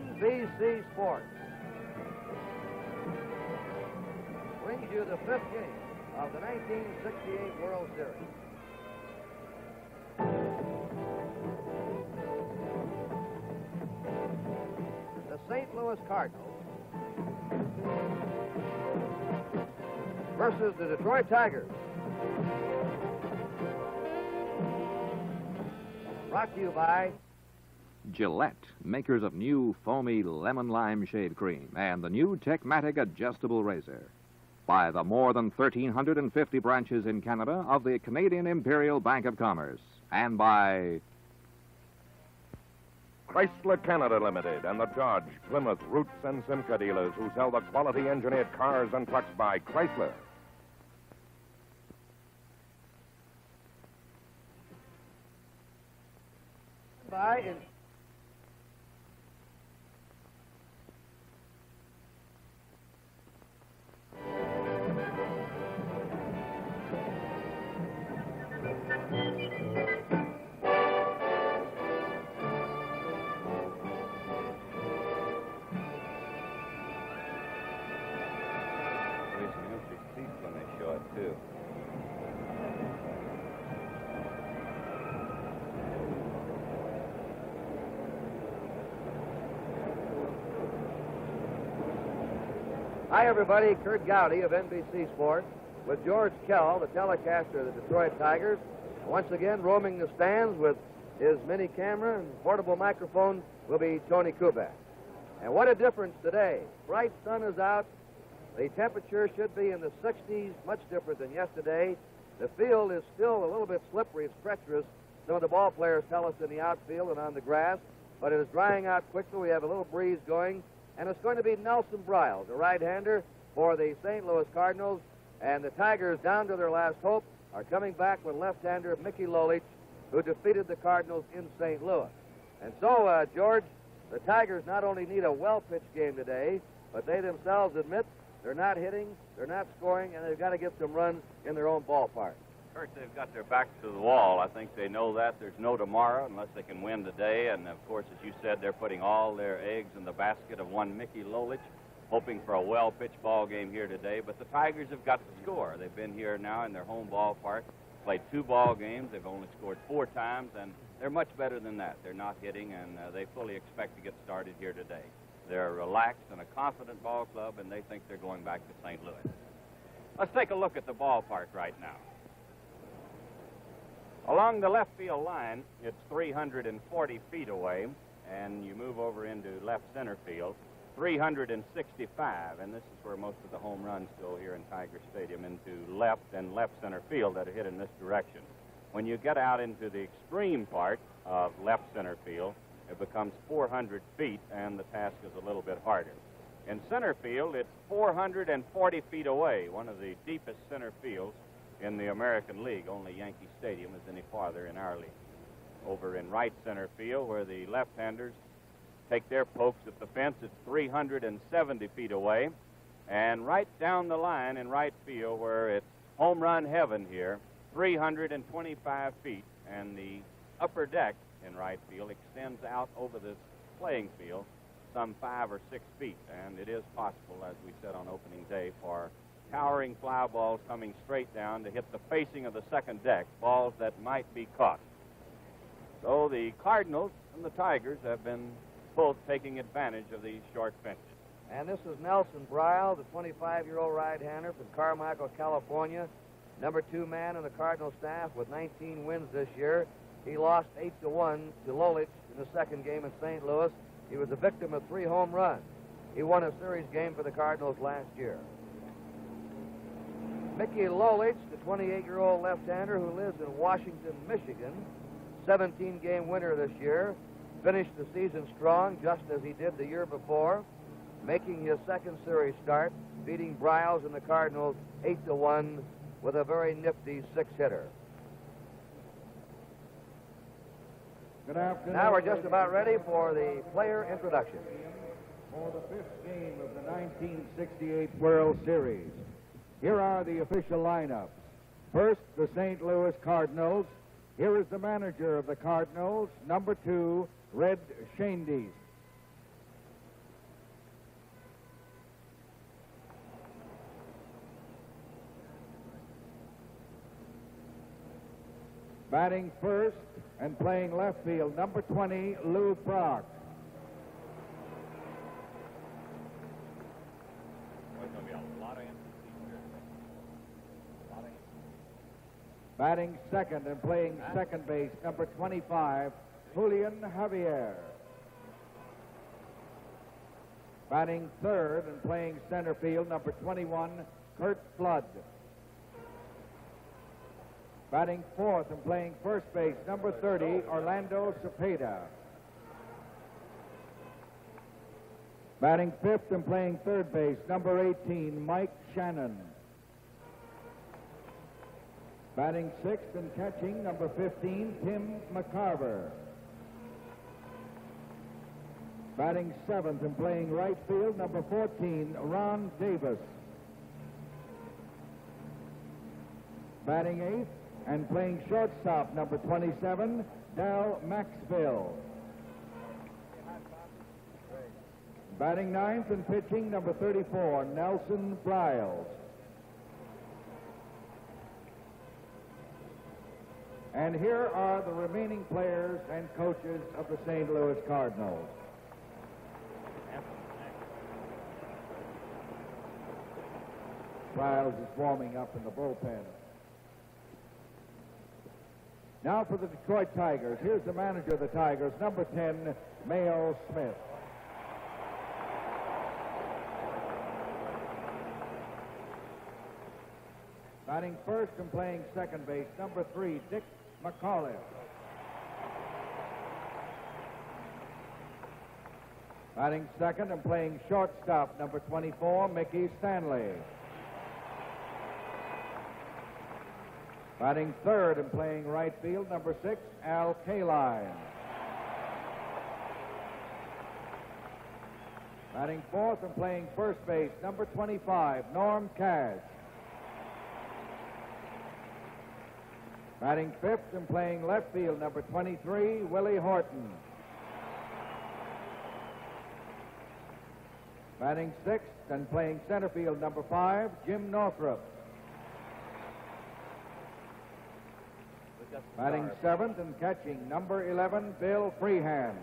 NBC Sports brings you the fifth game of the 1968 World Series. The St. Louis Cardinals versus the Detroit Tigers. Brought to you by Gillette, makers of new foamy lemon lime shave cream and the new Techmatic adjustable razor. By the more than 1,350 branches in Canada of the Canadian Imperial Bank of Commerce. And by Chrysler Canada Limited and the Dodge, Plymouth, Roots, and Simca dealers who sell the quality engineered cars and trucks by Chrysler. By too. Hi, everybody. Kurt Gowdy of NBC Sports with George Kell, the telecaster of the Detroit Tigers. Once again, roaming the stands with his mini camera and portable microphone will be Tony Kubek. And what a difference today. Bright sun is out. The temperature should be in the 60s, much different than yesterday. The field is still a little bit slippery. It's treacherous. Some of the ball players tell us in the outfield and on the grass, but it is drying out quickly. We have a little breeze going, and it's going to be Nelson Briles, the right-hander for the St. Louis Cardinals, and the Tigers, down to their last hope, are coming back with left-hander Mickey Lolich, who defeated the Cardinals in St. Louis. And so, George, the Tigers not only need a well-pitched game today, but they themselves admit they're not hitting, they're not scoring, and they've got to get some runs in their own ballpark. Kurt, they've got their backs to the wall. I think they know that. There's no tomorrow unless they can win today. And, of course, as you said, they're putting all their eggs in the basket of one Mickey Lolich, hoping for a well-pitched ball game here today. But the Tigers have got to score. They've been here now in their home ballpark, played 2 ball games. They've only scored 4 times, and they're much better than that. They're not hitting, and they fully expect to get started here today. They're relaxed and a confident ball club, and they think they're going back to St. Louis. Let's take a look at the ballpark right now. Along the left field line, it's 340 feet away, and you move over into left center field, 365, and this is where most of the home runs go here in Tiger Stadium, into left and left center field that are hit in this direction. When you get out into the extreme part of left center field, it becomes 400 feet, and the task is a little bit harder. In center field, it's 440 feet away, one of the deepest center fields in the American League. Only Yankee Stadium is any farther in our league. Over in right center field, where the left-handers take their pokes at the fence, it's 370 feet away. And right down the line in right field, where it's home run heaven here, 325 feet, and the upper deck in right field extends out over this playing field some 5 or 6 feet, and it is possible, as we said on opening day, for towering fly balls coming straight down to hit the facing of the second deck, balls that might be caught. So the Cardinals and the Tigers have been both taking advantage of these short fences. And this is Nelson Briles, the 25-year-old right-hander from Carmichael, California, number 2 man in the Cardinal staff with 19 wins this year. He lost 8-1 to Lolich in the second game in St. Louis. He was a victim of 3 home runs. He won a series game for the Cardinals last year. Mickey Lolich, the 28-year-old left-hander who lives in Washington, Michigan, 17-game winner this year, finished the season strong just as he did the year before, making his second series start, beating Briles and the Cardinals 8-1 with a very nifty 6-hitter. Good afternoon. Now we're just about ready for the player introduction. For the 5th game of the 1968 World Series. Here are the official lineups. First, the St. Louis Cardinals. Here is the manager of the Cardinals, number 2, Red Schoendienst. Batting first and playing left field, number 20, Lou Brock. Batting second and playing second base, number 25, Julian Javier. Batting third and playing center field, number 21, Kurt Flood. Batting fourth and playing first base, number 30, Orlando Cepeda. Batting fifth and playing third base, number 18, Mike Shannon. Batting sixth and catching, number 15, Tim McCarver. Batting seventh and playing right field, number 14, Ron Davis. Batting eighth and playing shortstop, number 27, Dal Maxville. Batting ninth and pitching, number 34, Nelson Briles. And here are the remaining players and coaches of the St. Louis Cardinals. Briles is warming up in the bullpen. Now for the Detroit Tigers. Here's the manager of the Tigers, number 10, Mayo Smith. Batting first and playing second base, number 3, Dick McCauliffe. Batting second and playing shortstop, number 24, Mickey Stanley. Batting third and playing right field, number 6, Al Kaline. Batting fourth and playing first base, number 25, Norm Cash. Batting fifth and playing left field, number 23, Willie Horton. Batting sixth and playing center field, number 5, Jim Northrup. Batting seventh and catching, number 11, Bill Freehand.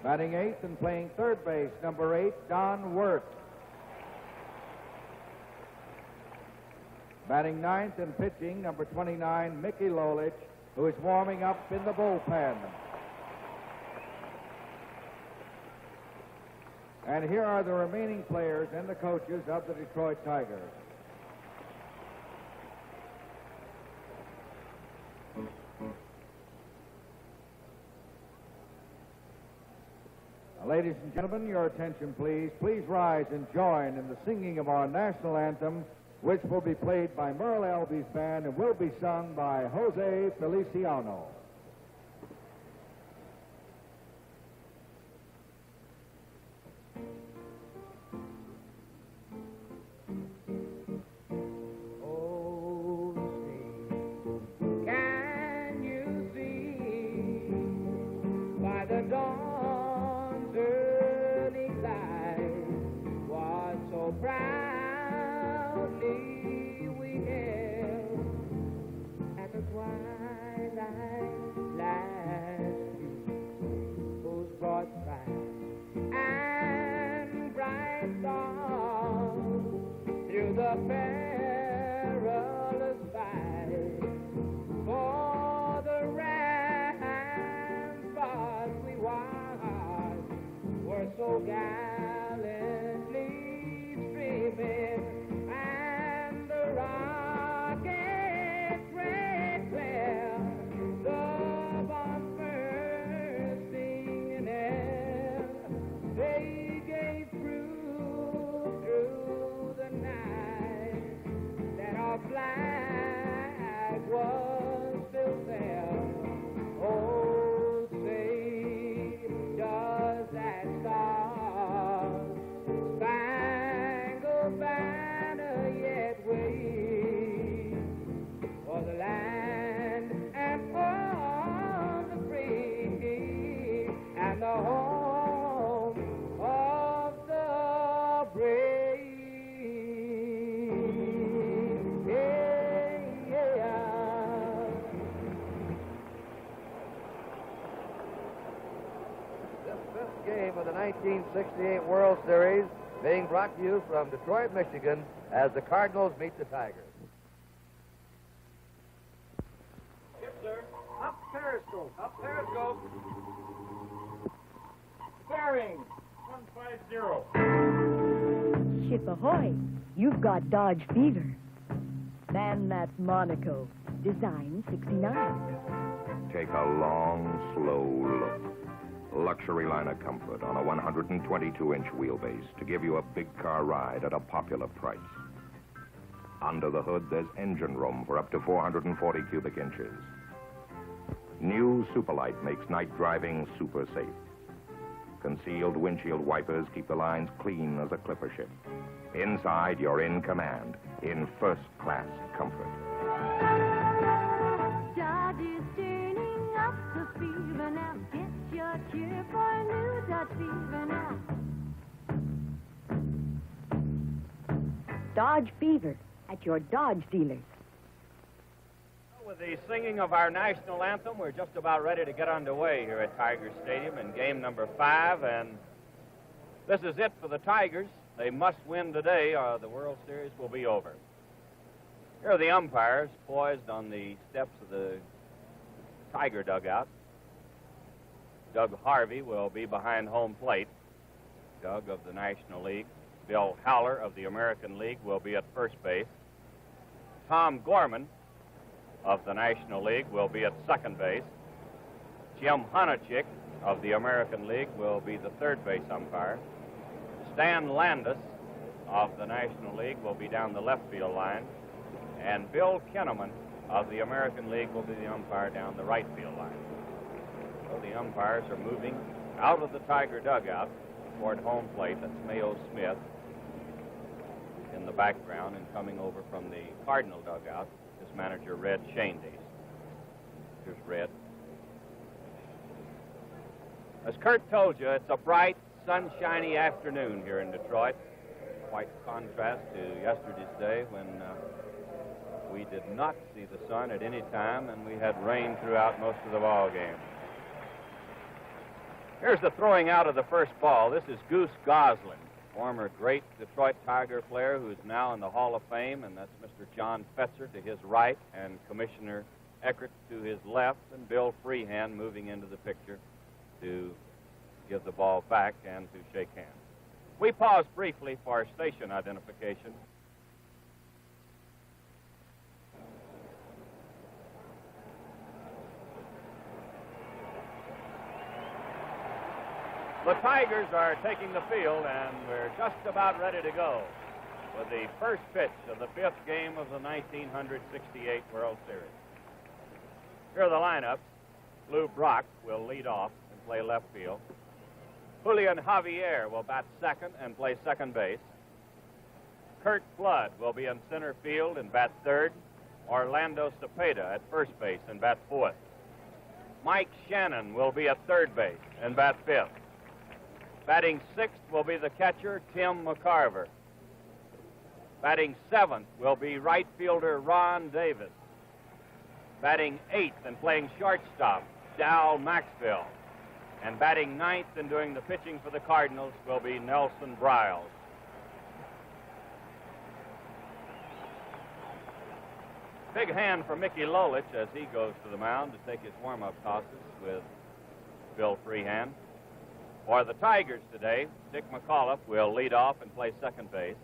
Batting eighth and playing third base, number 8, Don Wirth. Batting ninth and pitching, number 29, Mickey Lolich, who is warming up in the bullpen. And here are the remaining players and the coaches of the Detroit Tigers. Now, ladies and gentlemen, your attention, please. Please rise and join in the singing of our national anthem, which will be played by Merle Alby's band and will be sung by Jose Feliciano. Oh, see, can you see by the dawn's early light what so bright we held at the twilight last year, whose broad bright and bright stars through the perilous fight for the ramparts we watched were so gallantly streaming. Flag was still there. Oh, say, does that star-spangled banner yet wave for the land and for the free and the home of the brave? Yeah. 1968 World Series, being brought to you from Detroit, Michigan, as the Cardinals meet the Tigers. Yes, sir. Up periscope. Up periscope. Bearing 150. Ship ahoy. You've got Dodge Fever. Man, that's Monaco. Design 69. Take a long, slow look. Luxury line of comfort on a 122-inch wheelbase to give you a big car ride at a popular price. Under the hood, there's engine room for up to 440 cubic inches. New Superlight makes night driving super safe. Concealed windshield wipers keep the lines clean as a clipper ship. Inside, you're in command, in first-class comfort. Dodge is turning up the fever now. Get your cheer for a new Dodge Fever now. Dodge Fever at your Dodge dealers. With the singing of our national anthem, we're just about ready to get underway here at Tiger Stadium in game number 5, and this is it for the Tigers. They must win today or the World Series will be over. Here are the umpires poised on the steps of the Tiger dugout. Doug Harvey will be behind home plate. Doug of the National League. Bill Howler of the American League will be at first base. Tom Gorman of the National League will be at second base. Jim Honachik of the American League will be the third base umpire. Stan Landis of the National League will be down the left field line. And Bill Kinnaman of the American League will be the umpire down the right field line. So the umpires are moving out of the Tiger dugout toward home plate. That's Mayo Smith in the background, and coming over from the Cardinal dugout is manager Red Schoendienst. Here's Red. As Kurt told you, it's a bright, sunshiny afternoon here in Detroit. Quite contrast to yesterday's day when we did not see the sun at any time, and we had rain throughout most of the ball game. Here's the throwing out of the first ball. This is Goose Goslin, former great Detroit Tiger player who's now in the Hall of Fame, and that's Mr. John Fetzer to his right and Commissioner Eckert to his left, and Bill Freehand moving into the picture to give the ball back and to shake hands. We pause briefly for station identification. The Tigers are taking the field, and we're just about ready to go with the first pitch of the 5th game of the 1968 World Series. Here are the lineups. Lou Brock will lead off and play left field. Julian Javier will bat second and play second base. Kurt Flood will be in center field and bat third. Orlando Cepeda at first base and bat fourth. Mike Shannon will be at third base and bat fifth. Batting sixth will be the catcher, Tim McCarver. Batting seventh will be right fielder Ron Davis. Batting eighth and playing shortstop, Dal Maxville. And batting ninth and doing the pitching for the Cardinals will be Nelson Briles. Big hand for Mickey Lolich as he goes to the mound to take his warm-up tosses with Bill Freehand. For the Tigers today, Dick McAuliffe will lead off and play second base.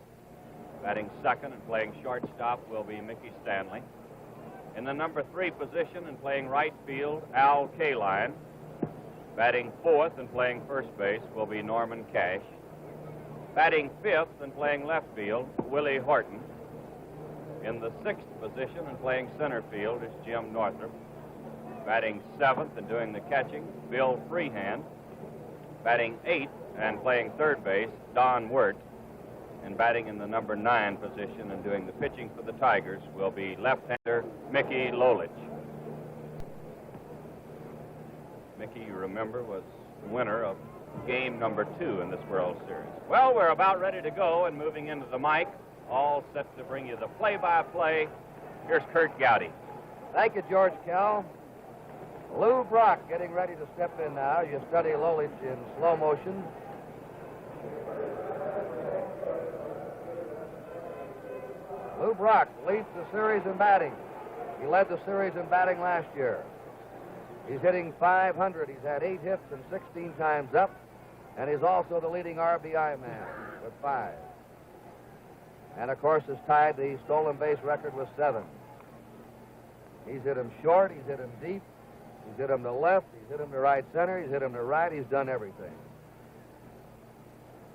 Batting second and playing shortstop will be Mickey Stanley. In the number 3 position and playing right field, Al Kaline. Batting fourth and playing first base will be Norman Cash. Batting fifth and playing left field, Willie Horton. In the 6th position and playing center field is Jim Northrup. Batting seventh and doing the catching, Bill Freehand. Batting eighth and playing third base, Don Wirt. And batting in the number 9 position and doing the pitching for the Tigers will be left-hander Mickey Lolich. Mickey, you remember, was winner of game number 2 in this World Series. Well, we're about ready to go and moving into the mic, all set to bring you the play-by-play. Here's Kurt Gowdy. Thank you, George Kell. Lou Brock getting ready to step in now. You study Lolich in slow motion. Lou Brock leads the series in batting. He led the series in batting last year. He's hitting .500. He's had 8 hits and 16 times up, and he's also the leading RBI man with 5. And, of course, has tied the stolen base record with 7. He's hit him short. He's hit him deep. He's hit him to left. He's hit him to right center. He's hit him to right. He's done everything.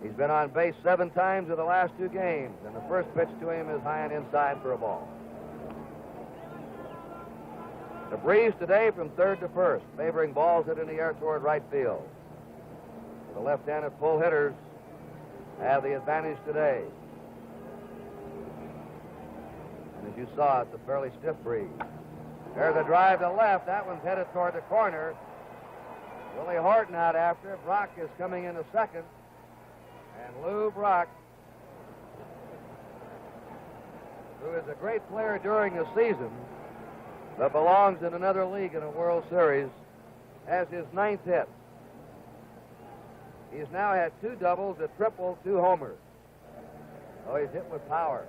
He's been on base 7 times in the last 2 games, and the first pitch to him is high and inside for a ball. The breeze today from third to first, favoring balls hit in the air toward right field. The left-handed pull hitters have the advantage today. And as you saw, it's a fairly stiff breeze. There's a drive to left. That one's headed toward the corner. Willie Horton out after it. Brock is coming in a second. And Lou Brock, who is a great player during the season, but belongs in another league in a World Series, has his 9th hit. He's now had 2 doubles, a triple, 2 homers. Oh, he's hit with power.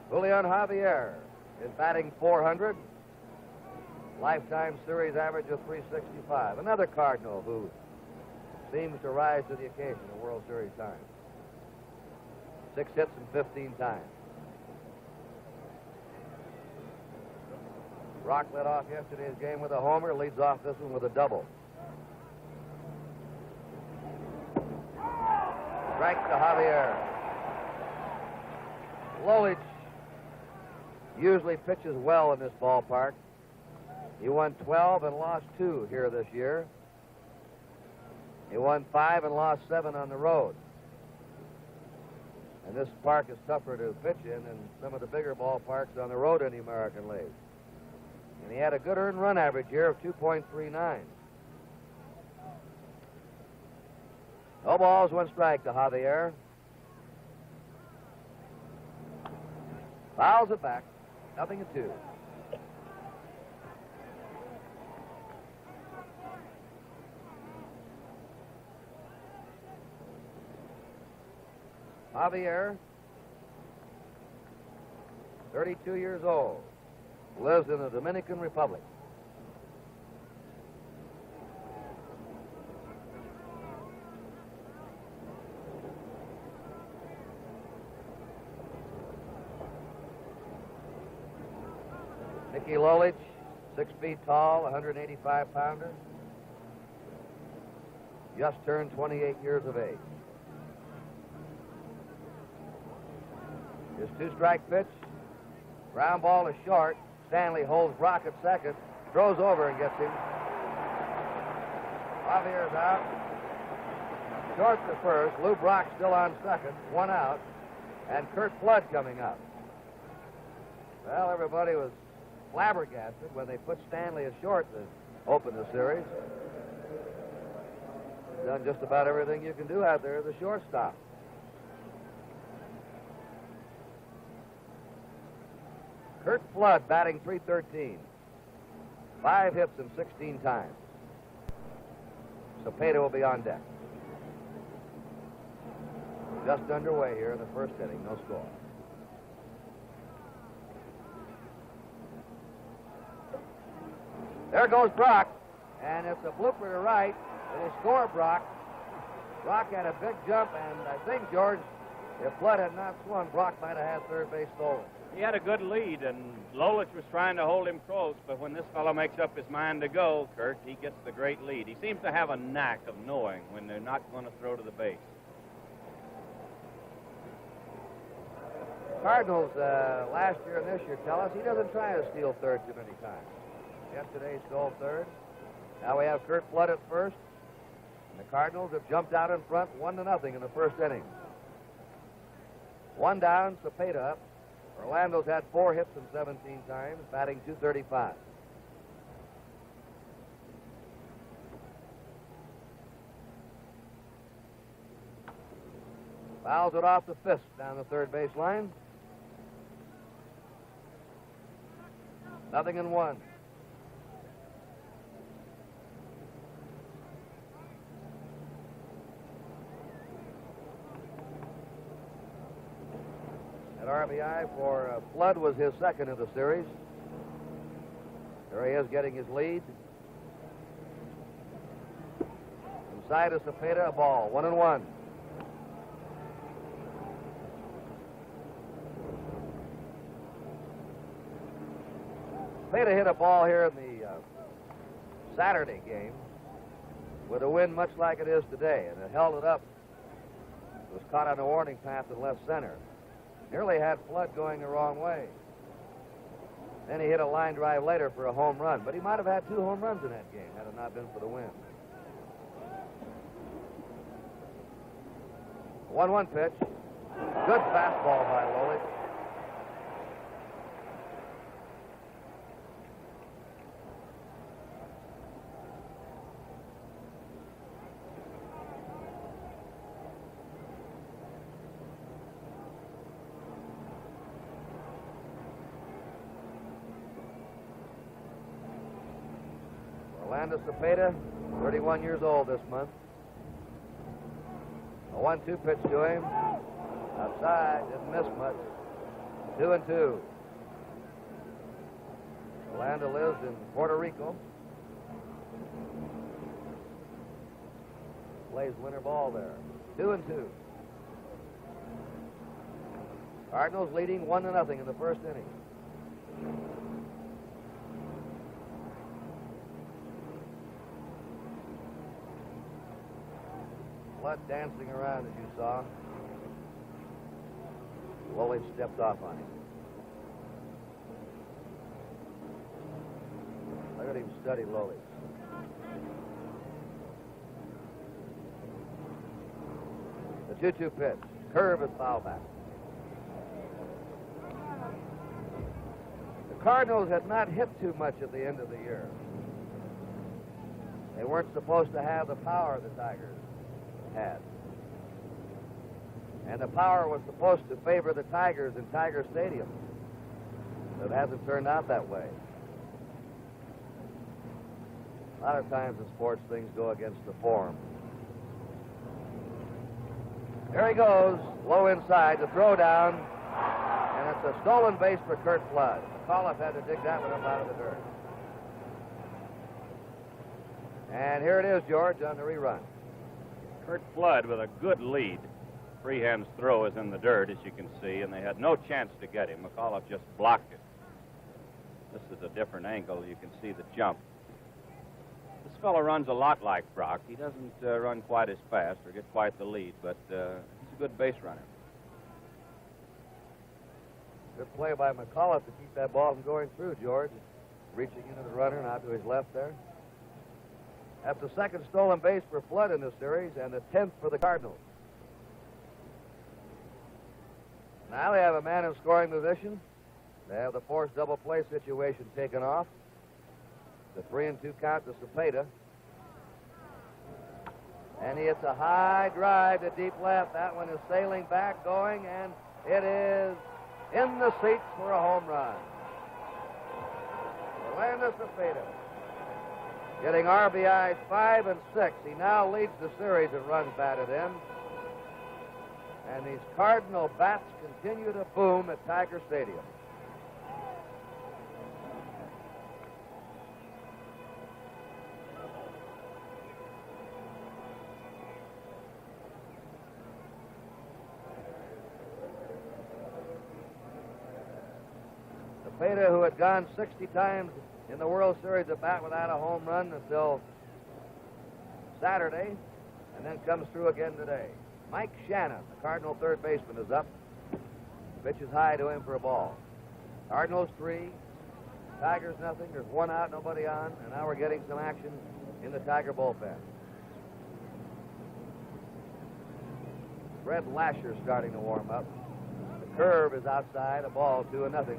Julian Javier is batting .400. Lifetime series average of .365. Another Cardinal who seems to rise to the occasion in World Series time. 6 hits and 15 times. Brock led off yesterday's game with a homer, leads off this one with a double. Strike to Javier. Lolich usually pitches well in this ballpark. He won 12 and lost 2 here this year. He won 5 and lost 7 on the road. And this park is tougher to pitch in than some of the bigger ballparks on the road in the American League. And he had a good earned run average here of 2.39. No balls, 1 strike to Javier. Fouls it back. 0-2. Javier, 32 years old, lives in the Dominican Republic. Nicky Lolich, 6 feet tall, 185-pounder, just turned 28 years of age. His 2-strike pitch. Ground ball is short. Stanley holds Brock at second. Throws over and gets him. Javier's out. Short to first. Lou Brock still on second. 1 out. And Curt Flood coming up. Well, everybody was flabbergasted when they put Stanley at short to open the series. He's done just about everything you can do out there as a shortstop. Curt Flood batting .313. 5 hits and 16 times. Cepeda will be on deck. Just underway here in the first inning, no score. There goes Brock, and it's a blooper to right. It'll score Brock. Brock had a big jump, and I think, George, if Flood had not swung, Brock might have had third base stolen. He had a good lead, and Lolich was trying to hold him close, but when this fellow makes up his mind to go, Kurt, he gets the great lead. He seems to have a knack of knowing when they're not going to throw to the base. Cardinals last year and this year tell us he doesn't try to steal third too many times. Yesterday he stole third. Now we have Curt Flood at first. And the Cardinals have jumped out in front 1-0 in the first inning. 1 down, Cepeda up. Orlando's had 4 hits and 17 times, batting .235. Fouls it off the fist down the third base line. 0-1. RBI for Flood was his second of the series. There he is getting his lead. Inside is Cepeda, a ball, 1-1. Cepeda hit a ball here in the Saturday game with a wind much like it is today, and it held it up. It was caught on the warning path in left center. Nearly had Flood going the wrong way. Then he hit a line drive later for a home run, but he might have had 2 home runs in that game had it not been for the wind. 1-1 pitch. Good fastball by Lolich. Orlando Cepeda, 31 years old this month. A 1-2 pitch to him. Outside, didn't miss much. 2-2. Orlando lives in Puerto Rico. Plays winter ball there. 2-2. Cardinals leading 1-0 in the first inning. Flood dancing around, as you saw. Lolich stepped off on him. Look at him study Lolich. The 2-2 pitch. Curve is foul back. The Cardinals had not hit too much at the end of the year. They weren't supposed to have the power the Tigers had. And the power was supposed to favor the Tigers in Tiger Stadium. But it hasn't turned out that way. A lot of times in sports, things go against the form. There he goes, low inside, the throw down, and it's a stolen base for Curt Flood. McAuliffe had to dig that one up out of the dirt. And here it is, George, on the rerun. Curt Flood with a good lead. Freehand's throw is in the dirt, as you can see, and they had no chance to get him. McAuliffe just blocked it. This is a different angle. You can see the jump. This fellow runs a lot like Brock. He doesn't run quite as fast or get quite the lead, but he's a good base runner. Good play by McAuliffe to keep that ball from going through, George. Reaching into the runner and out to his left there. That's the second stolen base for Flood in this series and the 10th for the Cardinals. Now they have a man in scoring position. They have the forced double play situation taken off. The 3-2 count to Cepeda. And he hits a high drive to deep left. That one is sailing back, going, and it is in the seats for a home run. Orlando Cepeda getting RBIs 5 and 6. He now leads the series in runs batted in. And these Cardinal bats continue to boom at Tiger Stadium. Cepeda, who had gone 60 times in the World Series at bat without a home run until Saturday, and then comes through again today. Mike Shannon, the Cardinal third baseman, is up. Pitches high to him for a ball. Cardinals 3, Tigers nothing. There's 1 out, nobody on, and now we're getting some action in the Tiger bullpen. Fred Lasher starting to warm up. The curve is outside, a ball, 2-0.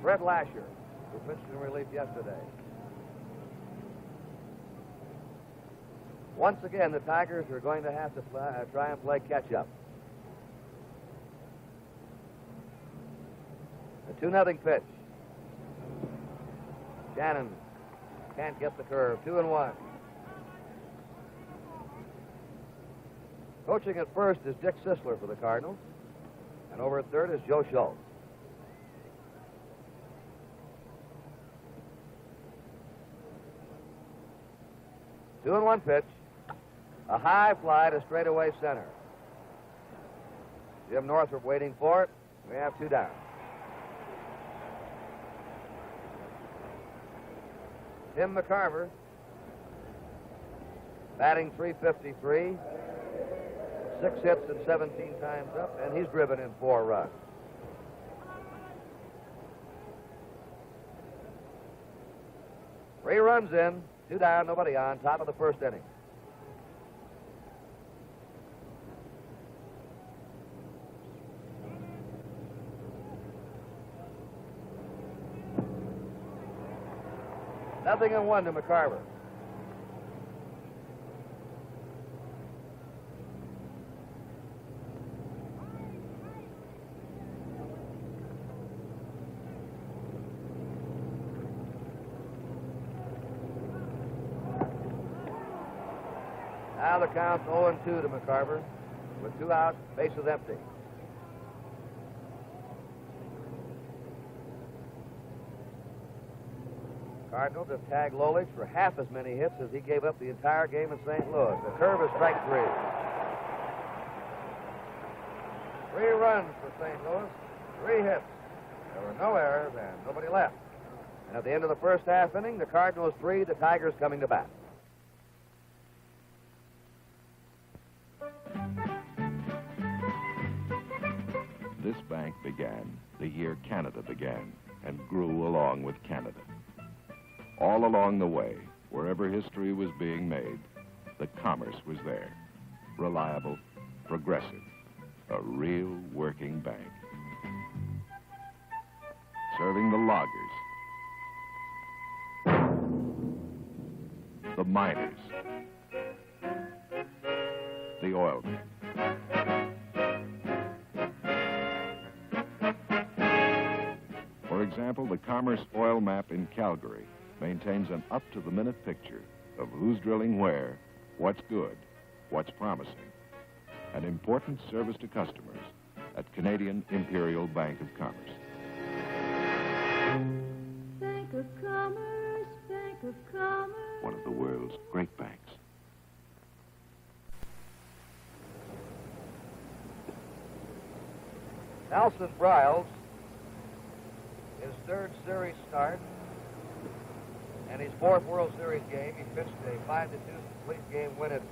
Fred Lasher, who pitched in relief yesterday. Once again, the Tigers are going to have to try and play catch-up. A 2-0 pitch. Shannon can't get the curve. 2-1. Coaching at first is Dick Sisler for the Cardinals. And over at third is Joe Schultz. 2-1 pitch. A high fly to straightaway center. Jim Northrup waiting for it. We have 2 down. Tim McCarver, batting .353, 6 hits and 17 times up, and he's driven in 4 runs. Three runs in, 2 down, nobody on, top of the first inning. Nothing in 1 to McCarver. Now the count's 0-2 to McCarver with 2 out, bases empty. Cardinals have tagged Lolich for half as many hits as he gave up the entire game in St. Louis. The curve is strike 3. 3 runs for St. Louis, 3 hits. There were no errors and nobody left. And at the end of the first half inning, the Cardinals 3, the Tigers coming to bat. This bank began the year Canada began and grew along with Canada. All along the way, wherever history was being made, the commerce was there. Reliable, progressive, a real working bank. Serving the loggers, the miners, the oilmen. For example, the Commerce Oil Map in Calgary maintains an up-to-the-minute picture of who's drilling where, what's good, what's promising. An important service to customers at Canadian Imperial Bank of Commerce. Bank of Commerce, Bank of Commerce. One of the world's great banks. Nelson Briles, his 3rd series start, and his 4th World Series game. He pitched a 5-2 complete game win at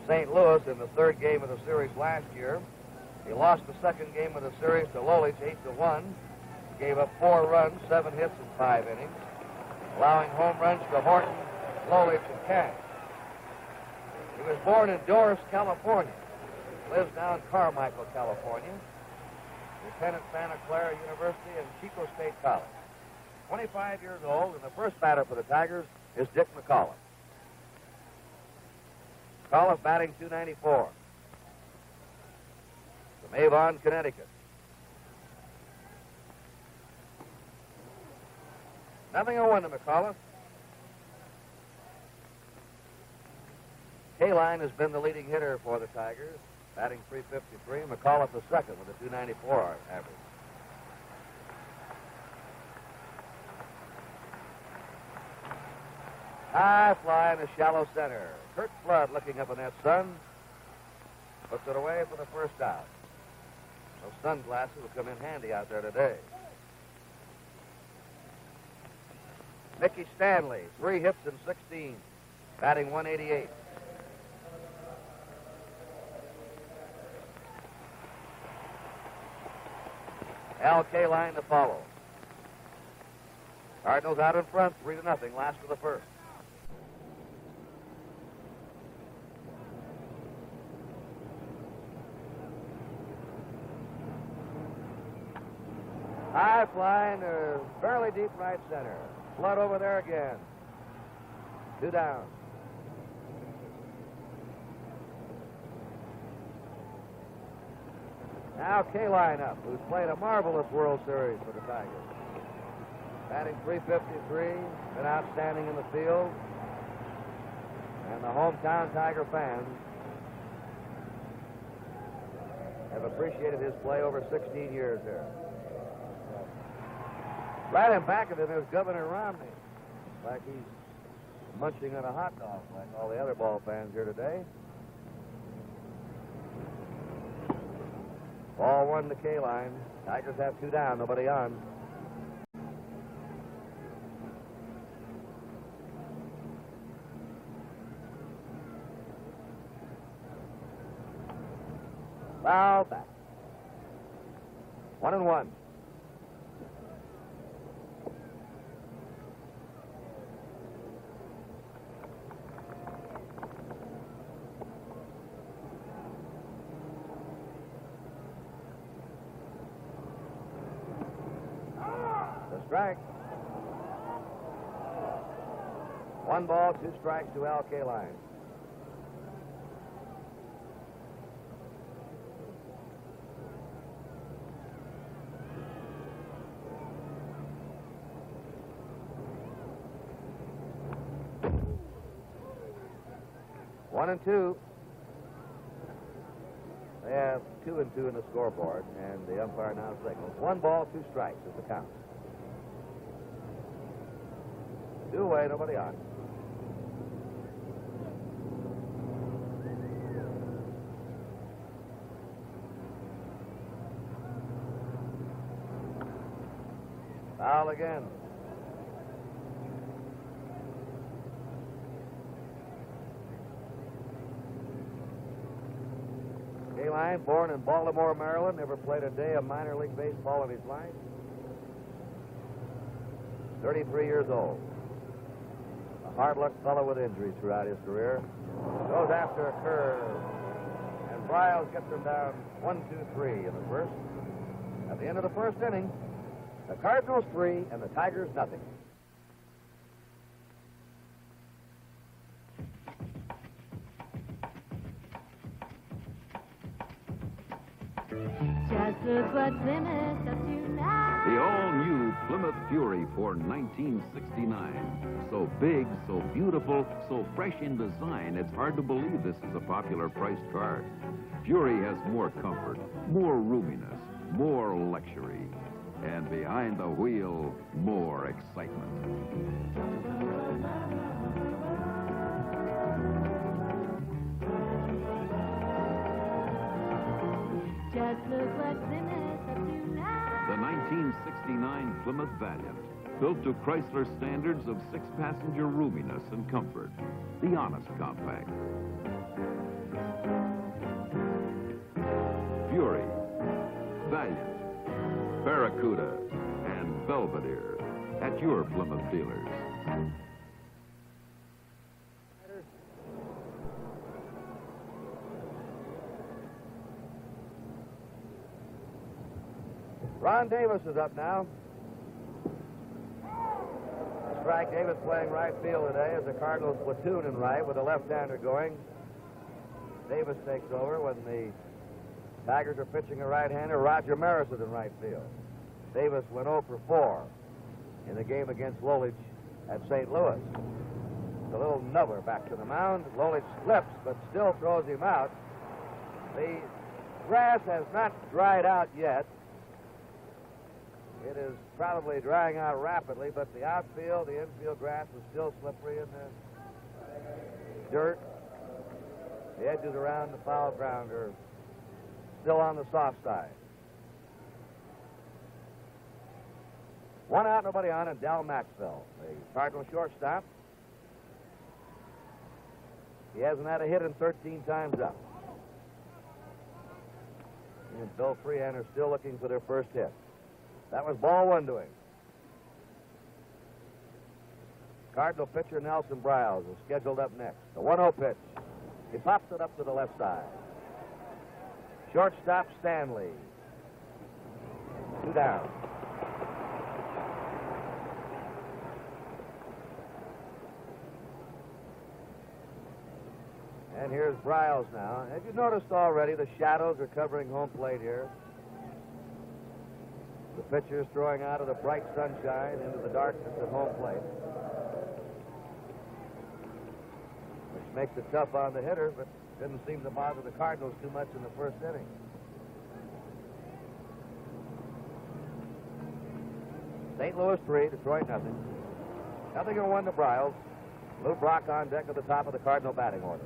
St. Louis in the 3rd game of the series last year. He lost the 2nd game of the series to Lolich 8-1. Gave up 4 runs, 7 hits in 5 innings, allowing home runs to Horton, Lolich, and Cash. He was born in Doris, California. Lives now in Carmichael, California. Lieutenant Santa Clara University and Chico State College. 25 years old, and the first batter for the Tigers is Dick McAuliffe. McAuliffe batting .294. From Avon, Connecticut. Nothing in 1 to McAuliffe. Kaline has been the leading hitter for the Tigers, batting .353. McAuliffe the second with a .294 average. High fly in the shallow center. Kurt Flood looking up in that sun. Puts it away for the first out. Those sunglasses will come in handy out there today. Mickey Stanley, 3 hits in 16, batting .188. Al Kaline to follow. Cardinals out in front, 3-0, last of the first. High fly into fairly deep right center. Flood over there again. 2 down. Now Kaline up, who's played a marvelous World Series for the Tigers. Batting .353, been outstanding in the field. And the hometown Tiger fans have appreciated his play over 16 years here. Right in back of him is Governor Romney. Like he's munching on a hot dog like all the other ball fans here today. Ball one to K-line. Tigers have 2 down, nobody on. Foul back. 1-1. Strike. 1 ball, 2 strikes to Al Kaline. One and two. They have 2 and 2 in the scoreboard, and the umpire now signals 1 ball, 2 strikes is the count. 2 away, nobody on. Foul again. K-Line, born in Baltimore, Maryland, never played a day of minor league baseball in his life. 33 years old. A hard-luck fellow with injuries throughout his career. Goes after a curve. And Briles gets him down 1-2-3 in the first. At the end of the first inning, the Cardinals 3 and the Tigers nothing. Just look what Plymouth up to now. The all-new Plymouth Fury for 1969. So big, so beautiful, so fresh in design, it's hard to believe this is a popular priced car. Fury has more comfort, more roominess, more luxury, and behind the wheel, more excitement. Just look what Plymouth up to now. The 1969 Plymouth Valiant, built to Chrysler standards of 6-passenger roominess and comfort. The honest compact. Fury, Valiant, Barracuda, and Belvedere at your Plymouth dealers. Ron Davis is up now. Strike. Davis playing right field today as the Cardinals platoon in right with a left-hander going. Davis takes over when the Tigers are pitching a right-hander. Roger Maris is in right field. Davis went 0 for 4 in the game against Lolich at St. Louis. The little nubber back to the mound. Lolich slips, but still throws him out. The grass has not dried out yet. It is probably drying out rapidly, but the outfield, the infield grass is still slippery in the dirt. The edges around the foul ground are still on the soft side. 1 out, nobody on, and Del Maxwell, the Cardinal shortstop. He hasn't had a hit in 13 times up. He and Bill Freehan are still looking for their first hit. That was ball 1 to him. Cardinal pitcher Nelson Briles is scheduled up next. The 1-0 pitch. He pops it up to the left side. Shortstop Stanley. 2 down. And here's Briles now. Have you noticed already the shadows are covering home plate here? The pitcher's throwing out of the bright sunshine into the darkness at home plate, which makes it tough on the hitter, but didn't seem to bother the Cardinals too much in the first inning. St. Louis 3, Detroit nothing. Nothing in 1 to Bryles. Lou Brock on deck at the top of the Cardinal batting order.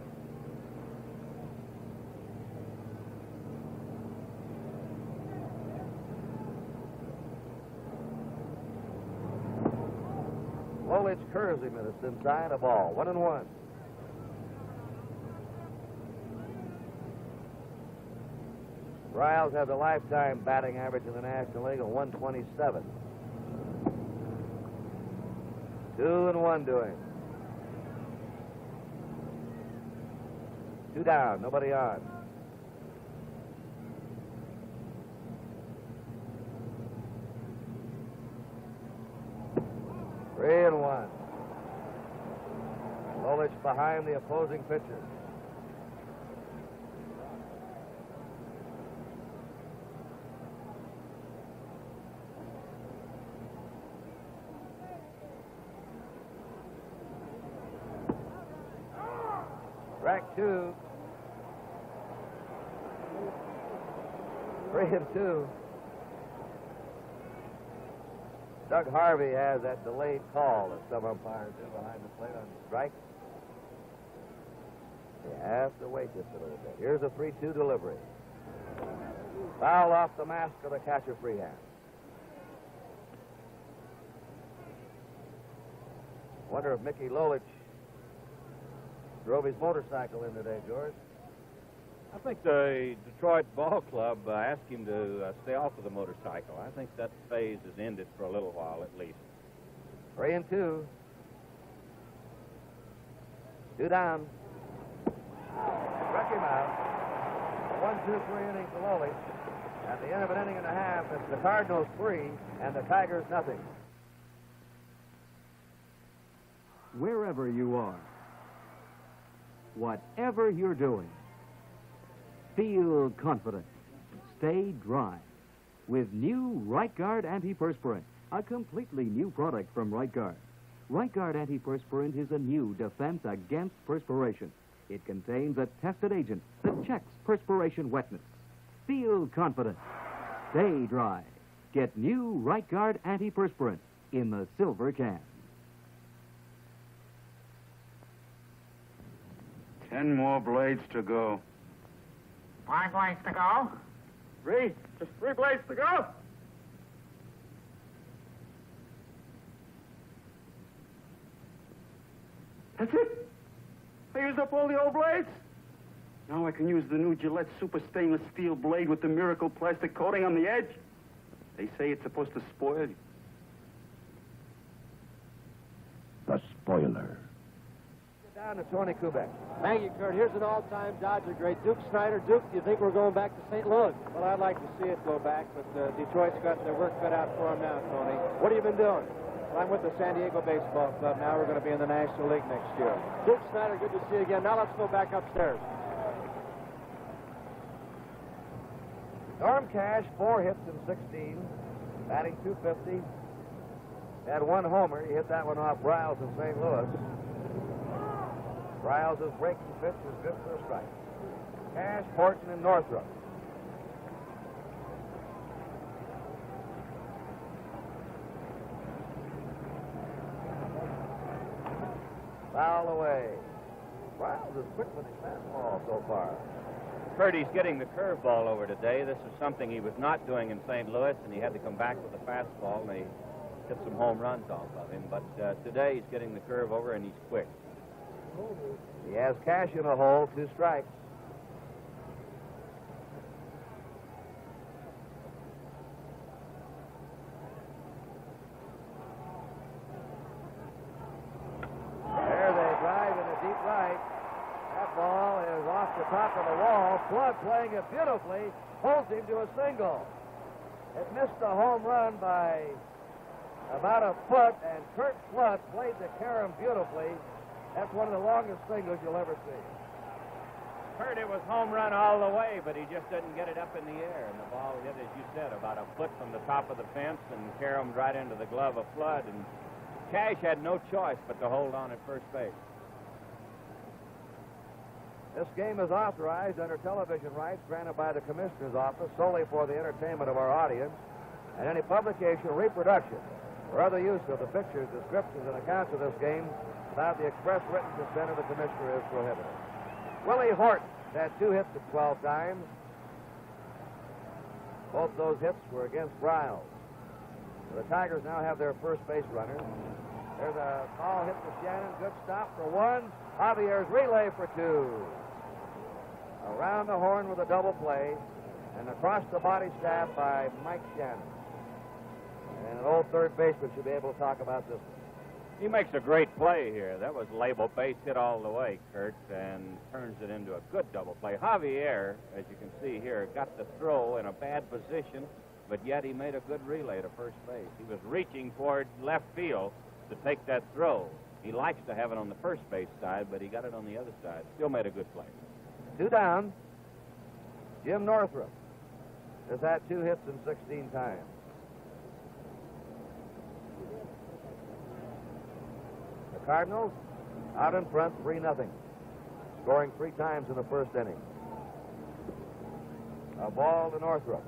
Woolwich curves him at the inside, a ball. 1-1. Bryles has a lifetime batting average in the National League of 127. 2-1 to him. 2 down, nobody on. Three and 1. Woolwich behind the opposing pitcher. Strike 2. 3-2. Doug Harvey has that delayed call that some umpires do behind the plate on the strike. You have to wait just a little bit. Here's a 3-2 delivery. Foul off the mask of the catcher, Freehand. Wonder if Mickey Lolich drove his motorcycle in today, George. I think the Detroit Ball Club asked him to stay off of the motorcycle. I think that phase is ended for a little while at least. 3-2. 2 down. Struck him out. 1-2-3 innings to Lolich. At the end of an inning and a half, it's the Cardinals 3 and the Tigers nothing. Wherever you are, whatever you're doing, feel confident. Stay dry with new Right Guard Antiperspirant, a completely new product from Right Guard. Right Guard Antiperspirant is a new defense against perspiration. It contains a tested agent that checks perspiration wetness. Feel confident. Stay dry. Get new Right Guard Antiperspirant in the silver can. 10 more blades to go. 5 blades to go. 3. Just 3 blades to go. That's it. I used up all the old blades. Now I can use the new Gillette Super Stainless Steel blade with the miracle plastic coating on the edge. They say it's supposed to spoil you. The spoiler. Down to Tony Kubek. Thank you, Kurt. Here's an all-time Dodger great, Duke Snyder. Duke, do you think we're going back to St. Louis? Well, I'd like to see it go back, but Detroit's got their work cut out for them now, Tony. What have you been doing? Well, I'm with the San Diego Baseball Club. Now we're going to be in the National League next year. Duke Snyder, good to see you again. Now let's go back upstairs. Norm Cash, 4 hits in 16, batting .250. Had 1 homer. He hit that one off Bryles in St. Louis. Bryles' breaking pitch is good for a strike. Cash, Horton, and Northrup. Foul away. Bryles is quick with his fastball so far. Kurt, he's getting the curveball over today. This is something he was not doing in St. Louis, and he had to come back with a fastball, and he hit some home runs off of him. But today he's getting the curve over, and he's quick. He has Cash in a hole, 2 strikes. There they drive in a deep right. That ball is off the top of the wall. Flood playing it beautifully, holds him to a single. It missed a home run by about a foot, and Kurt Flood played the carom beautifully. That's one of the longest singles you'll ever see. Kurt, it was home run all the way, but he just didn't get it up in the air. And the ball hit, as you said, about a foot from the top of the fence and caromed right into the glove of Flood. And Cash had no choice but to hold on at first base. This game is authorized under television rights granted by the Commissioner's Office solely for the entertainment of our audience, and any publication or reproduction For other use of the pictures, descriptions, and accounts of this game without the express written consent of the commissioner is prohibited. Willie Horton had 2 hits at 12 times. Both those hits were against Briles. The Tigers now have their first base runner. There's a ball hit to Shannon. Good stop for 1. Javier's relay for 2. Around the horn with a double play, and across the body stab by Mike Shannon. And an old third baseman should be able to talk about this one. He makes a great play here. That was labeled base hit all the way, Kurt, and turns it into a good double play. Javier, as you can see here, got the throw in a bad position, but yet he made a good relay to first base. He was reaching toward left field to take that throw. He likes to have it on the first base side, but he got it on the other side. Still made a good play. 2 down. Jim Northrup has had 2 hits in 16 times. The Cardinals out in front 3-0, scoring 3 times in the first inning. A ball to Northrup.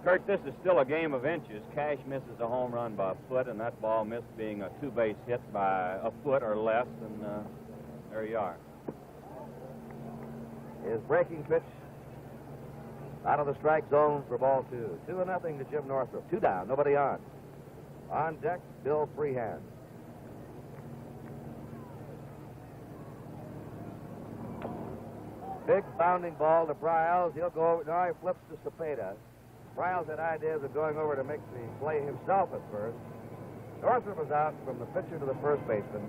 Kurt, this is still a game of inches. Cash misses a home run by a foot, and that ball missed being a 2-base hit by a foot or less, and there you are. His breaking pitch out of the strike zone for ball 2. 2-0 to Jim Northrup. 2 down, nobody on. On deck, Bill Freehand. Big bounding ball to Briles. He'll go over. Now he flips to Cepeda. Briles had ideas of going over to make the play himself at first. Northrup was out from the pitcher to the first baseman.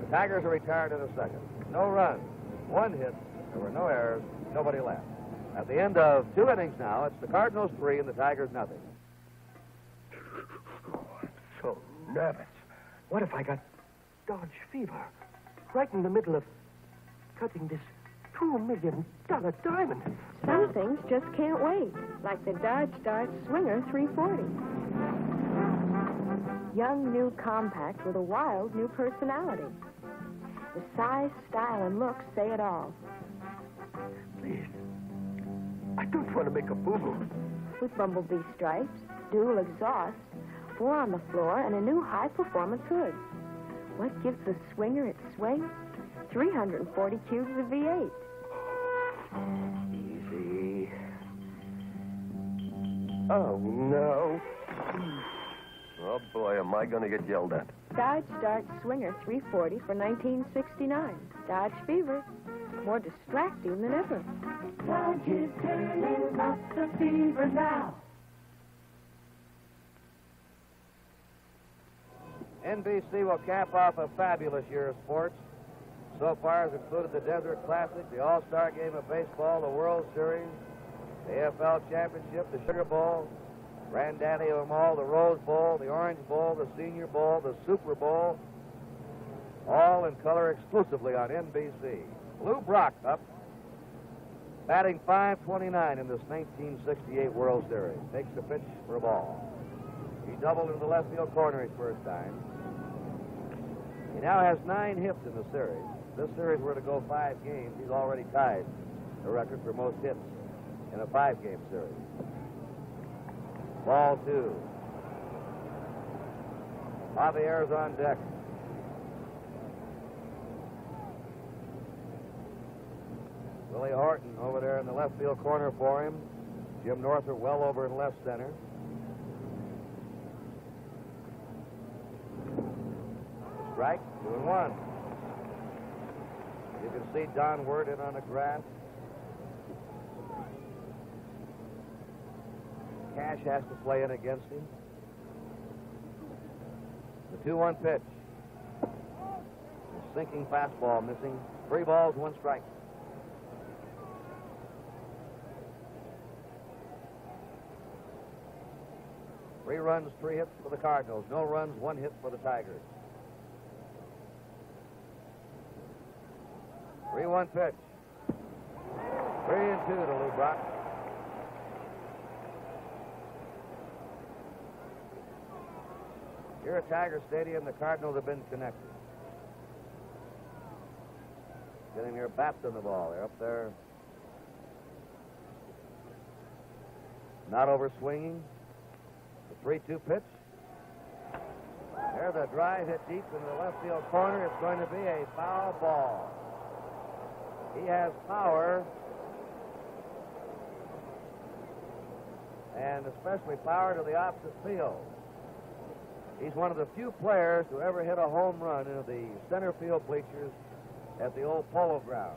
The Tigers are retired in a second. No runs, 1 hit. There were no errors, nobody left. At the end of 2 innings now, it's the Cardinals 3 and the Tigers 0. Oh, I'm so nervous. What if I got Dodge fever? Right in the middle of cutting this $2 million diamond. Some things just can't wait, like the Dodge Dart Swinger 340. Young, new compact with a wild new personality. The size, style, and looks say it all. Please, I don't want to make a boo-boo. With bumblebee stripes, dual exhaust, 4 on the floor, and a new high-performance hood. What gives the Swinger its swing? 340 cubes of V8. Easy. Oh, no. Oh, boy, am I going to get yelled at. Dodge Dart Swinger 340 for 1969. Dodge Fever. More distracting than ever. Dodge is turning up the fever now. NBC will cap off a fabulous year of sports. So far has included the Desert Classic, the All-Star Game of Baseball, the World Series, the AFL Championship, the Sugar Bowl, granddaddy of them all, the Rose Bowl, the Orange Bowl, the Senior Bowl, the Super Bowl, all in color exclusively on NBC. Lou Brock up, batting .529 in this 1968 World Series. Takes the pitch for a ball. He doubled in the left field corner his first time. He now has 9 hits in the series. If this series were to go 5 games, he's already tied the record for most hits in a 5-game series. Ball 2. Javier's on deck. Willie Horton over there in the left field corner for him. Jim Northrup well over in left center. Strike, 2-1. You can see Don Word in on the grass. Cash has to play in against him. The 2-1 pitch. A sinking fastball missing. 3 balls, 1 strike. Three runs, 3 hits for the Cardinals. No runs, 1 hit for the Tigers. 3-1 pitch. 3-2 to Lou Brock. Here at Tiger Stadium, the Cardinals have been connected. Getting their bats on the ball. They're up there. Not over swinging. The 3-2 pitch. There's a drive hit deep in the left field corner. It's going to be a foul ball. He has power, and especially power to the opposite field. He's one of the few players to ever hit a home run into the center field bleachers at the old Polo Ground.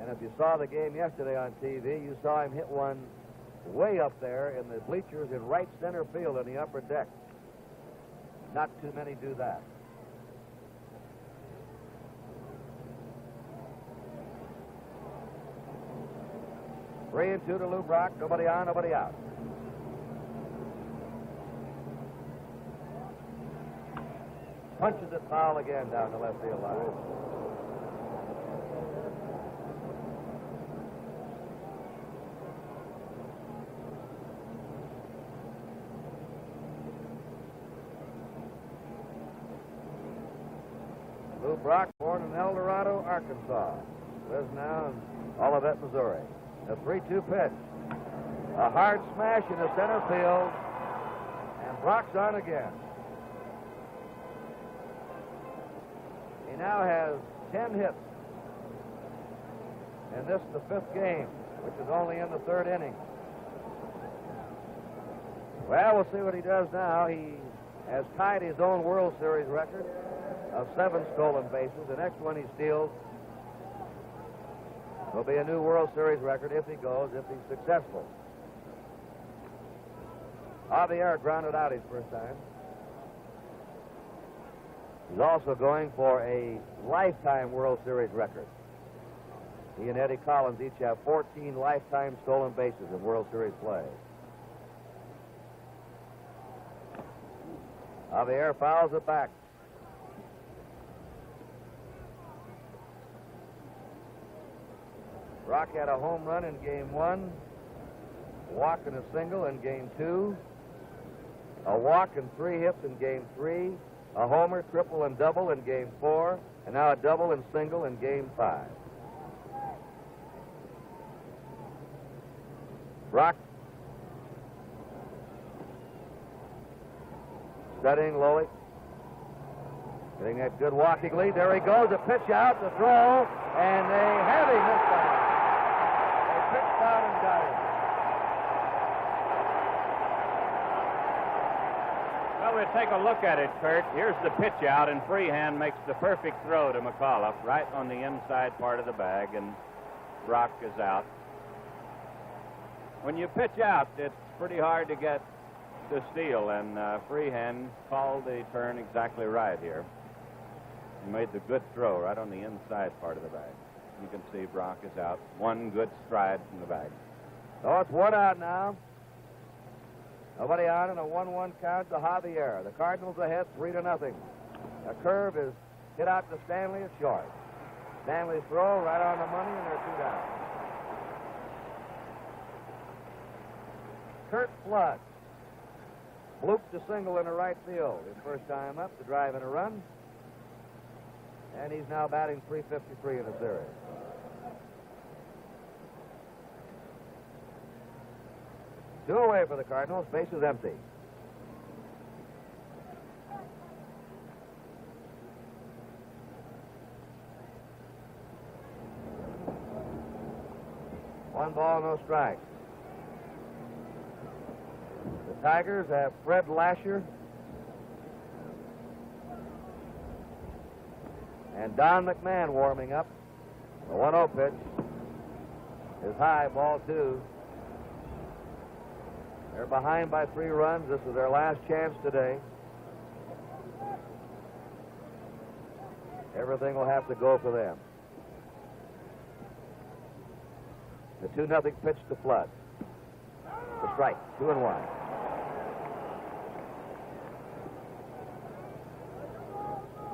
And if you saw the game yesterday on TV, you saw him hit one way up there in the bleachers in right center field in the upper deck. Not too many do that. Three and two to Lou Brock. Nobody on, nobody out. Punches it foul again down the left field line. Lou Brock, born in El Dorado, Arkansas. Lives now in Olivet, Missouri. A 3-2 pitch. A hard smash into center field. And Brock's on again. He now has 10 hits. And this is the fifth game, which is only in the third inning. Well, we'll see what he does now. He has tied his own World Series record of 7 stolen bases. The next one he steals will be a new World Series record if he goes, if he's successful. Javier grounded out his first time. He's also going for a lifetime World Series record. He and Eddie Collins each have 14 lifetime stolen bases in World Series play. Javier fouls it back. Brock had a home run in game 1, a walk and a single in game 2, a walk and 3 hits in game 3, a homer, triple, and double in game 4, and now a double and single in game 5. Brock studying lowly, getting that good walking lead. There he goes, a pitch out, the throw, and they have him this time. They pitched out and got him. Well, we'll take a look at it, Kurt. Here's the pitch out, and Freehan makes the perfect throw to McAuliffe right on the inside part of the bag, and Brock is out. When you pitch out, it's pretty hard to get to steal, and Freehan called the turn exactly right here. He made the good throw right on the inside part of the bag. You can see Brock is out. One good stride from the bag. So it's one out now. Nobody on in a 1-1 count to Javier. The Cardinals ahead 3-0. A curve is hit out to Stanley. It's short. Stanley's throw right on the money, and they're 2 down. Curt Flood blooped a single in the right field his first time up to drive in a run. And he's now batting .353 in the series. Two away for the Cardinals. Base is empty. One ball, no strikes. The Tigers have Fred Lasher and Don McMahon warming up. The 1-0 pitch is high, ball 2. They're behind by 3 runs. This is their last chance today. Everything will have to go for them. The 2-0 pitch to Flood. The strike, 2-1.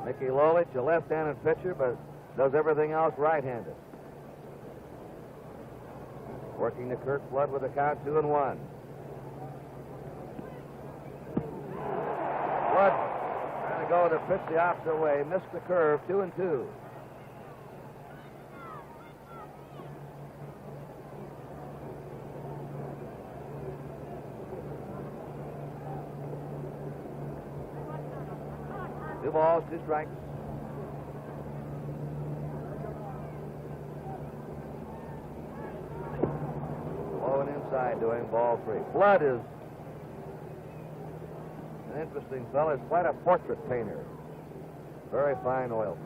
Mickey Lolich, a left-handed pitcher, but does everything else right-handed. Working to Curt Flood with a count 2-1. Flood trying to go to pitch the opposite way, missed the curve, 2-2. 2 balls, 2 strikes. Low and inside doing ball 3. Flood is an interesting fellow. He's quite a portrait painter. Very fine oil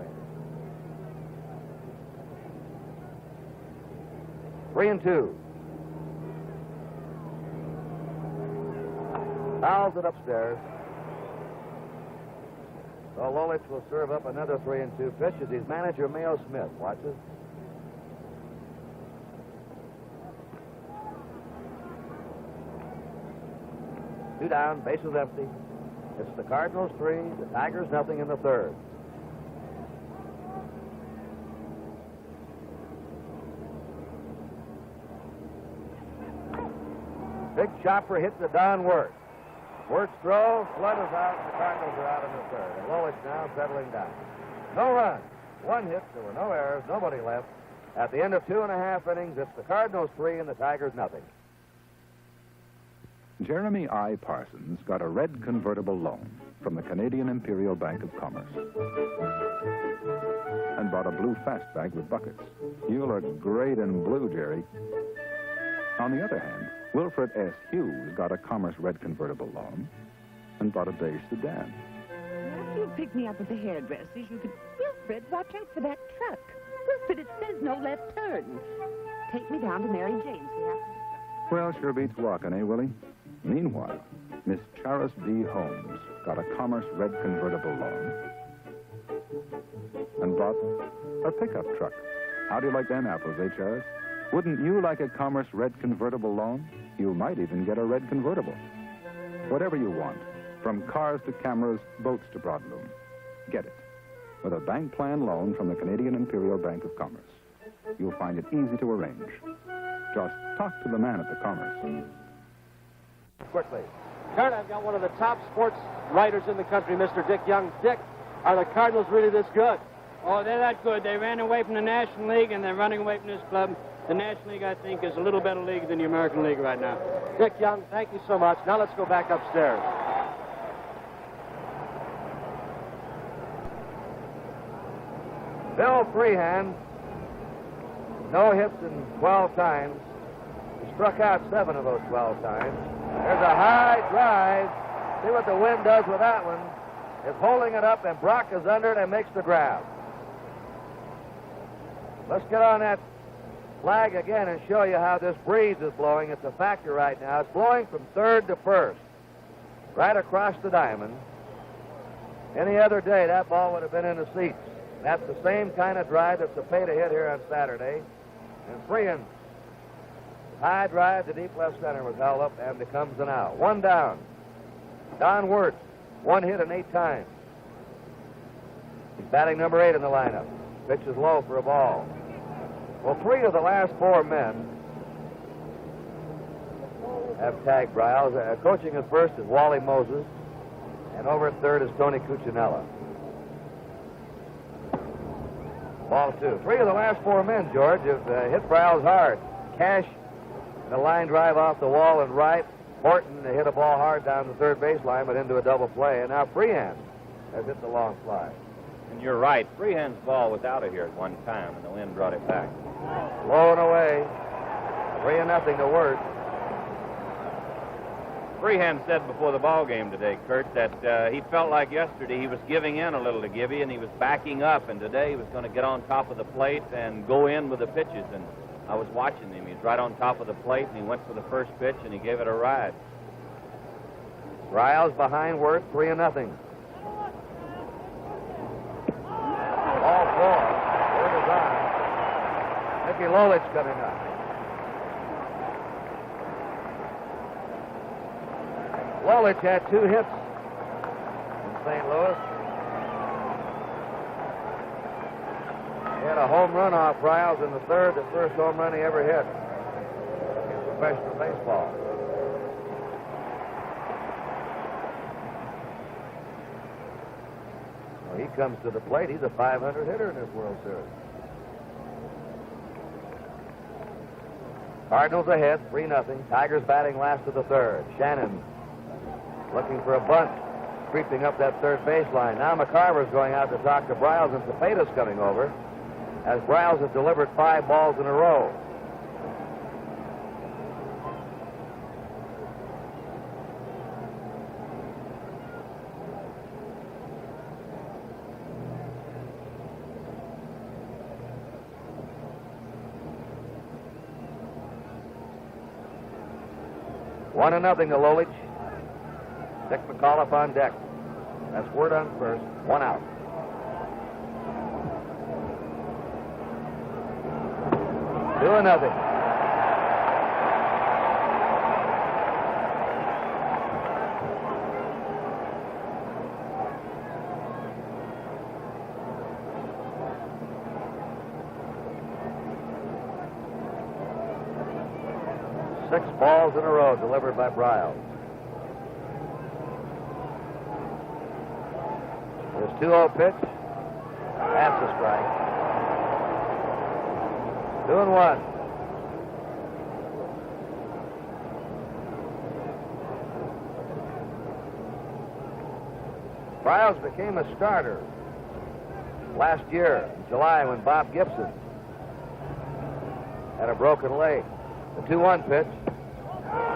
painter. 3-2. Fouls it upstairs. So Lolich will serve up another 3-2 pitch as his manager, Mayo Smith, watches. Two down, bases empty. It's the Cardinals 3, the Tigers nothing in the third. Big chopper hit the Don Wirtz. Wirtz throw, Flood is out, and the Cardinals are out in the third. And Lolich now settling down. No runs, 1 hit, there were no errors, nobody left. At the end of 2.5 innings, it's the Cardinals 3 and the Tigers nothing. Jeremy I. Parsons got a red convertible loan from the Canadian Imperial Bank of Commerce and bought a blue fastback with buckets. You look great in blue, Jerry. On the other hand, Wilfred S. Hughes got a Commerce red convertible loan and bought a beige sedan. If you pick me up at the hairdresser's, you could... Wilfred, watch out for that truck. Wilfred, it says no left turn. Take me down to Mary Jane's here. Well, sure beats walking, eh, Willie? Meanwhile, Miss Charis D. Holmes got a Commerce red convertible loan and bought a pickup truck. How do you like them apples, eh, Charis? Wouldn't you like a Commerce red convertible loan? You might even get a red convertible. Whatever you want, from cars to cameras, boats to broadloom, get it with a bank plan loan from the Canadian Imperial Bank of Commerce. You'll find it easy to arrange. Just talk to the man at the Commerce. Quickly. Kurt, I've got one of the top sports writers in the country, Mr. Dick Young. Dick, are the Cardinals really this good? Oh, they're that good. They ran away from the National League, and they're running away from this club. The National League, I think, is a little better league than the American League right now. Dick Young, thank you so much. Now let's go back upstairs. Bill Freehan, no hits in 12 times. He struck out 7 of those 12 times. There's a high drive. See what the wind does with that one. It's holding it up, and Brock is under it and makes the grab. Let's get on that flag again and show you how this breeze is blowing. It's a factor right now. It's blowing from third to first, right across the diamond. Any other day, that ball would have been in the seats. That's the same kind of drive that Cepeda hit here on Saturday. And Freehan, high drive to deep left center was held up and becomes an out. 1 down. Don Wirtz, 1 hit in 8 times. He's batting number 8 in the lineup. Pitch is low for a ball. Well, 3 of the last 4 men have tagged Bryles. Coaching at first is Wally Moses, and over at third is Tony Cuccinella. Ball 2. 3 of the last 4 men, George, have hit Bryles hard. Cash, the line drive off the wall and right. Horton hit a ball hard down the third baseline, but into a double play. And now Freehan has hit the long fly. And you're right. Freehan's ball was out of here at one time, and the wind brought it back. Low and away. 3-0 to Wirtz. Freehan said before the ball game today, Kurt, that he felt like yesterday he was giving in a little to Gibby, and he was backing up, and today he was going to get on top of the plate and go in with the pitches. And I was watching him. He was right on top of the plate, and he went for the first pitch, and he gave it a ride. Riles behind Wirtz, 3-0. Ball 4. Word is on. Mickey Lolich coming up. Lolich had 2 hits in St. Louis. He had a home run off Riles in the third, the first home run he ever hit in professional baseball. Well, he comes to the plate. He's a 500 hitter in this World Series. Cardinals ahead, 3-0. Tigers batting last of the third. Shannon looking for a bunt. creeping up that third baseline. Now McCarver's going out to talk to Briles, and Cepeda's coming over, as Briles has delivered 5 balls in a row. One and nothing to Lolich. Dick McAuliffe on deck. That's word on first. 1 out. Two and nothing. Six balls in a row delivered by Briles. His 2-0 pitch. That's a strike. 2-1. Briles became a starter last year in July when Bob Gibson had a broken leg. The 2-1 pitch.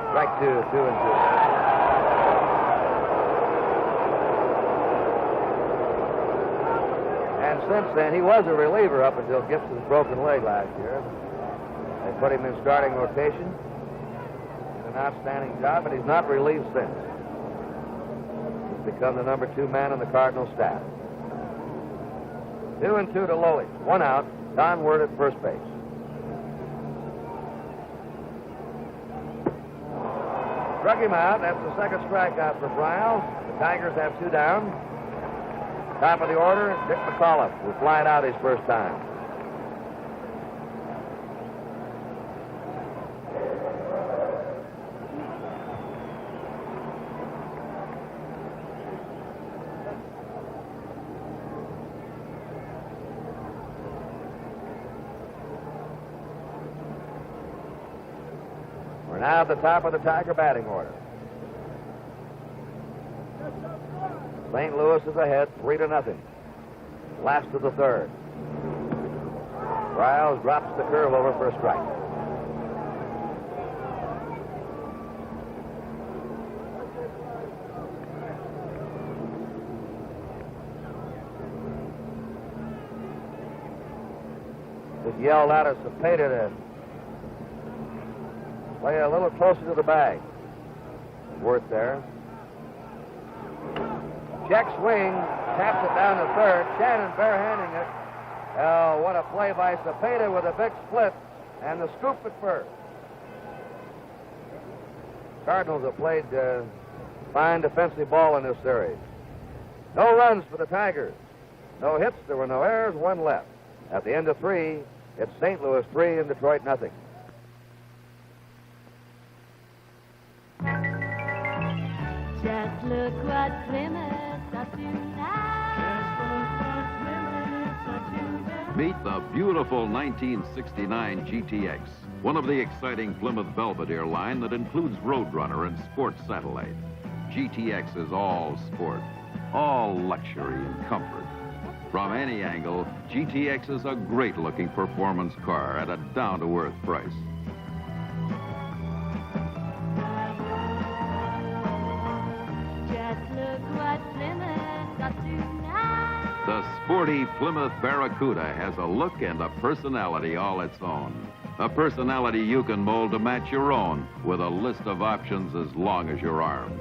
Strike 2, 2-2. And since then, he was a reliever up until Gibson's broken leg last year. They put him in starting rotation. Did an outstanding job, but he's not relieved since. He's become the number 2 man on the Cardinal staff. 2-2 to Lolich. 1 out. Don Word at first base. Struck him out. That's the second strikeout for Briles. The Tigers have 2 down. Top of the order, Dick McAuliffe will fly it out his first time. We're now at the top of the Tiger batting order. St. Louis is ahead, 3-0. Last of the third. Briles drops the curve over for a strike. Just yelled out at Cepeda to play a little closer to the bag. Worth there. Check swing, taps it down to third. Shannon barehanding it. Oh, what a play by Cepeda with a big split and the scoop at first. Cardinals have played fine defensive ball in this series. No runs for the Tigers. No hits, there were no errors, 1 left. At the end of 3, it's St. Louis 3 and Detroit 0. Just look what Plymouth does tonight. Meet the beautiful 1969 GTX, one of the exciting Plymouth Belvedere line that includes Roadrunner and Sports Satellite. GTX is all sport, all luxury and comfort. From any angle, GTX is a great-looking performance car at a down-to-earth price. The sporty Plymouth Barracuda has a look and a personality all its own. A personality you can mold to match your own with a list of options as long as your arm.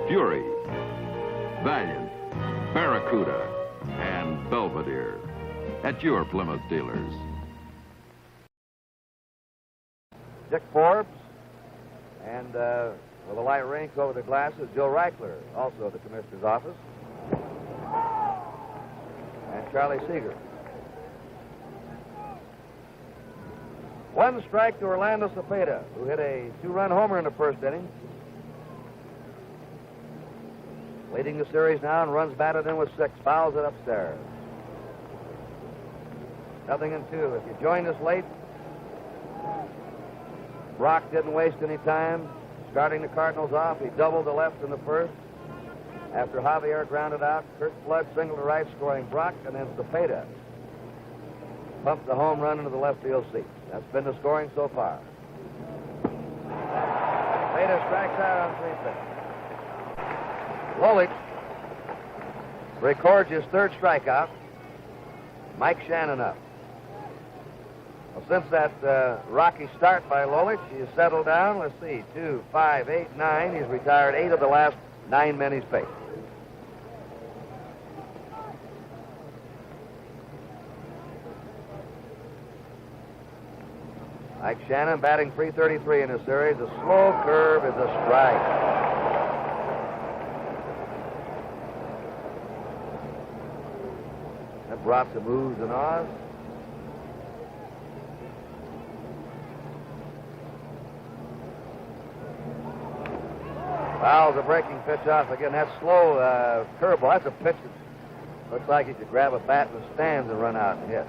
Fury, Valiant, Barracuda, and Belvedere at your Plymouth dealers. Dick Forbes and with a light rink over the glasses, Joe Reichler, also at the commissioner's office, and Charlie Seeger. 1 strike to Orlando Cepeda, who hit a 2-run homer in the first inning. Leading the series now and runs batted in with 6, fouls it upstairs. 0-2. If you joined us late, Brock didn't waste any time. Starting the Cardinals off, he doubled the left in the first. After Javier grounded out, Kurt Flood singled to right, scoring Brock, and then Cepeda pumped the home run into the left field seat. That's been the scoring so far. Cepeda strikes out on 3 pitches. Lolich records his third strikeout. Mike Shannon up. Well, since that rocky start by Lolich, he's settled down. Let's see, 2, 5, 8, 9. He's retired 8 of the last 9 men he's faced. Mike Shannon batting .333 in the series. A slow curve is a strike. That brought some oohs and ahs. Fouls a breaking pitch off again. That slow curveball. That's a pitch that looks like you could grab a bat in the stands and run out and hit.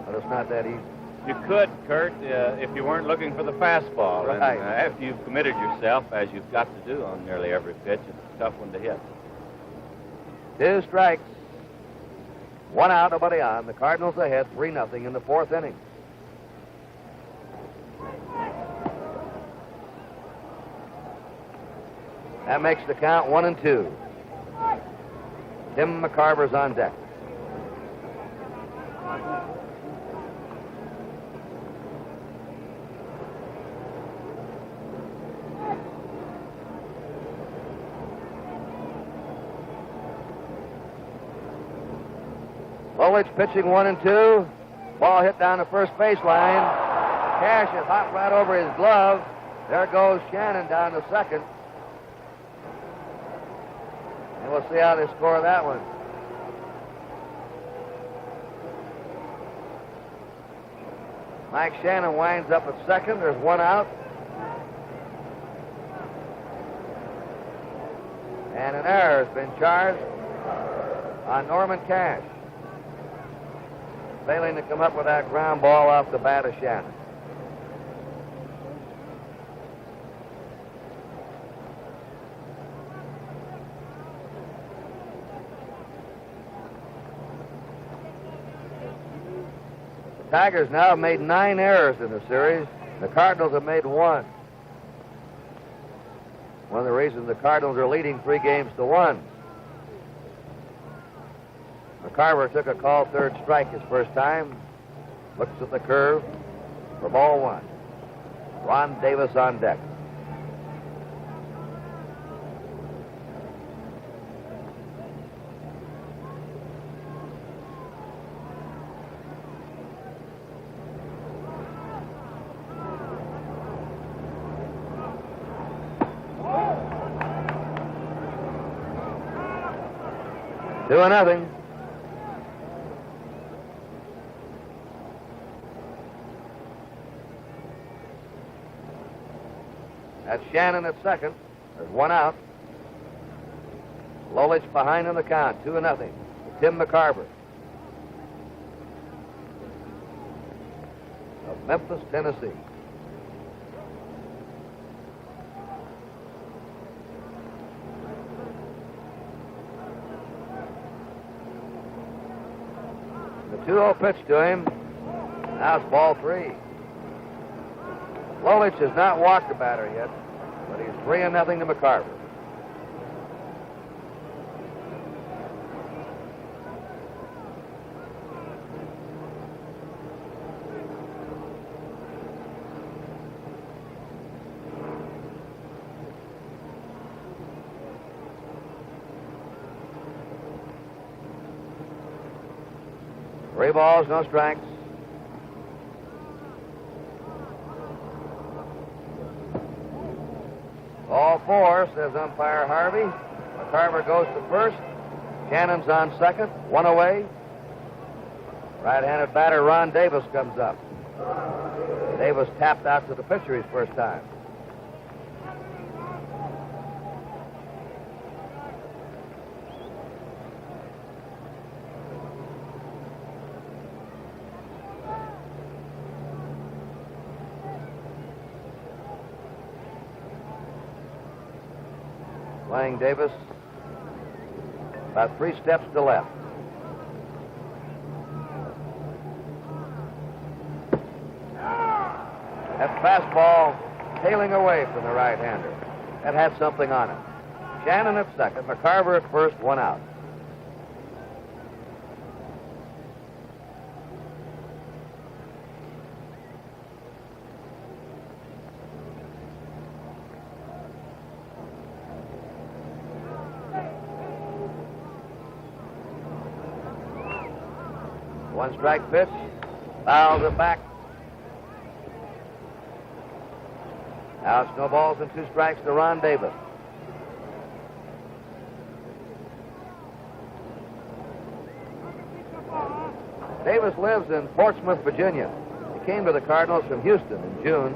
But it's not that easy. You could, Kurt, if you weren't looking for the fastball. Right. And, after you've committed yourself, as you've got to do on nearly every pitch, it's a tough one to hit. 2 strikes. 1 out, nobody on. The Cardinals ahead 3-0 in the 4th inning. That makes the count 1-2. Tim McCarver's on deck. Lolich pitching 1-2. Ball hit down the first baseline. Cash is hot right over his glove. There goes Shannon down to second. And we'll see how they score that one. Mike Shannon winds up at second. There's 1 out. And an error has been charged on Norman Cash, failing to come up with that ground ball off the bat of Shannon. The Tigers now have made 9 errors in the series. The Cardinals have made 1. One of the reasons the Cardinals are leading 3-1. McCarver took a called third strike his first time. Looks at the curve for ball 1. Ron Davis on deck. Two and nothing. That's Shannon at second. There's 1 out. Lolich behind on the count, 2-0. Tim McCarver of Memphis, Tennessee. The 2-0 pitch to him. Now it's ball 3. Lolich has not walked a batter yet, but he's 3-0 to McCarver. Three balls, no strikes. All 4, says umpire Harvey. McCarver goes to first. Shannon's on second. 1 away. Right-handed batter Ron Davis comes up. Davis tapped out to the pitcher his first time. playing Davis about 3 steps to left. That fastball tailing away from the right-hander. That had something on it. Shannon at second, McCarver at first, 1 out. One strike pitch, fouls it back. Now it's no balls and 2 strikes to Ron Davis. Davis lives in Portsmouth, Virginia. He came to the Cardinals from Houston in June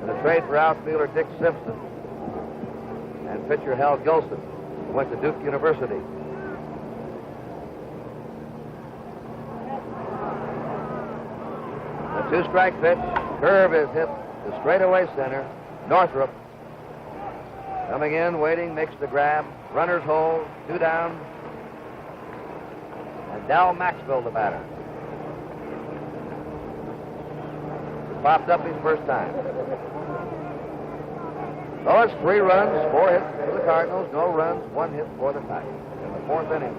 in a trade for outfielder Dick Simpson and pitcher Hal Gilson, who went to Duke University. The 2-strike pitch, curve is hit to straightaway center. Northrup coming in, waiting, makes the grab. Runners hold, 2 down. And Dal Maxwell, the batter. Popped up his first time. So it's 3 runs, 4 hits for the Cardinals, no runs, 1 hit for the Tigers in the 4th inning.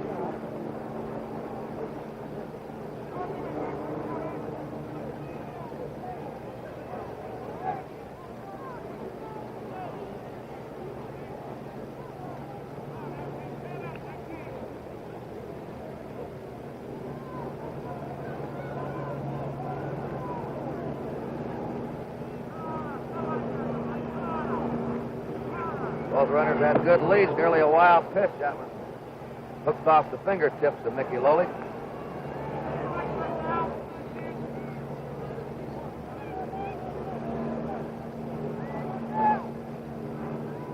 Both runners had good leads, nearly a wild pitch. That one hooked off the fingertips of Mickey Lolick.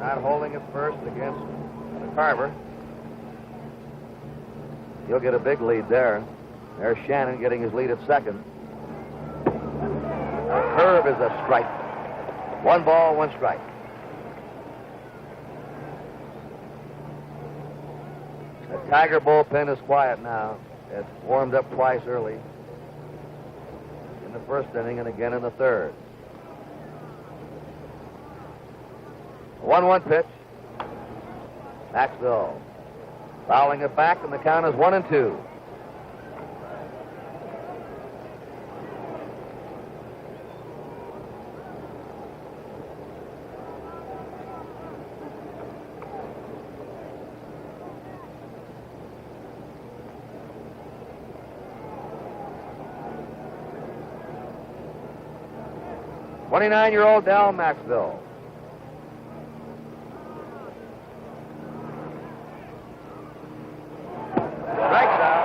Not holding at first against Carver. He'll get a big lead there. There's Shannon getting his lead at second. A curve is a strike. 1 ball, 1 strike. The Tiger bullpen is quiet now. It warmed up twice early in the 1st inning and again in the 3rd. 1-1 pitch. Maxwell fouling it back, and the count is 1-2. '29-year-old Dal Maxwell. Strikes out.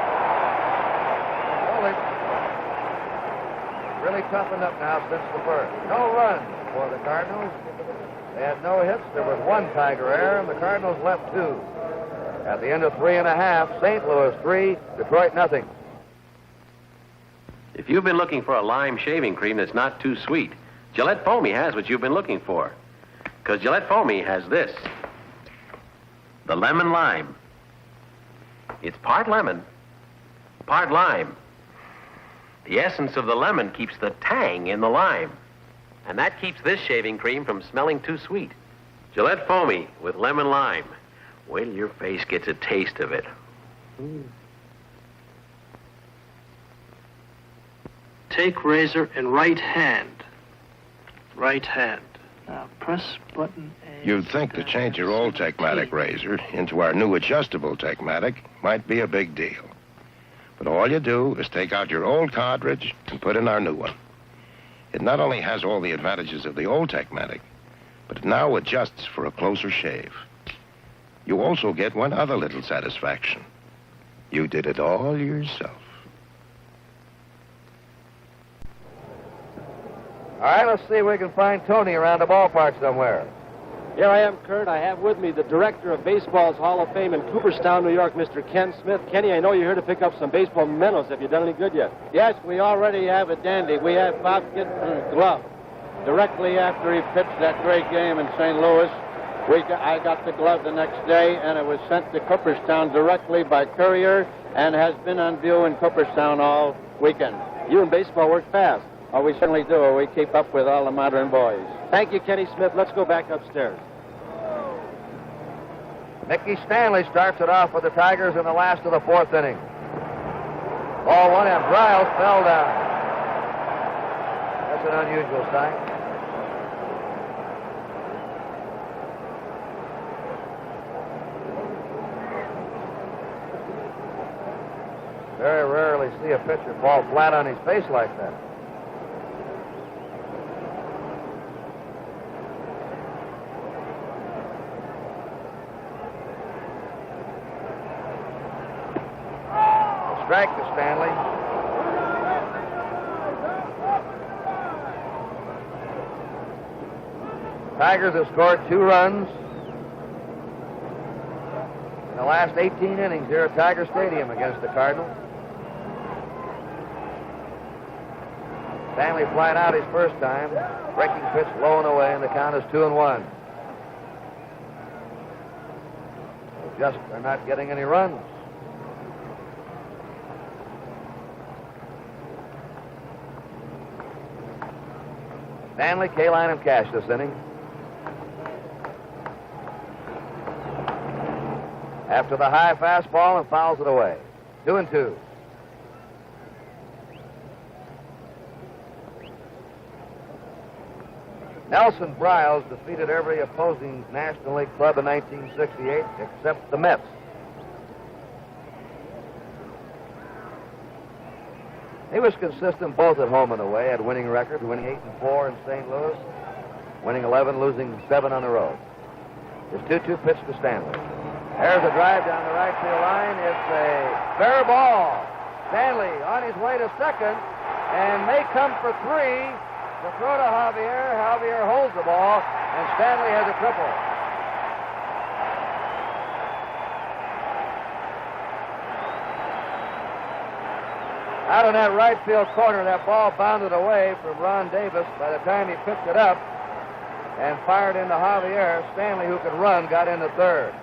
Really toughened up now since the 1st. No runs for the Cardinals. They had no hits. There was 1 Tiger error, and the Cardinals left 2. At the end of 3 1/2, St. Louis 3, Detroit nothing. If you've been looking for a lime shaving cream that's not too sweet, Gillette Foamy has what you've been looking for. Because Gillette Foamy has this. The lemon lime. It's part lemon, part lime. The essence of the lemon keeps the tang in the lime. And that keeps this shaving cream from smelling too sweet. Gillette Foamy with lemon lime. Wait till your face gets a taste of it. Take razor in right hand. Right hand. Now press button A. You'd think to change your old Techmatic razor into our new adjustable Techmatic might be a big deal. But all you do is take out your old cartridge and put in our new one. It not only has all the advantages of the old Techmatic, but it now adjusts for a closer shave. You also get one other little satisfaction. You did it all yourself. All right, let's see if we can find Tony around the ballpark somewhere. Here I am, Kurt. I have with me the director of Baseball's Hall of Fame in Cooperstown, New York, Mr. Ken Smith. Kenny, I know you're here to pick up some baseball mementos. Have you done any good yet? Yes, we already have a dandy. We have Bob Gibson's glove. Directly after he pitched that great game in St. Louis, I got the glove the next day, and it was sent to Cooperstown directly by courier and has been on view in Cooperstown all weekend. You and baseball work fast. Oh, we certainly do. We keep up with all the modern boys. Thank you, Kenny Smith. Let's go back upstairs. Mickey Stanley starts it off with the Tigers in the last of the fourth inning. Ball one, and Briles fell down. That's an unusual sight. Very rarely see a pitcher fall flat on his face like that. Strike to Stanley. Tigers have scored 2 runs in the last 18 innings here at Tiger Stadium against the Cardinals. Stanley flied out his first time. Breaking pitch low and away, and the count is 2-1. Just they're not getting any runs. Stanley, Kaline, and Cash this inning. After the high fastball and fouls it away. 2-2. Nelson Briles defeated every opposing National League club in 1968 except the Mets. He was consistent both at home and away, had winning records, winning 8-4 in St. Louis, winning 11, losing 7 on the road. His 2-2 pitch to Stanley. There's a drive down the right field line. It's a fair ball. Stanley on his way to second and may come for 3. To throw to Javier. Javier holds the ball, and Stanley has a triple. Out in that right field corner, that ball bounded away from Ron Davis. By the time he picked it up and fired into Javier, Stanley, who could run, got into third.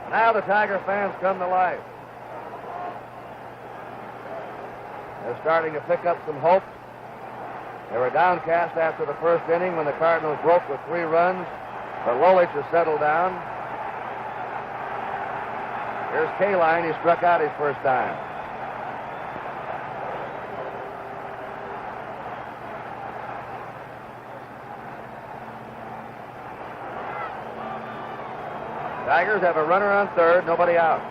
Now the Tiger fans come to life. They're starting to pick up some hope. They were downcast after the first inning when the Cardinals broke with 3 runs, but Lolich has settled down. Here's Kaline. He struck out his first time. Tigers have a runner on third, nobody out.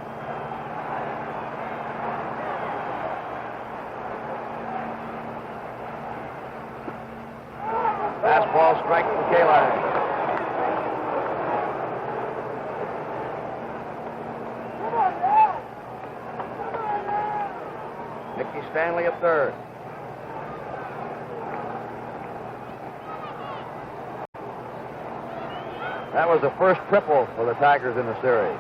Fastball strike from Kaline. Mickey Stanley at third. That was the first triple for the Tigers in the series.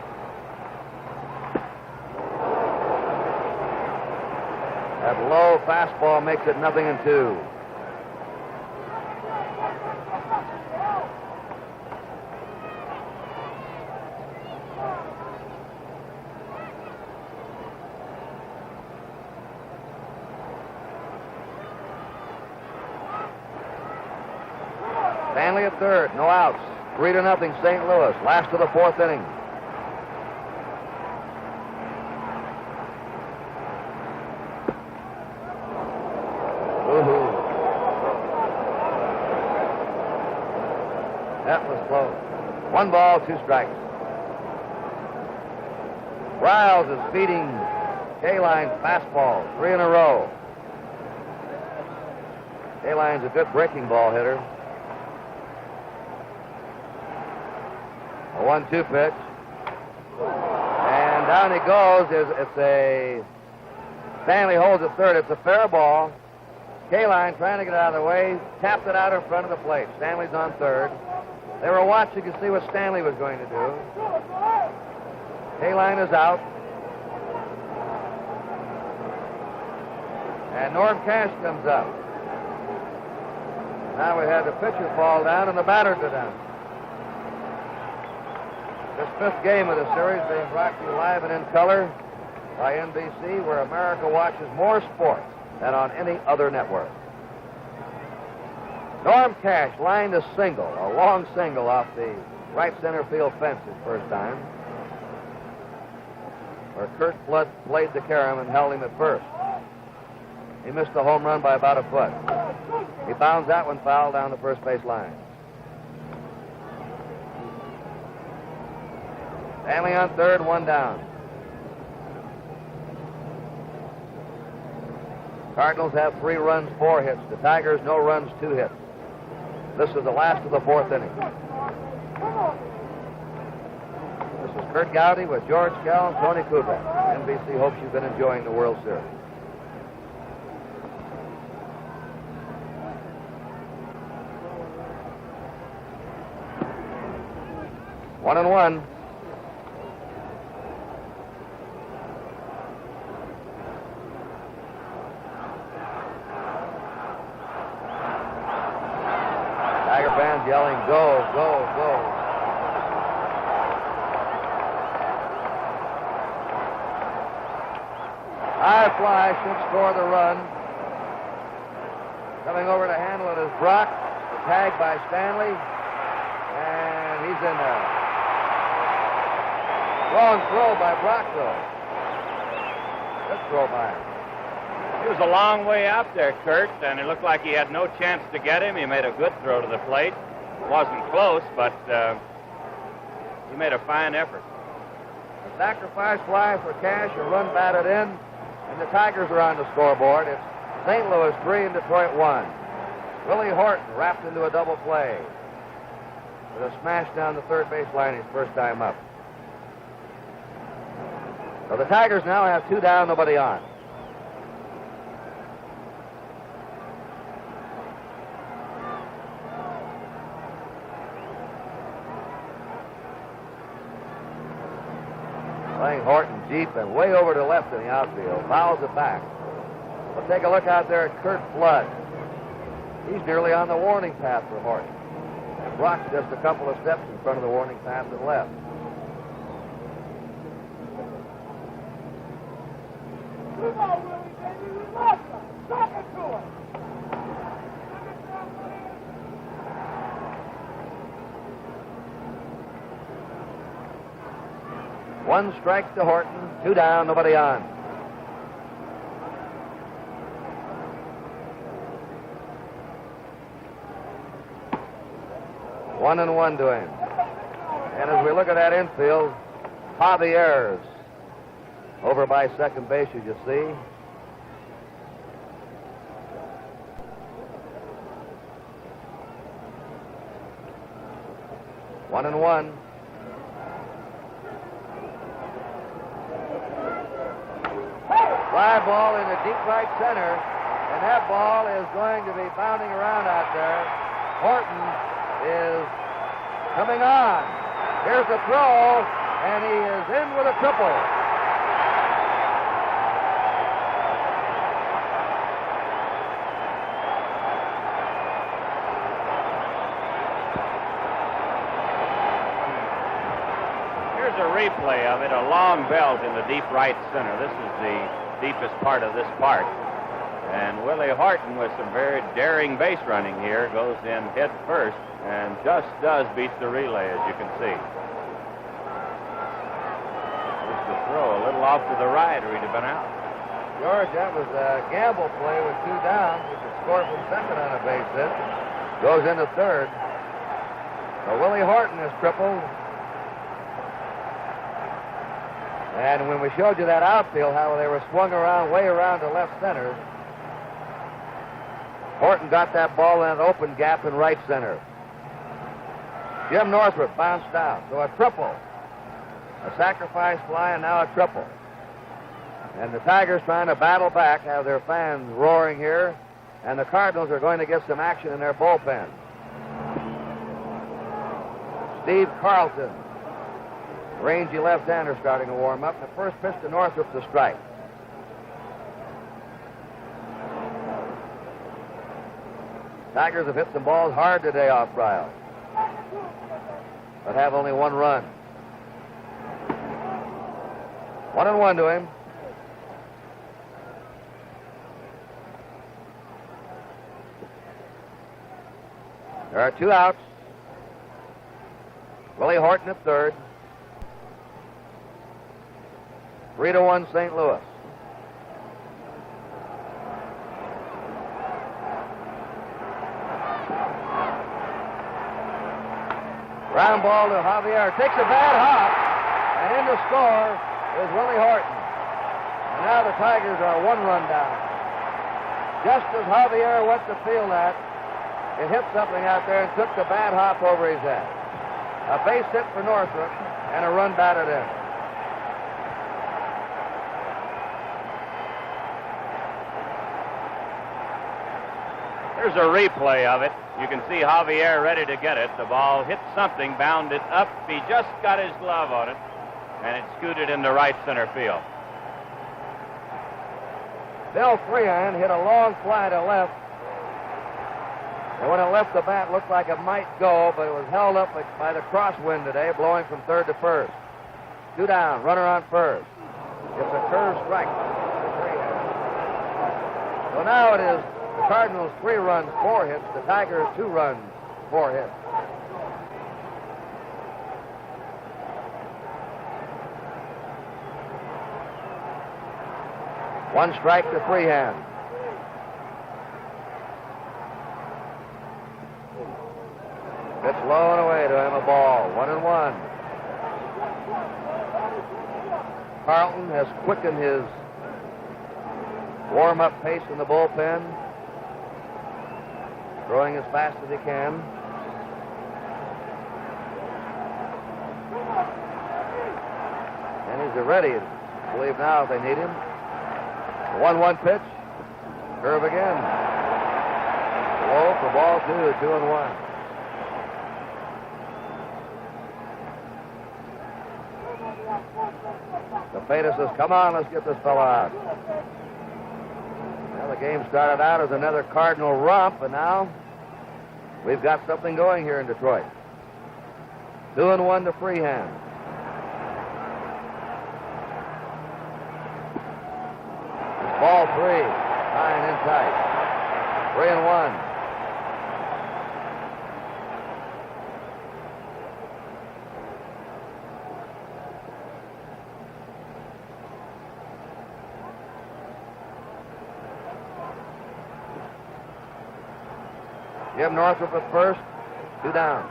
That low fastball makes it 0-2. Stanley at third, no outs. 3-0 St. Louis, last of the fourth inning. Woo-hoo. That was close. 1 ball, 2 strikes. Briles is feeding Kaline's fastball, 3 in a row. Kaline's a good breaking ball hitter. A 1-2 pitch. And down he goes. It's a... Stanley holds at third. It's a fair ball. Kaline, trying to get out of the way, tapped it out in front of the plate. Stanley's on third. They were watching to see what Stanley was going to do. Kaline is out. And Norm Cash comes up. Now we had the pitcher fall down and the batter go down. This fifth game of the series being brought to you live and in color by NBC, where America watches more sports than on any other network. Norm Cash lined a single, a long single off the right center field fence his first time, where Curt Flood played to Karam and held him at first. He missed the home run by about a foot. He bounds that one foul down the first base line. Stanley on third, one down. Cardinals have 3 runs, 4 hits. The Tigers, no runs, 2 hits. This is the last of the 4th inning. This is Curt Gowdy with George Kell and Tony Kubek. NBC hopes you've been enjoying the World Series. One and one. Tiger fans yelling, go, go, go. High fly should score the run. Coming over to handle it is Brock. Tagged by Stanley. And he's in there. Wrong throw by Brock, though. Good throw by him. He was a long way out there, Curt, and it looked like he had no chance to get him. He made a good throw to the plate. It wasn't close, but he made a fine effort. A sacrifice fly for Cash, a run batted in, and the Tigers are on the scoreboard. It's St. Louis 3 and Detroit 1. Willie Horton wrapped into a double play with a smash down the third baseline his first time up. So the Tigers now have 2 down, nobody on. Playing Horton deep and way over to left in the outfield. Fouls it back. We'll take a look out there at Curt Flood. He's nearly on the warning path for Horton. And Brock's just a couple of steps in front of the warning path and left. Come on, Willie, baby. We lost him. Talk it to him. One strike to Horton, 2 down, nobody on. One and one to him. And as we look at that infield, Javier's over by second base, as you see. One and one. Fly ball in the deep right center, and that ball is going to be bounding around out there. Horton is coming on. Here's the throw, and he is in with a triple. Here's a replay of it, a long belt in the deep right center. This is the deepest part of this park. And Willie Horton, with some very daring base running here, goes in head first and just does beat the relay, as you can see. Just the throw a little off to the right, or he'd have been out. George, that was a gamble play with 2 down. He could score from second on a base hit. Goes into third. So Willie Horton is tripled. And when we showed you that outfield, how they were swung around, way around to left center, Horton got that ball in an open gap in right center. Jim Northrup bounced out. So a triple. A sacrifice fly and now a triple. And the Tigers trying to battle back, have their fans roaring here, and the Cardinals are going to get some action in their bullpen. Steve Carlton, rangy left-hander, starting to warm up. The first pitch to Northrup's a strike. Tigers have hit some balls hard today off Riley, but have only 1 run. 1-1 to him. There are 2 outs. Willie Horton at third. 3-1 St. Louis. Ground ball to Javier. Takes a bad hop. And in to score is Willie Horton. And now the Tigers are 1 run down. Just as Javier went to field that, it hit something out there and took the bad hop over his head. A base hit for Northrop and a run batted in. Here's a replay of it. You can see Javier ready to get it. The ball hit something, bounded up. He just got his glove on it, and it scooted into right center field. Bill Freehan hit a long fly to left. And when it left the bat, it looked like it might go, but it was held up by the crosswind today, blowing from third to first. 2 down, runner on first. It's a curve strike. So now it is the Cardinals 3 runs, 4 hits. The Tigers 2 runs, 4 hits. One strike to Freehan. Pitch low and away to him, a ball. 1-1. Carlton has quickened his warm-up pace in the bullpen, throwing as fast as he can. And he's ready, I believe now, if they need him. 1-1 pitch. Curve again. Low for ball 2, 2-1. Pettis says, come on, let's get this fellow out. Well, the game started out as another Cardinal romp, and now we've got something going here in Detroit. 2-1 to Freehan. Ball 3, high and in tight. 3-1. Jim Northrop at first, 2 down.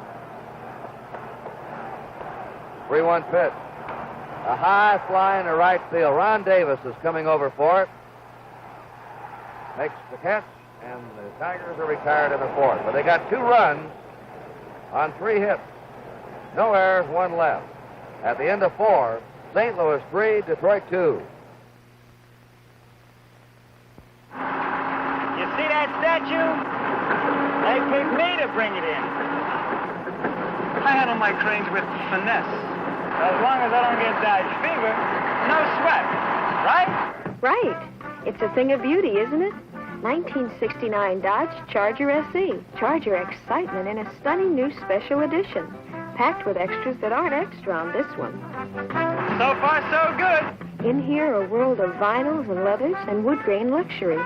3-1 pitch. A high fly into right field. Ron Davis is coming over for it. Makes the catch, and the Tigers are retired in the 4th. But they got 2 runs on 3 hits. No errors, 1 left. At the end of 4, St. Louis 3, Detroit 2. You see that statue? They picked me to bring it in. I handle my cranes with finesse. As long as I don't get Dodge fever, no sweat. Right? Right. It's a thing of beauty, isn't it? 1969 Dodge Charger SE. Charger excitement in a stunning new special edition. Packed with extras that aren't extra on this one. So far, so good. In here, a world of vinyls and leathers and wood grain luxury.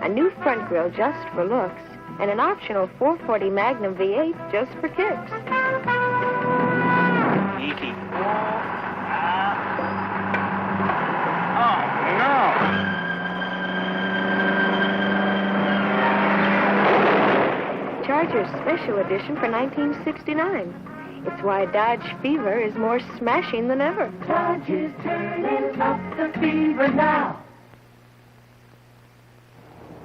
A new front grille just for looks, and an optional 440 Magnum V8 just for kicks. Easy. Oh, no. Charger's special edition for 1969. It's why Dodge Fever is more smashing than ever. Dodge is turning up the fever now.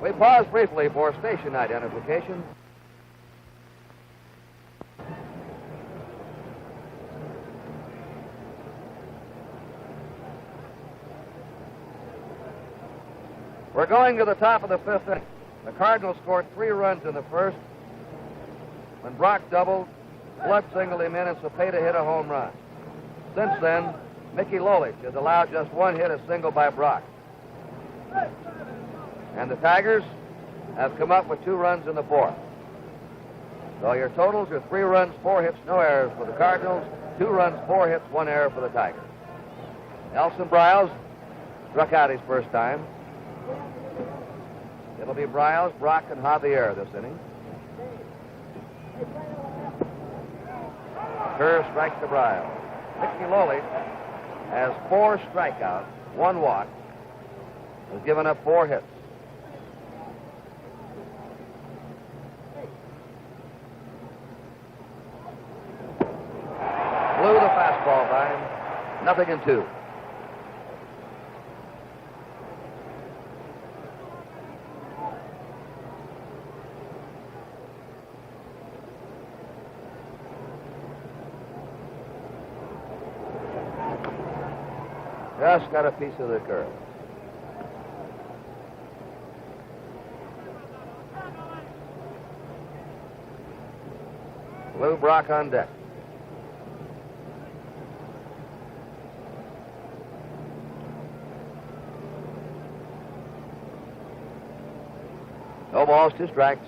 We pause briefly for station identification. We're going to the top of the 5th inning. The Cardinals scored 3 runs in the first. When Brock doubled, Flood singled him in, and Cepeda hit a home run. Since then, Mickey Lolich has allowed just 1 hit, a single by Brock. And the Tigers have come up with 2 runs in the 4th. So your totals are 3 runs, 4 hits, no errors for the Cardinals, 2 runs, 4 hits, 1 error for the Tigers. Elson Briles struck out his first time. It'll be Briles, Brock, and Javier this inning. Kerr strikes to Briles. Mickey Lolich has 4 strikeouts, 1 walk, has given up 4 hits. Blew the fastball by him. 0-2. Just got a piece of the curve. Lou Brock on deck. No balls, 2 strikes.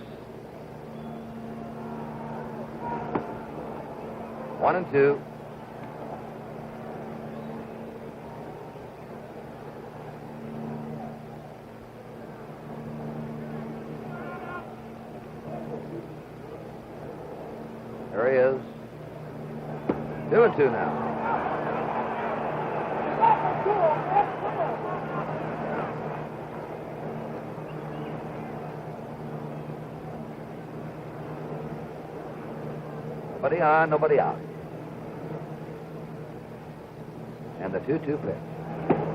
1-2. There he is. 2-2 now. Nobody on, nobody out. And the 2-2 pitch.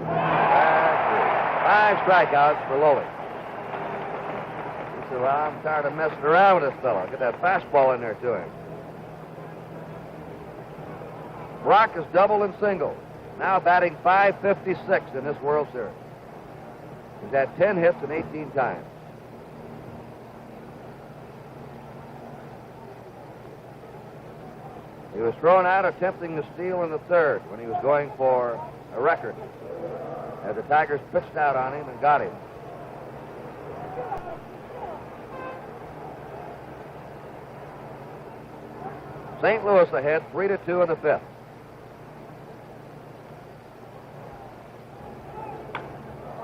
5 strikeouts for Lolich. He said, well, I'm tired of messing around with this fellow. Get that fastball in there to him. Brock is double and single. Now batting .556 in this World Series. He's had 10 hits in 18 times. He was thrown out attempting to steal in the 3rd when he was going for a record. As the Tigers pitched out on him and got him. St. Louis ahead 3-2 in the 5th.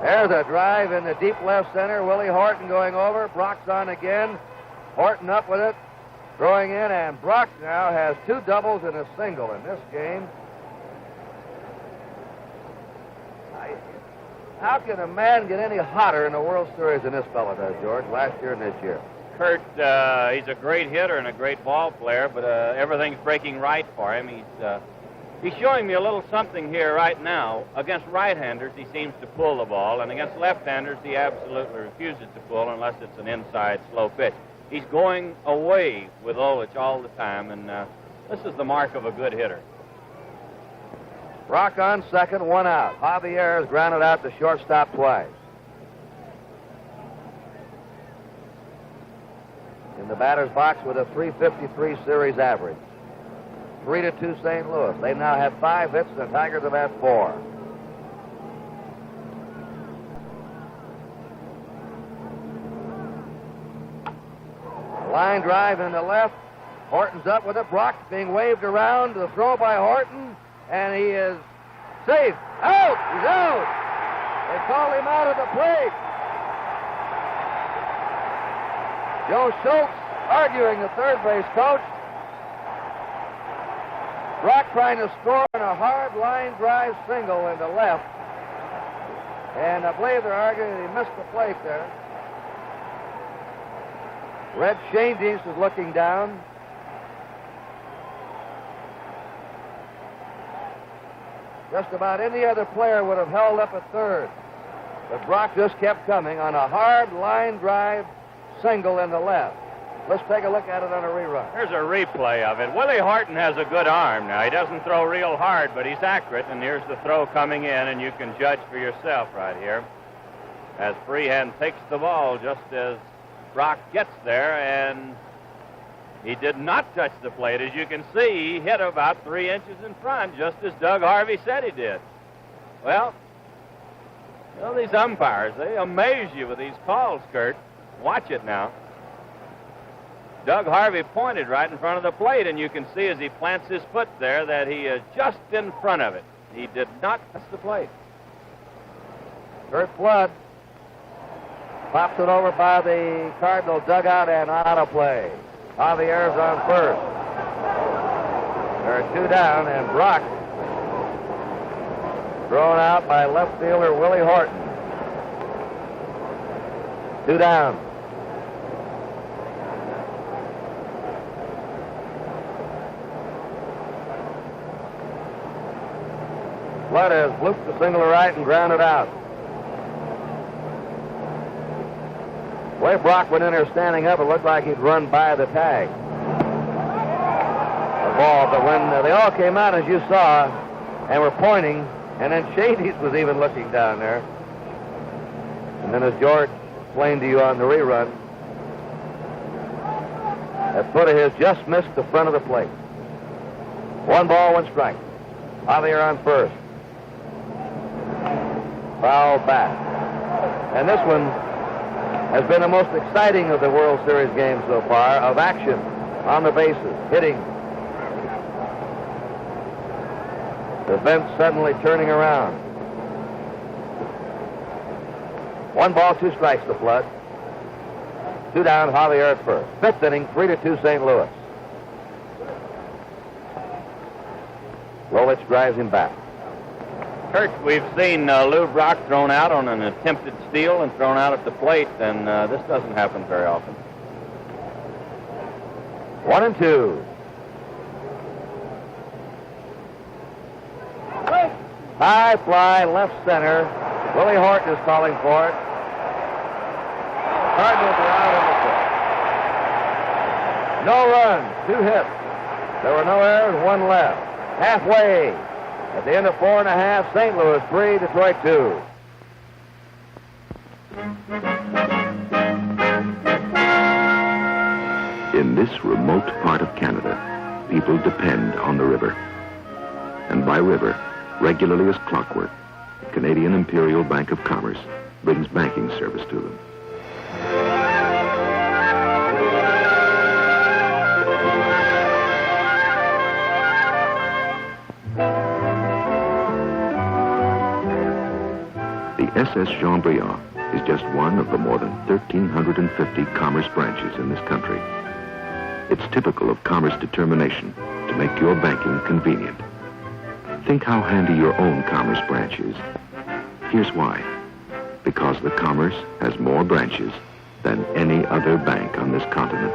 There's a drive in the deep left center. Willie Horton going over. Brock's on again. Horton up with it. Throwing in, and Brock now has 2 doubles and a single in this game. How can a man get any hotter in the World Series than this fellow does, George, last year and this year? Kurt, he's a great hitter and a great ball player, but everything's breaking right for him. He's showing me a little something here right now. Against right-handers, he seems to pull the ball, and against left-handers, he absolutely refuses to pull unless it's an inside slow pitch. He's going away with Lolich all the time, and this is the mark of a good hitter. Brock on second, 1 out. Javier has grounded out the shortstop twice. In the batter's box with a .353 series average. 3-2 St. Louis. They now have 5 hits, and the Tigers have had 4. Line drive in the left. Horton's up with it. Brock being waved around. The throw by Horton, and he is safe. Out! He's out! They call him out of the plate. Joe Schultz arguing the third base coach. Brock trying to score on a hard line drive single into left. And I believe they're arguing that he missed the plate there. Red Schoendienst is looking down. Just about any other player would have held up at third. But Brock just kept coming on a hard line drive single in the left. Let's take a look at it on a rerun. Here's a replay of it. Willie Horton has a good arm now. He doesn't throw real hard, but he's accurate, and here's the throw coming in, and you can judge for yourself right here. As Freehand takes the ball just as Brock gets there, and he did not touch the plate. As you can see, he hit about 3 inches in front, just as Doug Harvey said he did. Well, you know, these umpires, they amaze you with these calls, Kurt. Watch it now. Doug Harvey pointed right in front of the plate, and you can see as he plants his foot there that he is just in front of it. He did not miss the plate. Kurt Flood pops it over by the Cardinal dugout and out of play. Javier's on first. There are two down, and Brock thrown out by left fielder Willie Horton. Two down. Flood has looped the single to right and grounded out. The way Brock went in there standing up, it looked like he'd run by the tag. The ball, but when they all came out, as you saw, and were pointing, and then Shady's was even looking down there. And then as George explained to you on the rerun, that foot of his just missed the front of the plate. 1 ball, 1 strike. Javier on first. Foul back. And this one has been the most exciting of the World Series games so far, of action on the bases, hitting. The bench suddenly turning around. 1 ball, 2 strikes to Flood. 2 down, Javier at first. 5th inning, 3-2 St. Louis. Lolich drives him back. Kurt, we've seen Lou Brock thrown out on an attempted steal and thrown out at the plate, and this doesn't happen very often. 1-2. High fly, left center. Willie Horton is calling for it. Cardinals are out in the 5th. No runs, 2 hits. There were no errors, 1 left. Halfway. At the end of 4 1/2, St. Louis 3, Detroit 2. In this remote part of Canada, people depend on the river. And by river, regularly as clockwork, Canadian Imperial Bank of Commerce brings banking service to them. The SS Jean-Briand is just one of the more than 1,350 commerce branches in this country. It's typical of commerce determination to make your banking convenient. Think how handy your own commerce branch is. Here's why. Because the commerce has more branches than any other bank on this continent.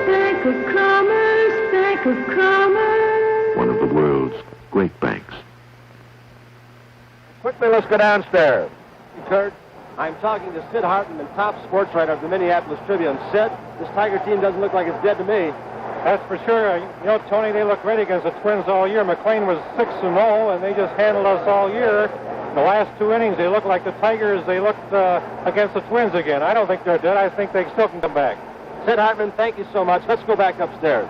Bank of Commerce, Bank of Commerce. One of the world's great banks. Quickly, let's go downstairs. Kurt, I'm talking to Sid Hartman, the top sports writer of the Minneapolis Tribune. Sid, this Tiger team doesn't look like it's dead to me. That's for sure. You know, Tony, they look ready against the Twins all year. McLean was 6-0, and they just handled us all year. The last 2 innings, they look like the Tigers. They looked against the Twins again. I don't think they're dead. I think they still can come back. Sid Hartman, thank you so much. Let's go back upstairs.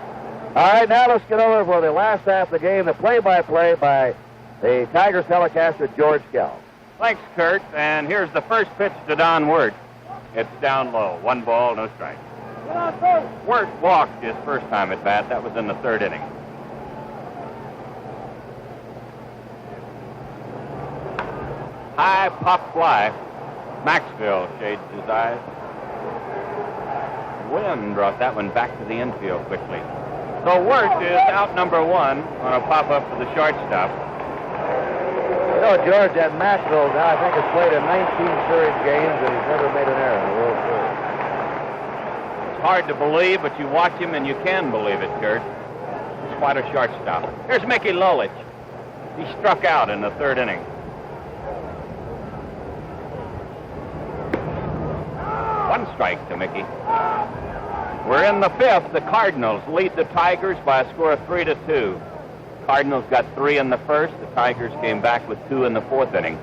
All right, now let's get over for the last half of the game, the play-by-play by the Tigers telecaster, George Kell. Thanks, Kurt. And here's the first pitch to Don Wirt. It's down low. 1 ball, no strike. Wirt walked his first time at bat. That was in the 3rd inning. High pop fly. Maxwell shades his eyes. Wind brought that one back to the infield quickly. So Wirt is out number 1 on a pop-up for the shortstop. You know, George, that Maxwell now, I think, has played in 19 series games, and he's never made an error in the World Series. It's hard to believe, but you watch him and you can believe it, Kurt. He's quite a shortstop. Here's Mickey Lolich. He struck out in the 3rd inning. One strike to Mickey. We're in the 5th. The Cardinals lead the Tigers by a score of 3-2. Cardinals got 3 in the 1st. The Tigers came back with 2 in the 4th inning.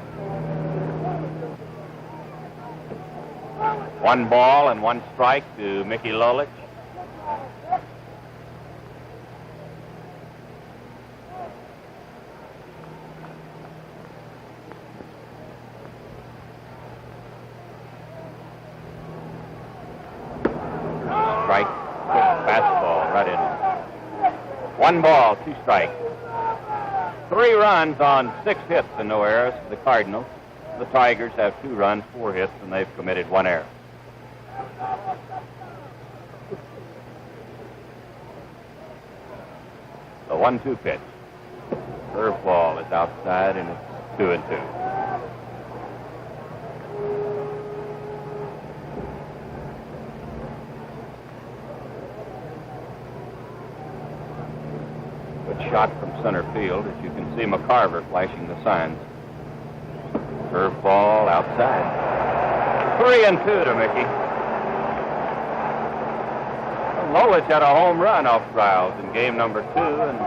1 ball and 1 strike to Mickey Lolich. Strike, quick fastball right in. 1 ball, 2 strikes. 3 runs on 6 hits and no errors for the Cardinals. The Tigers have 2 runs, 4 hits, and they've committed 1 error. The 1-2 pitch. Curveball is outside, and it's 2-2. Good shot from center field, as you can see McCarver flashing the signs. Curveball outside. 3-2 to Mickey. Lolich had a home run off Riles in game number 2, and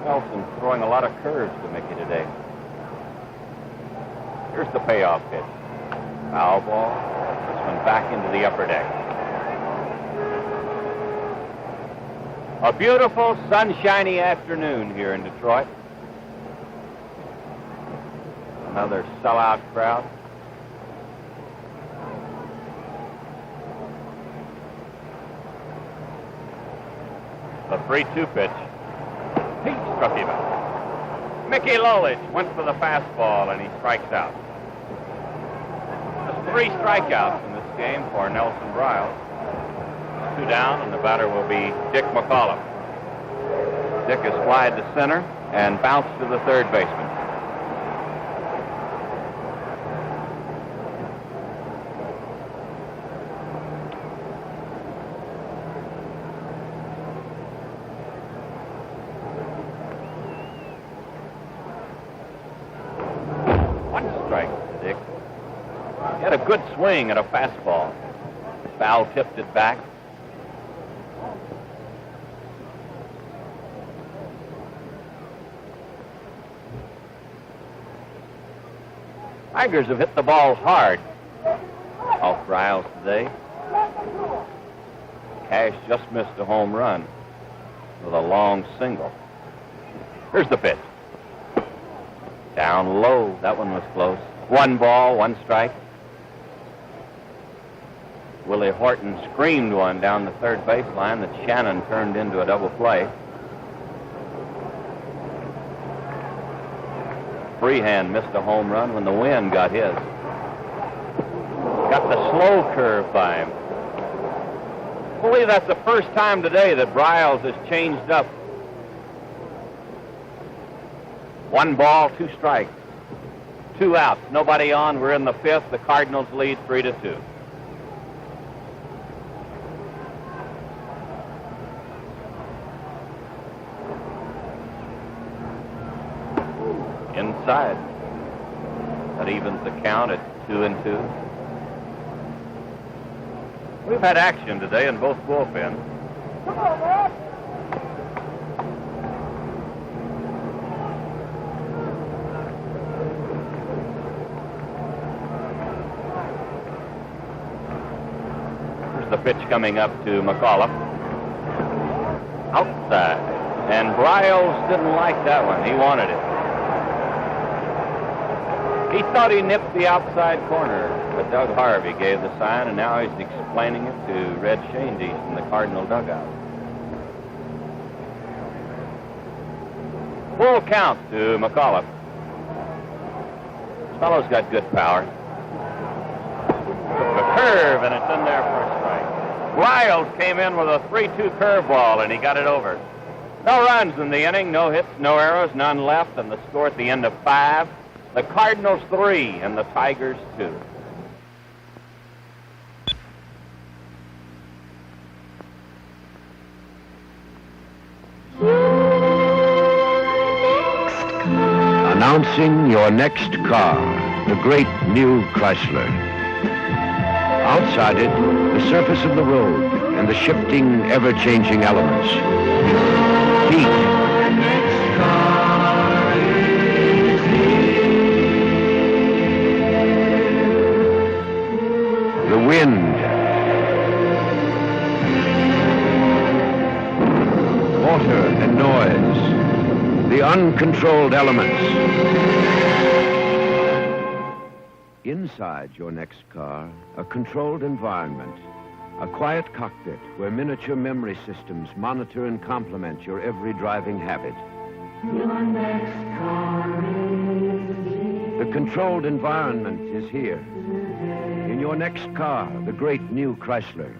Nelson throwing a lot of curves to Mickey today. Here's the payoff pitch. Foul ball. This one back into the upper deck. A beautiful, sunshiny afternoon here in Detroit. Another sellout crowd. The 3-2 pitch. He struck him out. Mickey Lolich went for the fastball, and he strikes out. There's 3 strikeouts in this game for Nelson Riles. 2 down, and the batter will be Dick McAuliffe. Dick has flied to center and bounced to the third baseman. Dick. He had a good swing at a fastball. Foul tipped it back. Tigers have hit the ball hard off Riles today. Cash just missed a home run with a long single. Here's the pitch. Down low. That one was close. 1 ball, 1 strike. Willie Horton screamed one down the third baseline that Shannon turned into a double play. Freehand missed a home run when the wind got his. Got the slow curve by him. I believe that's the first time today that Riles has changed up. 1 ball, 2 strikes. 2 outs. Nobody on. We're in the 5th. The Cardinals lead 3-2. Inside. That evens the count at 2-2. We've had action today in both bullpens. Come on, man. Here's the pitch coming up to McAuliffe. Outside. And Riles didn't like that one. He wanted it. He thought he nipped the outside corner, but Doug Harvey gave the sign, and now he's explaining it to Red Schoendienst in the Cardinal dugout. Full count to McAuliffe. This fellow's got good power. Took a curve, and it's in there for a strike. Riles came in with a 3-2 curveball, and he got it over. No runs in the inning, no hits, no errors, none left, and the score at the end of 5. The Cardinals 3 and the Tigers 2. Announcing your next car, the great new Chrysler. Outside it, the surface of the road and the shifting, ever-changing elements. Heat. The wind, water and noise, the uncontrolled elements. Inside your next car, a controlled environment, A quiet cockpit where miniature memory systems monitor and complement your every driving habit. Your next car is The controlled environment is here. In your next car, the great new Chrysler.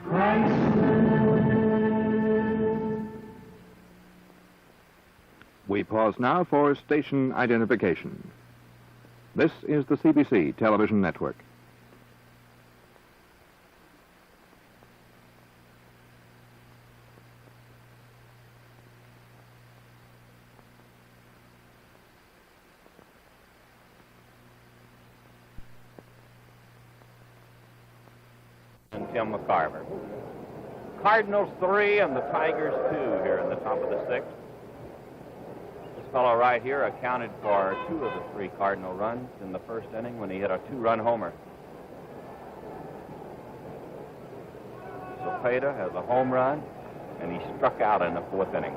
We pause now for station identification. This is the CBC television network. And Tim McCarver. Cardinals 3 and the Tigers 2 here in the top of the sixth. This fellow right here accounted for 2 of the 3 Cardinal runs in the first inning when he hit a 2-run homer. Cepeda has a home run, and he struck out in the 4th inning.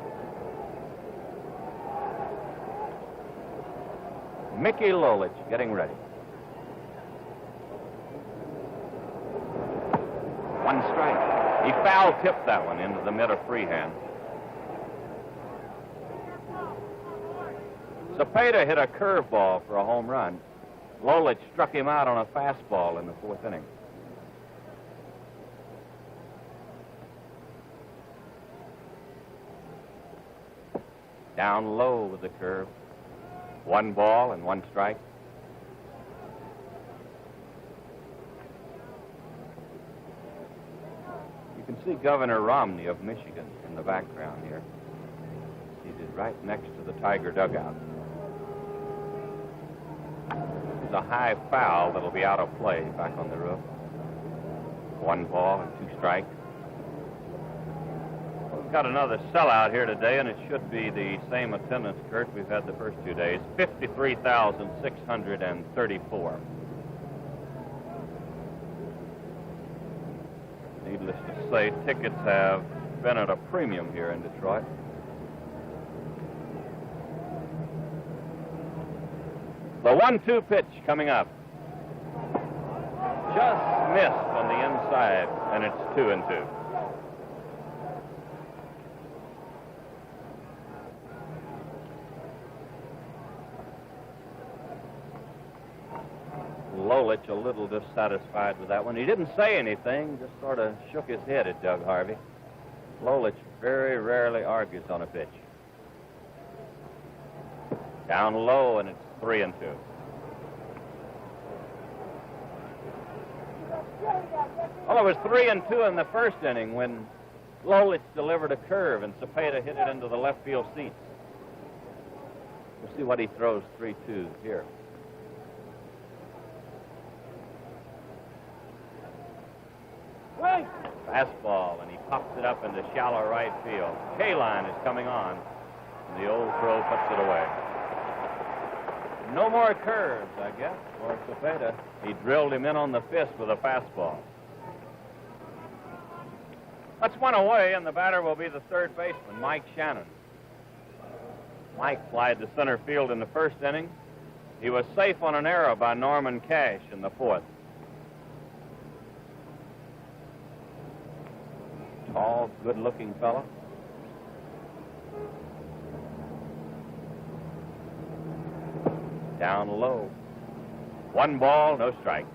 Mickey Lolich getting ready. 1 strike. He foul tipped that one into the mid of Freehand. Cepeda hit a curveball for a home run. Lolich struck him out on a fastball in the 4th inning. Down low with the curve. 1 ball and 1 strike. You can see Governor Romney of Michigan in the background here. Seated right next to the Tiger dugout. There's a high foul that'll be out of play back on the roof. 1 ball and 2 strikes. We've got another sellout here today, and it should be the same attendance, Kurt, we've had the first 2 days. 53,634. Needless to say, tickets have been at a premium here in Detroit. The 1-2 pitch coming up. Just missed on the inside, and it's 2-2. Lolich a little dissatisfied with that one. He didn't say anything, just sort of shook his head at Doug Harvey. Lolich very rarely argues on a pitch. Down low, and it's 3-2. Well, it was 3-2 in the first inning when Lolich delivered a curve and Cepeda hit it into the left field seats. We'll see what he throws 3-2 here. Fastball, and he pops it up into shallow right field. K-line is coming on, and the old pro puts it away. No more curves, I guess, for Cepeda. He drilled him in on the fist with a fastball. That's 1 away, and the batter will be the third baseman, Mike Shannon. Mike flied to center field in the first inning. He was safe on an error by Norman Cash in the 4th. Tall, good-looking fellow. Down low. 1 ball, no strike.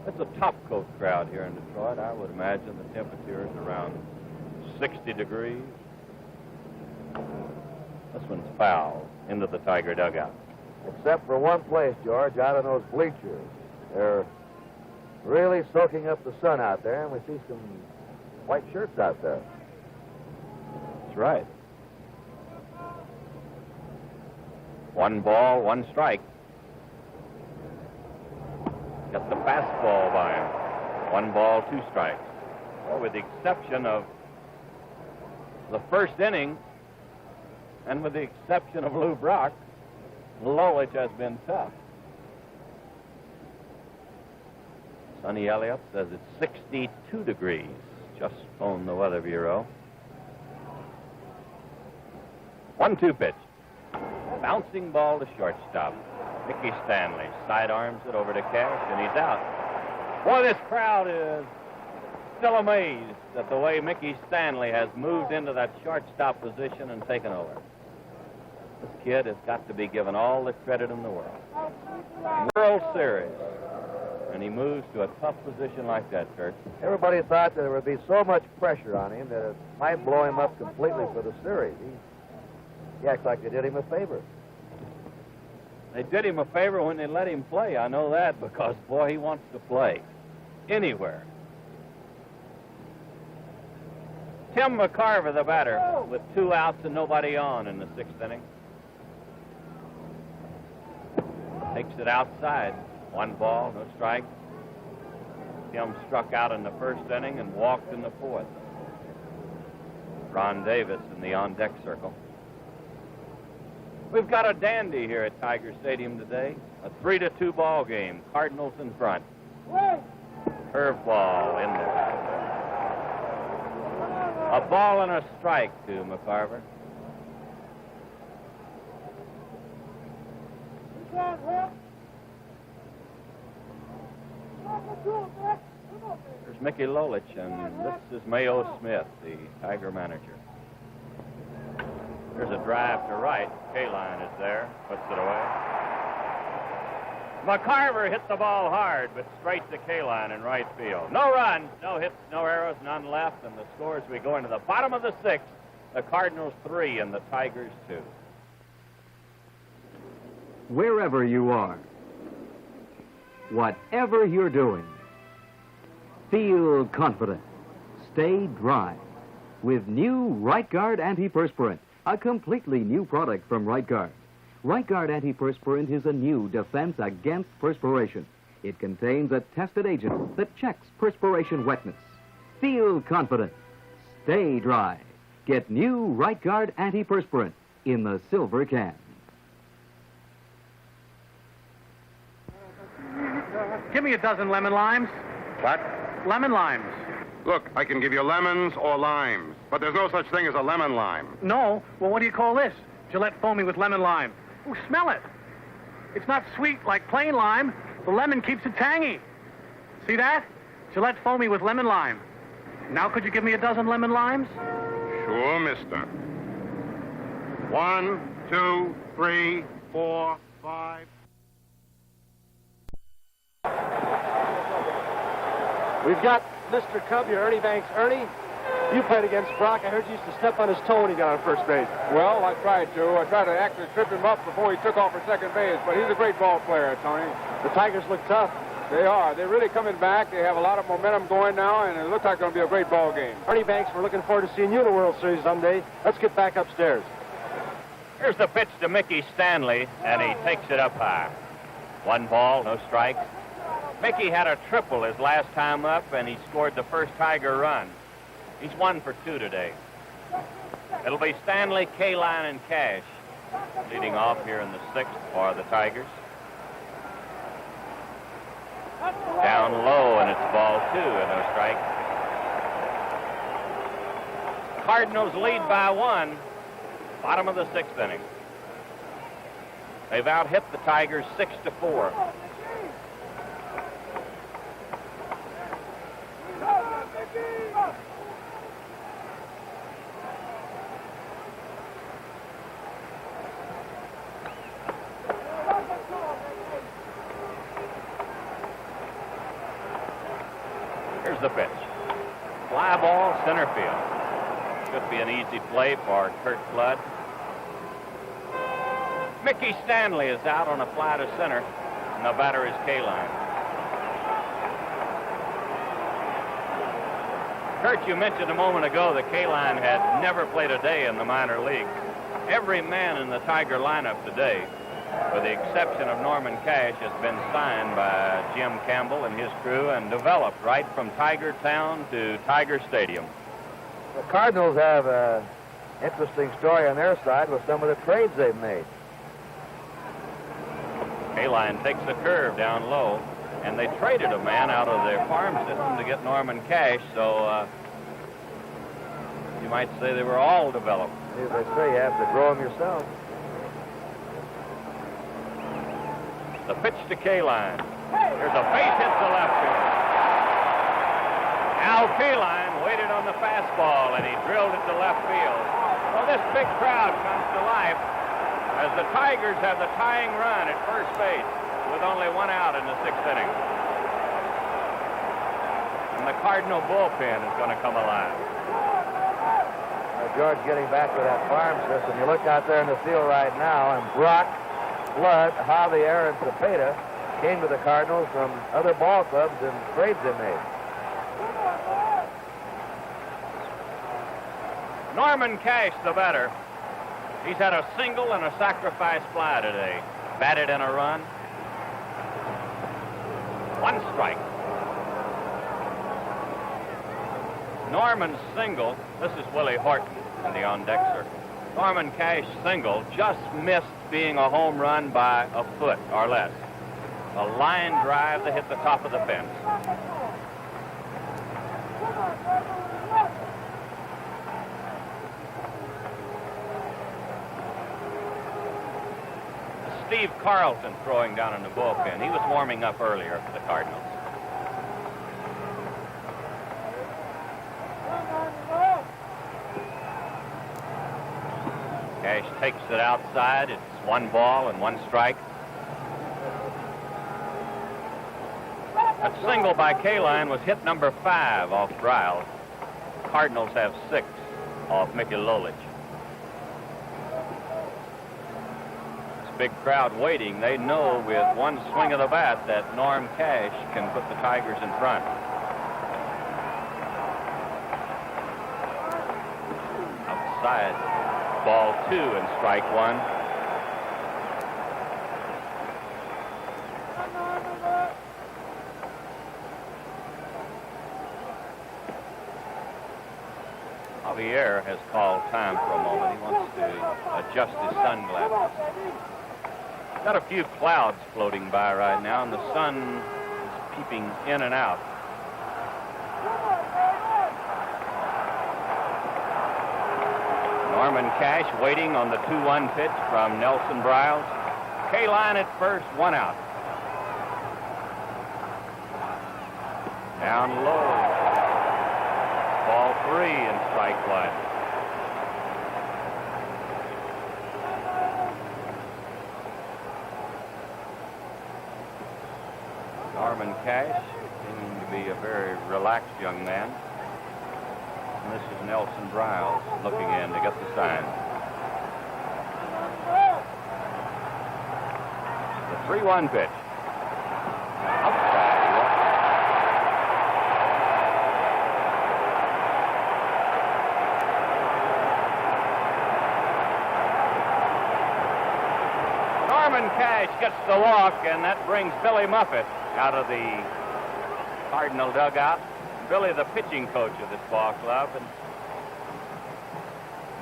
It's a top-coat crowd here in Detroit. I would imagine the temperature is around 60 degrees. This one's foul into the Tiger dugout. Except for one place, George, out of those bleachers. They're really soaking up the sun out there, and we see some white shirts out there. That's right. 1 ball, 1 strike. Got the fastball by him. 1 ball, 2 strikes. Well, with the exception of the first inning, and with the exception of Lou Brock, Lolich has been tough. Sonny Elliott says it's 62 degrees. Just phoned the Weather Bureau. 1-2 pitch. Bouncing ball to shortstop. Mickey Stanley sidearms it over to Cash, and he's out. Boy, this crowd is still amazed at the way Mickey Stanley has moved into that shortstop position and taken over. This kid has got to be given all the credit in the world. World Series. And he moves to a tough position like that, Kurt. Everybody thought there would be so much pressure on him that it might blow him up completely for the series. He acts like they did him a favor. They did him a favor when they let him play. I know that because, boy, he wants to play anywhere. Tim McCarver, the batter, with 2 outs and nobody on in the 6th inning. Takes it outside. 1 ball, no strike. Tim struck out in the 1st inning and walked in the 4th. Ron Davis in the on-deck circle. We've got a dandy here at Tiger Stadium today. A 3-2 ball game. Cardinals in front. Curveball in there. A ball and a strike to McCarver. There's Mickey Lolich, and this is Mayo Smith, the Tiger manager. There's a drive to right. K-Line is there, puts it away. McCarver hit the ball hard, but straight to K-Line in right field. No runs, no hits, no arrows, none left, and the score as we go into the bottom of the 6th, the Cardinals 3 and the Tigers 2. Wherever you are, whatever you're doing, feel confident. Stay dry with new Right Guard Antiperspirant, a completely new product from Right Guard. Right Guard Antiperspirant is a new defense against perspiration. It contains a tested agent that checks perspiration wetness. Feel confident. Stay dry. Get new Right Guard Antiperspirant in the silver can. Give me a dozen lemon limes. What? Lemon limes. Look, I can give you lemons or limes, but there's no such thing as a lemon lime. No? Well, what do you call this? Gillette Foamy with lemon lime. Oh, smell it. It's not sweet like plain lime. The lemon keeps it tangy. See that? Gillette Foamy with lemon lime. Now could you give me a dozen lemon limes? Sure, mister. 1, 2, 3, 4, 5. We've got Mr. Cub here, Ernie Banks. Ernie, you played against Brock. I heard you used to step on his toe when he got on first base. Well, I tried to. I tried to actually trip him up before he took off for second base, but he's a great ball player, Tony. The Tigers look tough. They are. They're really coming back. They have a lot of momentum going now, and it looks like it's going to be a great ball game. Ernie Banks, we're looking forward to seeing you in the World Series someday. Let's get back upstairs. Here's the pitch to Mickey Stanley, and he takes it up high. 1 ball, no strikes. Mickey had a triple his last time up, and he scored the first Tiger run. He's 1 for 2 today. It'll be Stanley, K-Line, and Cash leading off here in the 6th for the Tigers. Down low, and it's ball 2 and no strike. Cardinals lead by 1, bottom of the 6th inning. They've out-hit the Tigers 6-4. Here's the pitch. Fly ball, center field. Should be an easy play for Curt Flood. Mickey Stanley is out on a fly to center, and the batter is K-Line. Kurt, you mentioned a moment ago that K-Line had never played a day in the minor leagues. Every man in the Tiger lineup today, with the exception of Norman Cash, has been signed by Jim Campbell and his crew and developed right from Tiger Town to Tiger Stadium. The Cardinals have an interesting story on their side with some of the trades they've made. K-Line takes the curve down low, and they traded a man out of their farm system to get Norman Cash, so you might say they were all developed. As I say, you have to grow them yourself. The pitch to Kaline. There's a base hit to left field. Al Kaline waited on the fastball, and he drilled it to left field. Well, this big crowd comes to life as the Tigers have the tying run at first base with only one out in the sixth inning. And the Cardinal bullpen is going to come alive. George getting back to that farm system. You look out there in the field right now, and Brock, Flood, Javier, and Cepeda came to the Cardinals from other ball clubs and trades they made. Norman Cash, the batter. He's had a single and a sacrifice fly today. Batted in a run. One strike. Norman's single, this is Willie Horton in the on-deck circle. Norman Cash single just missed being a home run by a foot or less. A line drive that hit the top of the fence. Steve Carlton throwing down in the bullpen. He was warming up earlier for the Cardinals. Cash takes it outside. It's 1 ball and 1 strike. That single by Kaline was hit number 5 off Briles. Cardinals have 6 off Mickey Lolich. This big crowd waiting. They know with one swing of the bat that Norm Cash can put the Tigers in front. Outside. Ball 2 and strike 1. Javier has called time for a moment. He wants to adjust his sunglasses. Got a few clouds floating by right now, and the sun is peeping in and out. Norman Cash waiting on the 2-1 pitch from Nelson Briles. Kaline at first, 1 out. Down low. Ball 3 and strike 1. Norman Cash seeming to be a very relaxed young man. And this is Nelson Briles looking in to get the sign. The 3-1 pitch. Outside. Norman Cash gets the walk, and that brings Billy Muffet out of the Cardinal dugout. Billy, the pitching coach of this ball club, and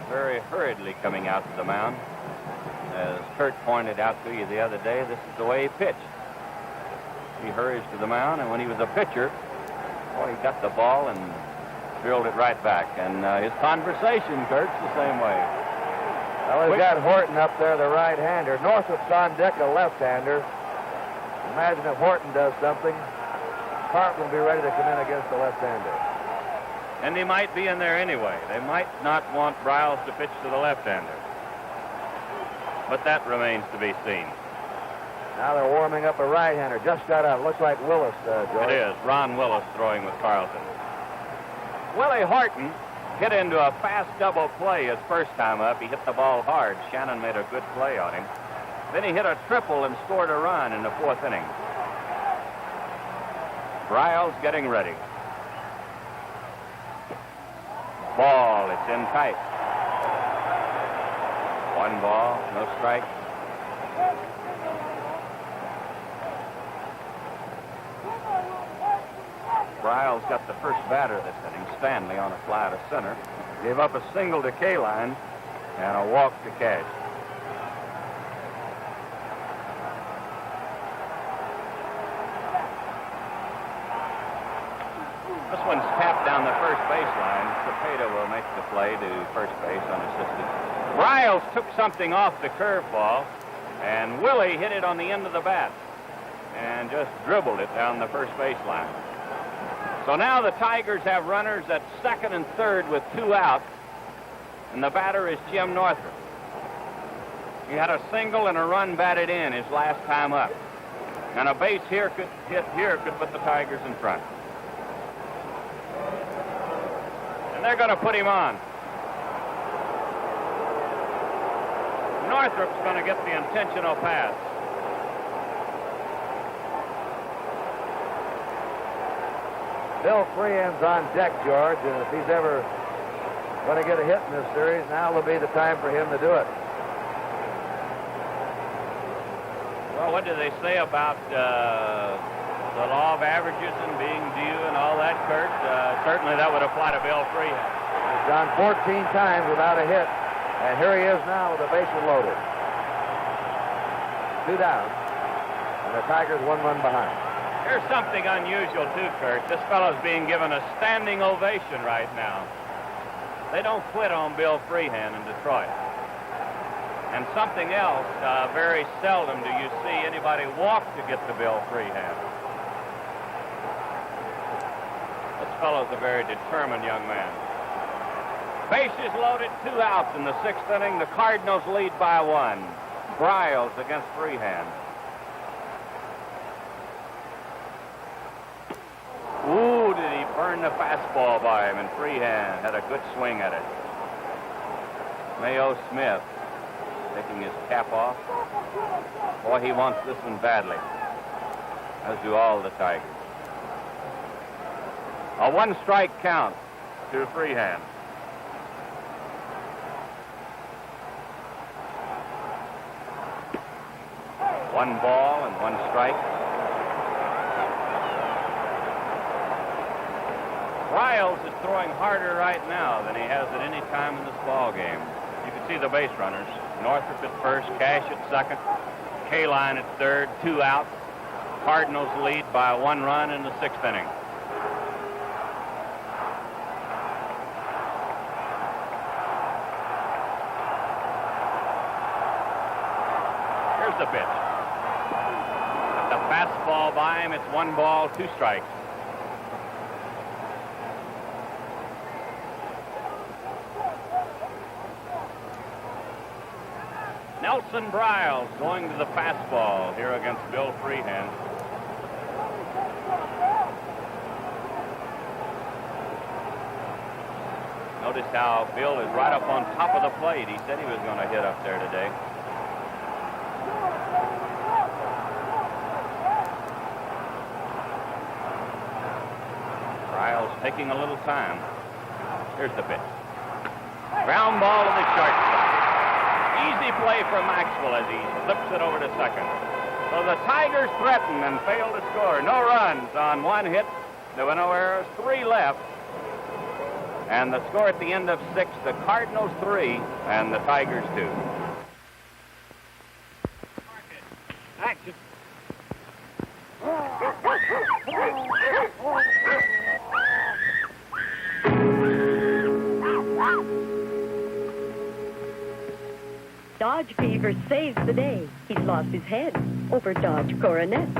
very hurriedly coming out to the mound. As Kurt pointed out to you the other day, this is the way he pitched. He hurries to the mound, and when he was a pitcher, boy, he got the ball and drilled it right back. And his conversation, Kurt's the same way. Well, we've got Horton up there, the right-hander. North of Sondeca, left-hander. Imagine if Horton does something. Carpenter will be ready to come in against the left-hander. And he might be in there anyway. They might not want Briles to pitch to the left-hander. But that remains to be seen. Now they're warming up a right-hander. Just got up. Looks like Willis, George. It is. Ron Willis throwing with Carlton. Willie Horton hit into a fast double play his first time up. He hit the ball hard. Shannon made a good play on him. Then he hit a triple and scored a run in the 4th inning. Briles getting ready. Ball, it's in tight. 1 ball, no strike. Briles got the first batter this inning, Stanley, on a fly to center. Gave up a single to Kaline and a walk to Cash. This one's tapped down the first baseline. Cepeda will make the play to first base unassisted. Briles took something off the curveball, and Willie hit it on the end of the bat. and just dribbled it down the first baseline. So now the Tigers have runners at second and third with 2 outs, and the batter is Jim Northrup. He had a single and a run batted in his last time up. And a base hit here could put the Tigers in front. And they're going to put him on. Northrup's going to get the intentional pass. Bill Freehand's on deck, George, and if he's ever going to get a hit in this series, now will be the time for him to do it. Well, what do they say about the law of averages and being due and all that, Kurt? Certainly that would apply to Bill Freehand. He's gone 14 times without a hit, and here he is now with the bases loaded. 2 down, and the Tigers 1 run behind. Here's something unusual, too, Kurt. This fellow's being given a standing ovation right now. They don't quit on Bill Freehand in Detroit. And something else, very seldom do you see anybody walk to get to Bill Freehand. This fellow's a very determined young man. Bases loaded, 2 outs in the 6th inning. The Cardinals lead by 1. Briles against Freehand. Ooh, did he burn the fastball by him, and Freehand had a good swing at it. Mayo Smith taking his cap off. Boy, he wants this one badly, as do all the Tigers. A 1-strike count to Freehand. One ball and 1 strike. Riles is throwing harder right now than he has at any time in this ball game. You can see the base runners. Northrop at first, Cash at second, Kaline at third, 2 outs. Cardinals lead by 1 run in the 6th inning. Here's the pitch. Got the fastball by him. It's 1 ball, 2 strikes. Nelson Briles going to the fastball here against Bill Freehand. Notice how Bill is right up on top of the plate. He said he was going to hit up there today. Briles taking a little time. Here's the pitch. Ground ball to the shortstop. Easy play for Maxwell as he slips it over to second. So the Tigers threaten and fail to score. No runs on 1 hit. There were no errors. 3 left. And the score at the end of 6, the Cardinals 3 and the Tigers 2. Action. Dodge Fever saves the day. He's lost his head over Dodge Coronet.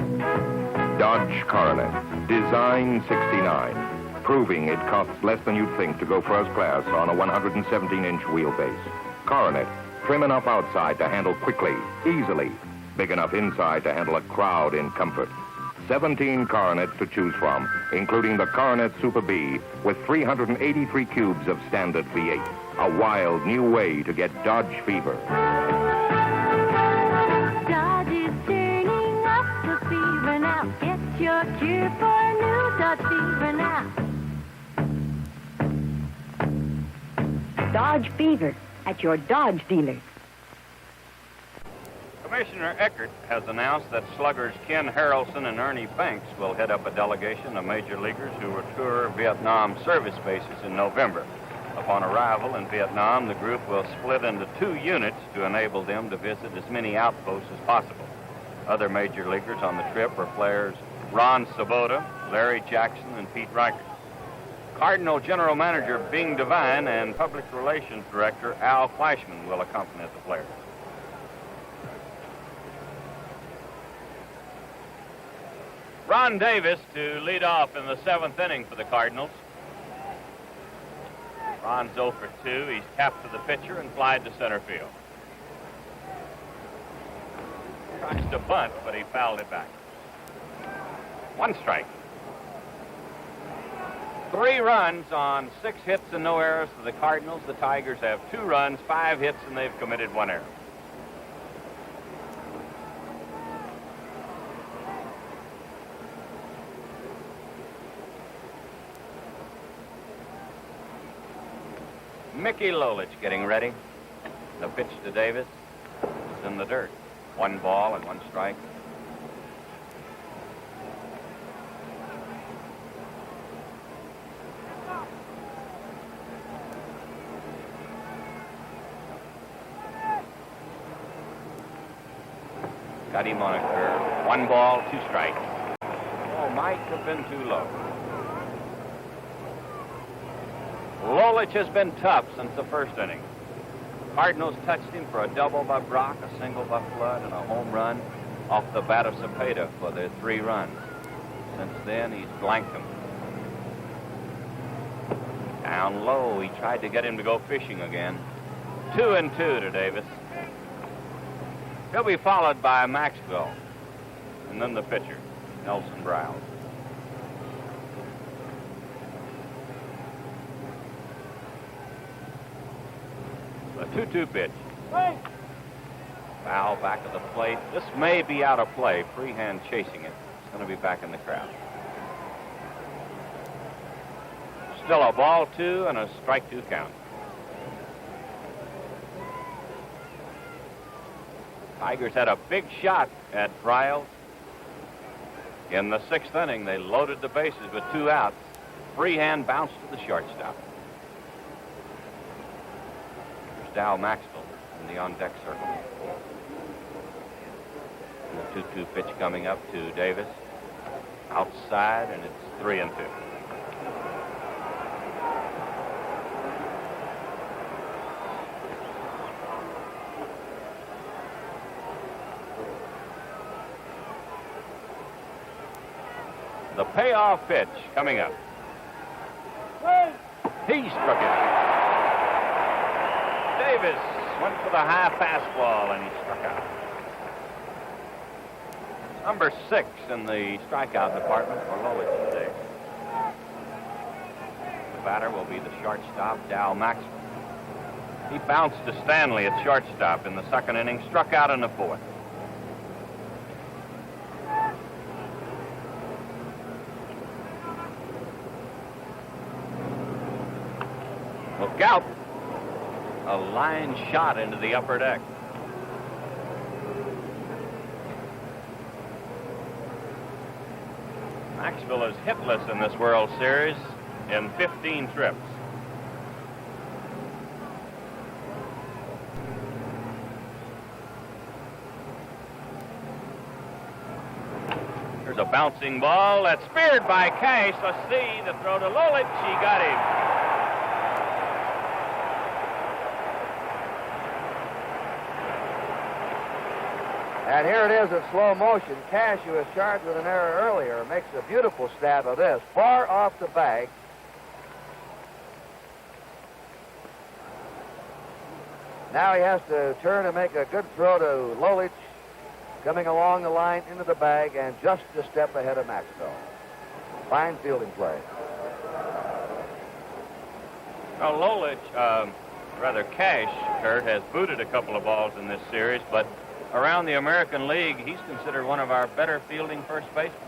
Dodge Coronet, Design 69, proving it costs less than you'd think to go first class on a 117-inch wheelbase. Coronet, trim enough outside to handle quickly, easily, big enough inside to handle a crowd in comfort. 17 Coronets to choose from, including the Coronet Super B with 383 cubes of standard V8. A wild new way to get Dodge Fever. Dodge is turning up the fever now. Get your cure for a new Dodge Fever now. Dodge Fever at your Dodge dealer. Commissioner Eckert has announced that sluggers Ken Harrelson and Ernie Banks will head up a delegation of major leaguers who will tour Vietnam service bases in November. Upon arrival in Vietnam, the group will split into 2 units to enable them to visit as many outposts as possible. Other major leaguers on the trip are players Ron Svoboda, Larry Jackson, and Pete Reichert. Cardinal General Manager Bing Devine and Public Relations Director Al Fleischman will accompany the players. Ron Davis to lead off in the 7th inning for the Cardinals. Ron's 0 for 2. He's capped to the pitcher and flied to center field. Tries to bunt, but he fouled it back. 1 strike. 3 runs on 6 hits and no errors for the Cardinals. The Tigers have 2 runs, 5 hits, and they've committed 1 error. Mickey Lolich getting ready. The pitch to Davis is in the dirt. 1 ball and 1 strike. Got him on a curve. 1 ball, 2 strikes. Oh, might have been too low. Lolich has been tough since the 1st inning. Cardinals touched him for a double by Brock, a single by Flood, and a home run off the bat of Cepeda for their 3 runs. Since then, he's blanked them. Down low, he tried to get him to go fishing again. 2-2 to Davis. He'll be followed by Maxwell, and then the pitcher, Nelson Brown. A 2-2 pitch. Foul back of the plate. This may be out of play. Freehand chasing it. It's going to be back in the crowd. Still a ball 2 and a strike 2 count. Tigers had a big shot at Briles. In the 6th inning, they loaded the bases with 2 outs. Freehand bounced to the shortstop. Dow Maxwell in the on-deck circle. And the 2-2 pitch coming up to Davis. Outside, and it's 3-2. The payoff pitch coming up. He struck it out. Davis went for the high fastball, and he struck out. Number 6 in the strikeout department for Lolich today. The batter will be the shortstop, Dow Maxwell. He bounced to Stanley at shortstop in the 2nd inning, struck out in the 4th. Look out. A line shot into the upper deck. Maxwell is hitless in this World Series in 15 trips. There's a bouncing ball that's speared by Cash. Let's see the throw to Lolich. He got him. And here it is in slow motion. Cash, who was charged with an error earlier, makes a beautiful stab of this. Far off the bag. Now he has to turn and make a good throw to Lolich, coming along the line into the bag and just a step ahead of Maxwell. Fine fielding play. Well, Lolich, rather Cash, Kurt, has booted a couple of balls in this series, but around the American League, he's considered one of our better fielding first basemen.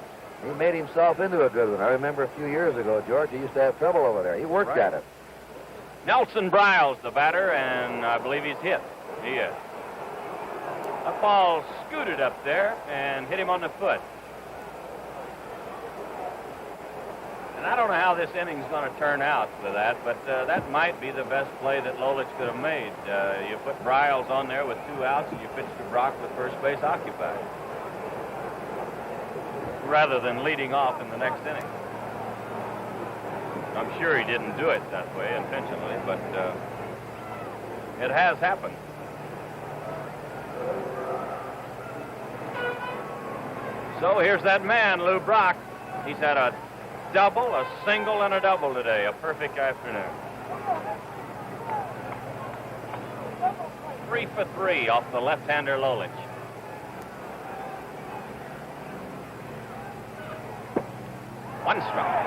He made himself into a good one. I remember a few years ago, George, he used to have trouble over there. He worked at it. Nelson Briles, the batter, and I believe he's hit. He is. That ball scooted up there and hit him on the foot. And I don't know how this inning's going to turn out for that, but that might be the best play that Lolich could have made. You put Briles on there with 2 outs, and you pitch to Brock with first base occupied, rather than leading off in the next inning. I'm sure he didn't do it that way intentionally, but it has happened. So here's that man, Lou Brock. He's had a double, a single, and a double today. A perfect afternoon. 3 for 3 off the left-hander Lolich. One strike.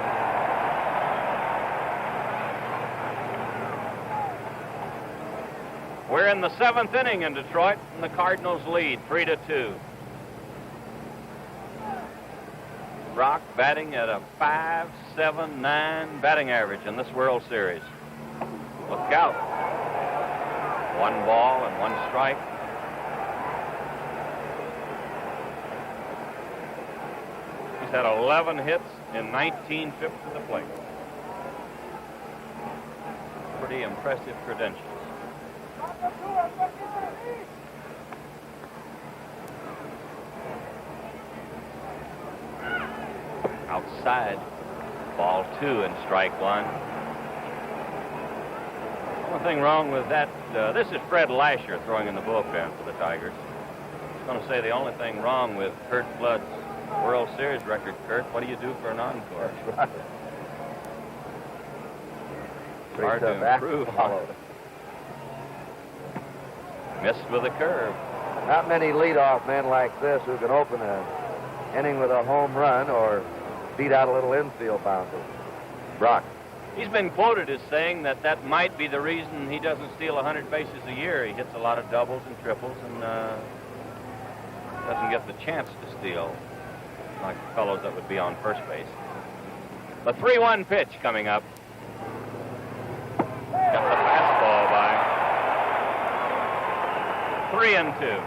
We're in the 7th inning in Detroit, and the Cardinals lead 3-2. Brock batting at a .579 batting average in this World Series. Look out. 1 ball and 1 strike. He's had 11 hits in 19 trips to the plate. Pretty impressive credentials. Outside, ball 2 and strike 1. One thing wrong with that, this is Fred Lasher throwing in the bullpen for the Tigers. I was going to say the only thing wrong with Curt Flood's World Series record, Curt, what do you do for an encore? That's right. Hard to improve. Missed with a curve. Not many leadoff men like this who can open an inning with a home run or beat out a little infield boundary. Brock. He's been quoted as saying that that might be the reason he doesn't steal 100 bases a year. He hits a lot of doubles and triples and doesn't get the chance to steal like the fellows that would be on first base. The 3-1 pitch coming up. Got the fastball by. 3-2.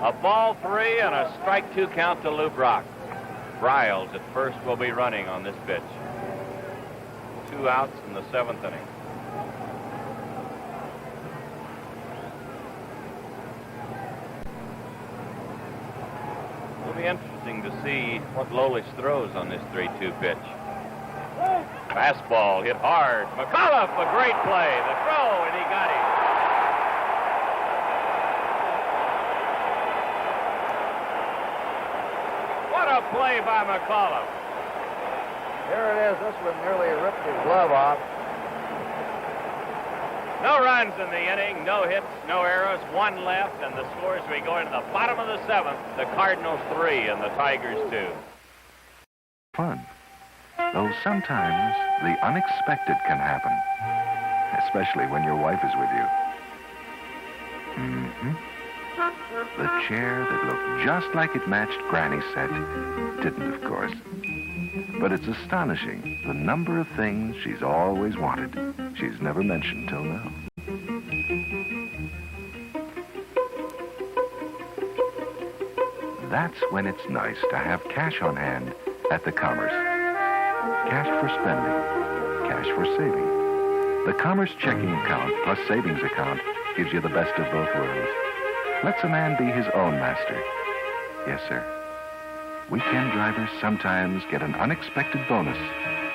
A ball 3 and a strike 2 count to Lou Brock. Briles at first will be running on this pitch. 2 outs in the 7th inning. It'll be interesting to see what Lolich throws on this 3-2 pitch. Fastball hit hard. McAuliffe, a great play. The throw, and he got him. What a play by McAuliffe. Here it is. This one nearly ripped his glove off. No runs in the inning, no hits, no errors, 1 left, and the score as we go into the bottom of the 7th, the Cardinals 3 and the Tigers 2. Fun. Though sometimes the unexpected can happen, especially when your wife is with you. The chair that looked just like it matched Granny's set didn't, of course. But it's astonishing the number of things she's always wanted. She's never mentioned till now. That's when it's nice to have cash on hand at the Commerce. Cash for spending, cash for saving. The Commerce checking account plus savings account gives you the best of both worlds. Lets a man be his own master. Yes, sir. Weekend drivers sometimes get an unexpected bonus,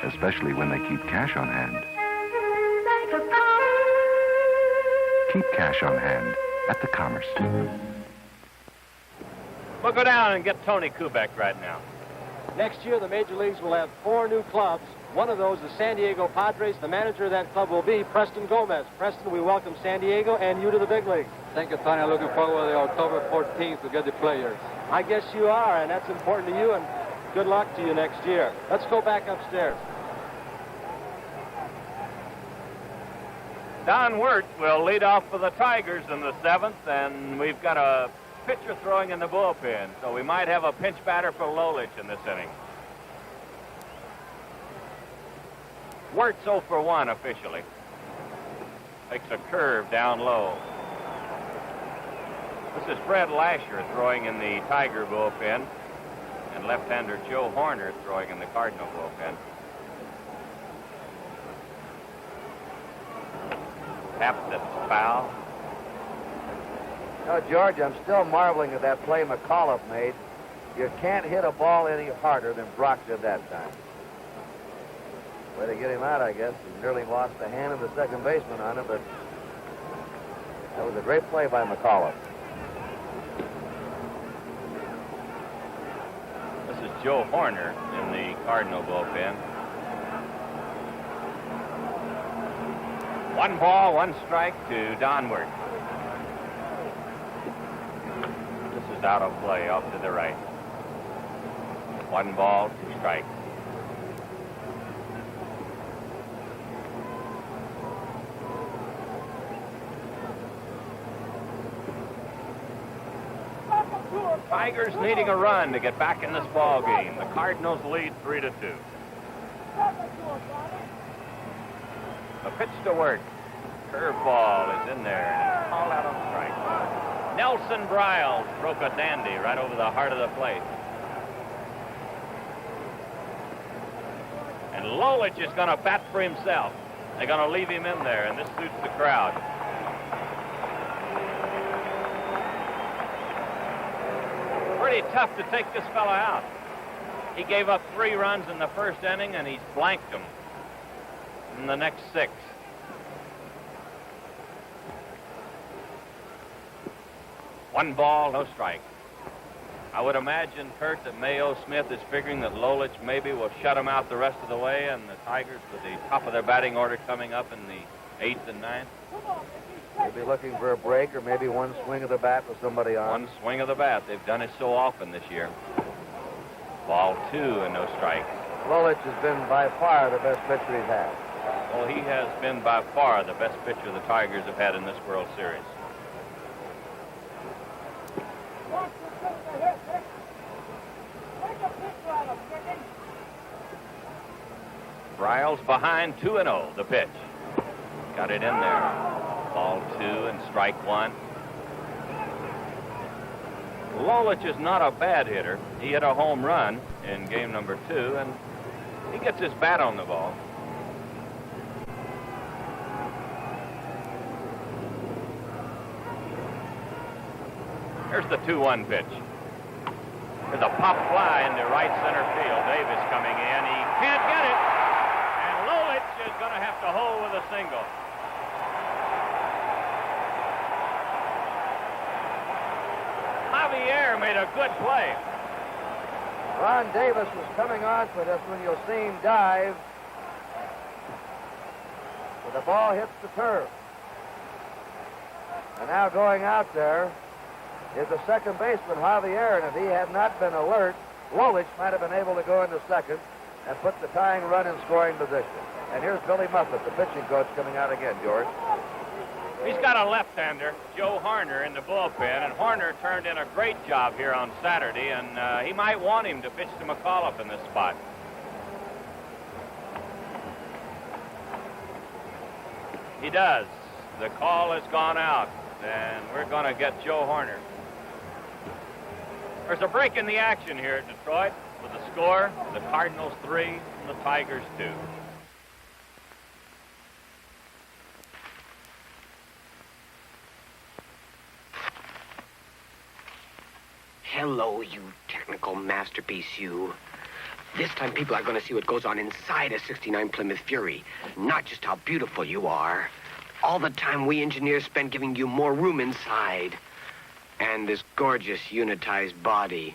especially when they keep cash on hand. Keep cash on hand at the Commerce. We'll go down and get Tony Kubek right now. Next year, the Major Leagues will have 4 new clubs. One of those is San Diego Padres. The manager of that club will be Preston Gomez. Preston, we welcome San Diego and you to the big leagues. Thank you, Tony. I'm looking forward to October 14th to get the players. I guess you are, and that's important to you, and good luck to you next year. Let's go back upstairs. Don Wirt will lead off for the Tigers in the 7th, and we've got a pitcher throwing in the bullpen, so we might have a pinch batter for Lolich in this inning. Wirt's 0 for 1 officially. Takes a curve down low. This is Fred Lasher throwing in the Tiger bullpen, and left-hander Joe Horner throwing in the Cardinal bullpen. Tapped at foul. No, George, I'm still marveling at that play McAuliffe made. You can't hit a ball any harder than Brock did that time. Way to get him out, I guess. He nearly lost the hand of the second baseman on it, but That was a great play by McAuliffe. This is Joe Horner in the Cardinal bullpen. 1 ball, 1 strike to Donworth. This is out of play, off to the right. 1 ball, 2 strikes. Tigers needing a run to get back in this ball game. The Cardinals lead 3-2. A pitch to work. Curveball is in there, and it's called out on strike. Nelson Briles broke a dandy right over the heart of the plate. And Lolich is going to bat for himself. They're going to leave him in there, and this suits the crowd. Pretty tough to take this fella out. He gave up 3 runs in the first inning, and he's blanked them in the next 6. One ball, no strike. I would imagine, Kurt, that Mayo Smith is figuring that Lolich maybe will shut him out the rest of the way, and the Tigers, with the top of their batting order coming up in the 8th and 9th. Maybe looking for a break, or maybe one swing of the bat with somebody on. One swing of the bat. They've done it so often this year. Ball 2 and no strike. Lolich has been by far the best pitcher he's had. Well, he has been by far the best pitcher the Tigers have had in this World Series. Briles behind 2-0, the pitch. Got it in there. Ball 2 and strike 1. Lolich is not a bad hitter. He hit a home run in game number 2, and he gets his bat on the ball. Here's the 2-1 pitch. There's a pop fly into right center field. Davis coming in. He can't get it. And Lolich is going to have to hold with a single. Javier made a good play. Ron Davis was coming on for this one. You'll see him dive. But the ball hits the turf. And now going out there is the second baseman, Javier, and if he had not been alert, Lolich might have been able to go into second and put the tying run in scoring position. And here's Billy Muffet, the pitching coach, coming out again, George. He's got a left-hander, Joe Horner, in the bullpen, and Horner turned in a great job here on Saturday, and he might want him to pitch to McAuliffe in this spot. He does. The call has gone out, and we're going to get Joe Horner. There's a break in the action here at Detroit with the score, the Cardinals 3 and the Tigers 2. Hello, you technical masterpiece, you. This time people are going to see what goes on inside a 69 Plymouth Fury, not just how beautiful you are. All the time we engineers spent giving you more room inside. And this gorgeous unitized body.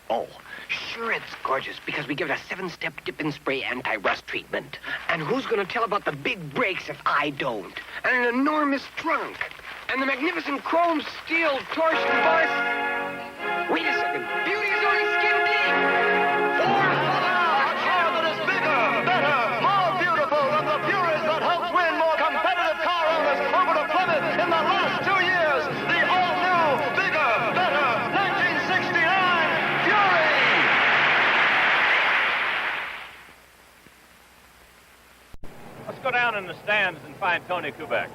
Oh, sure it's gorgeous because we give it a 7-step dip-and-spray anti-rust treatment. And who's going to tell about the big brakes if I don't? And an enormous trunk. And the magnificent chrome steel torsion bus. Wait a second. Beauty's only skin deep. Ford, a car that is bigger, better, more beautiful than the Furies that helped win more competitive car owners over to Plymouth in the last 2 years. The all-new, bigger, better 1969 Fury. Let's go down in the stands and find Tony Kubek.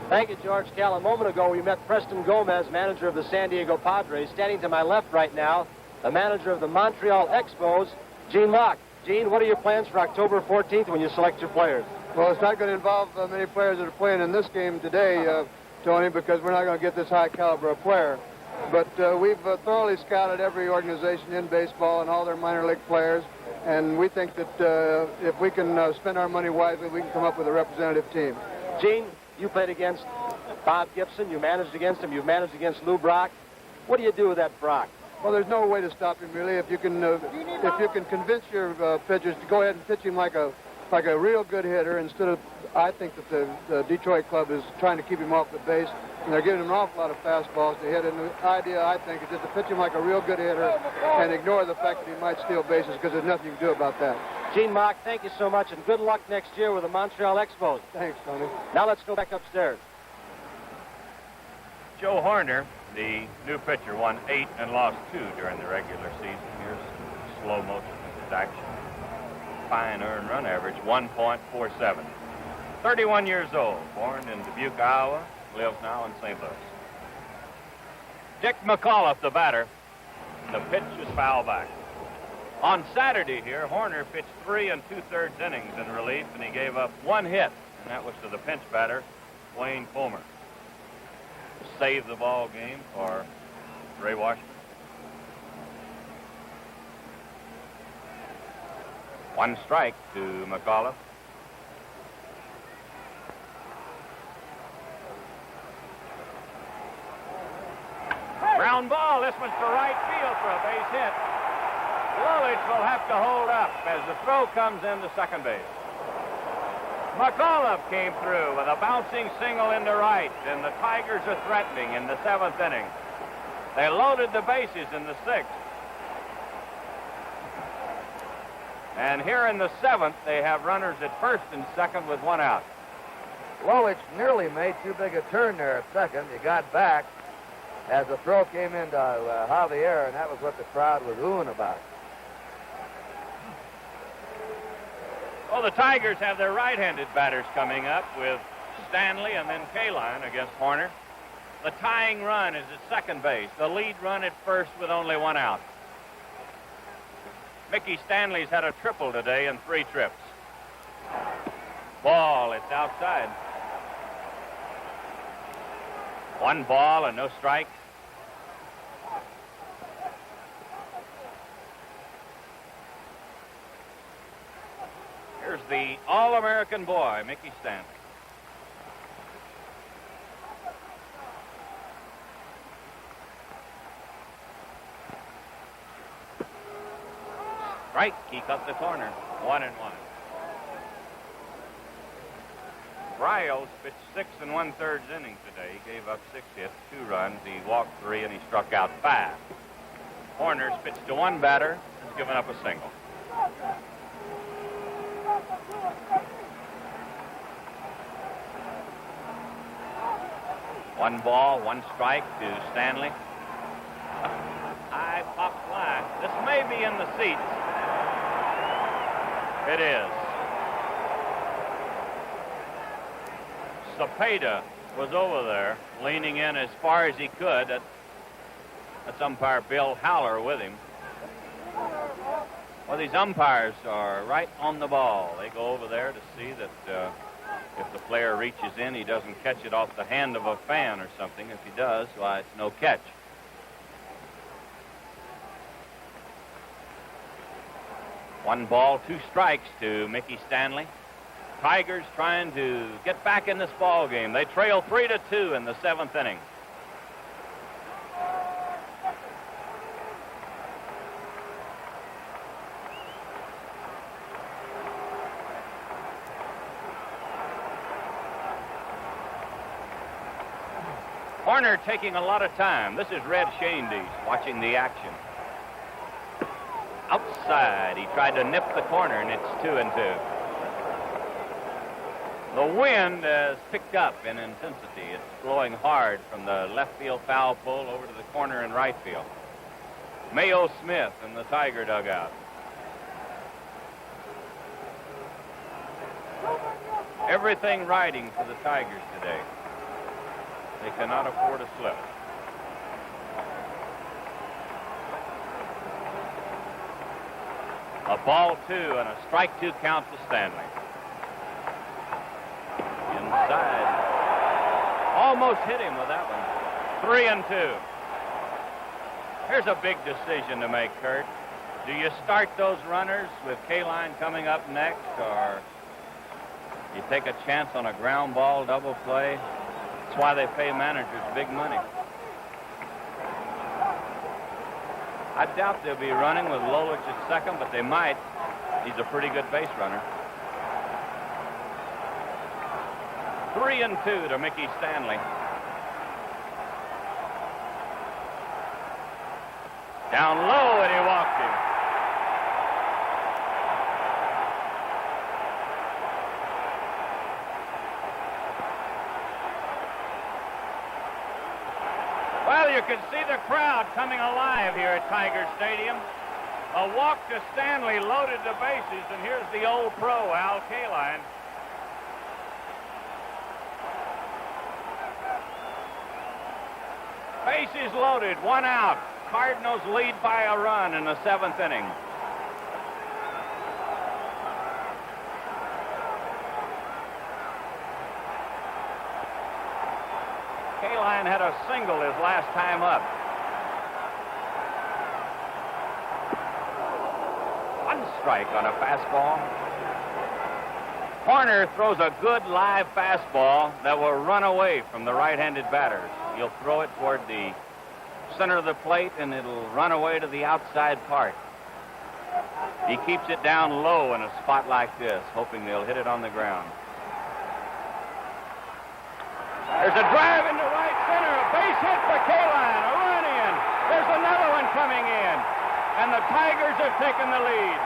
Thank you, George Kell. A moment ago, we met Preston Gomez, manager of the San Diego Padres. Standing to my left right now, the manager of the Montreal Expos, Gene Locke. Gene, what are your plans for October 14th when you select your players? Well, it's not going to involve many players that are playing in this game today, Tony, because we're not going to get this high caliber of player. But we've thoroughly scouted every organization in baseball and all their minor league players, and we think that if we can spend our money wisely, we can come up with a representative team. Gene, you played against Bob Gibson, you managed against him. You've managed against Lou Brock. What do you do with that Brock? Well, there's no way to stop him really. If you can convince your pitchers to go ahead and pitch him like a real good hitter instead of, I think that the Detroit club is trying to keep him off the base, and they're giving him an awful lot of fastballs to hit. And the idea, I think, is just to pitch him like a real good hitter and ignore the fact that he might steal bases because there's nothing you can do about that. Gene Mauch, thank you so much, and good luck next year with the Montreal Expos. Thanks, Tony. Now let's go back upstairs. Joe Horner, the new pitcher, won 8 and lost 2 during the regular season. Here's slow motion of his action. Fine earned run average, 1.47. 31 years old, born in Dubuque, Iowa, lives now in St. Louis. Dick McAuliffe, the batter. The pitch is foul back. On Saturday here, Horner pitched 3 2/3 innings in relief, and he gave up 1 hit, and that was to the pinch batter, Wayne Fulmer. Save the ball game for Ray Washington. 1 strike to McAuliffe. Ground ball. This one's to right field for a base hit. Woolwich will have to hold up as the throw comes into second base. McAuliffe came through with a bouncing single into right, and the Tigers are threatening in the 7th inning. They loaded the bases in the 6th. And here in the 7th, they have runners at first and second with 1 out. Woolwich nearly made too big a turn there at second. He got back as the throw came into Javier, and that was what the crowd was oohing about. Well, the Tigers have their right-handed batters coming up with Stanley and then Kaline against Horner. The tying run is at second base. The lead run at first with only 1 out. Mickey Stanley's had a triple today in 3 trips. Ball, it's outside. 1 ball and no strikes. Here's the All-American boy, Mickey Stanley. Strike, he cut the corner. 1-1. Bryles pitched 6 1/3 innings today. He gave up 6 hits, 2 runs. He walked 3 and he struck out 5. Horner's pitched to 1 batter, has given up a single. One ball, 1 strike to Stanley. High pop fly. This may be in the seats. It is. Cepeda was over there, leaning in as far as he could. That's umpire Bill Howler with him. Well, these umpires are right on the ball. They go over there to see that if the player reaches in, he doesn't catch it off the hand of a fan or something. If he does, why, it's no catch. One ball, 2 strikes to Mickey Stanley. Tigers trying to get back in this ball game. They trail 3-2 in the 7th inning. Horner taking a lot of time. This is Red Schoendienst watching the action. Outside, he tried to nip the corner, and it's 2-2. The wind has picked up in intensity. It's blowing hard from the left field foul pole over to the corner in right field. Mayo Smith in the Tiger dugout. Everything riding for the Tigers today. They cannot afford a slip. A ball 2 and a strike 2 count to Stanley. Inside. Almost hit him with that one. 3-2. Here's a big decision to make, Kurt. Do you start those runners with Kaline coming up next, or you take a chance on a ground ball double play? That's why they pay managers big money. I doubt they'll be running with Lolich at second, but they might. He's a pretty good base runner. 3-2 to Mickey Stanley. Down low, and he walked him. Well, you can see the crowd coming alive here at Tiger Stadium. A walk to Stanley loaded the bases, and here's the old pro, Al Kaline. Bases loaded, 1 out. Cardinals lead by a run in the 7th inning. Kaline had a single his last time up. 1 strike on a fastball. Horner throws a good live fastball that will run away from the right-handed batters. He'll throw it toward the center of the plate, and it'll run away to the outside part. He keeps it down low in a spot like this, hoping they'll hit it on the ground. There's a drive into right center, a base hit for Kaline, a run in. There's another one coming in, and the Tigers have taken the lead.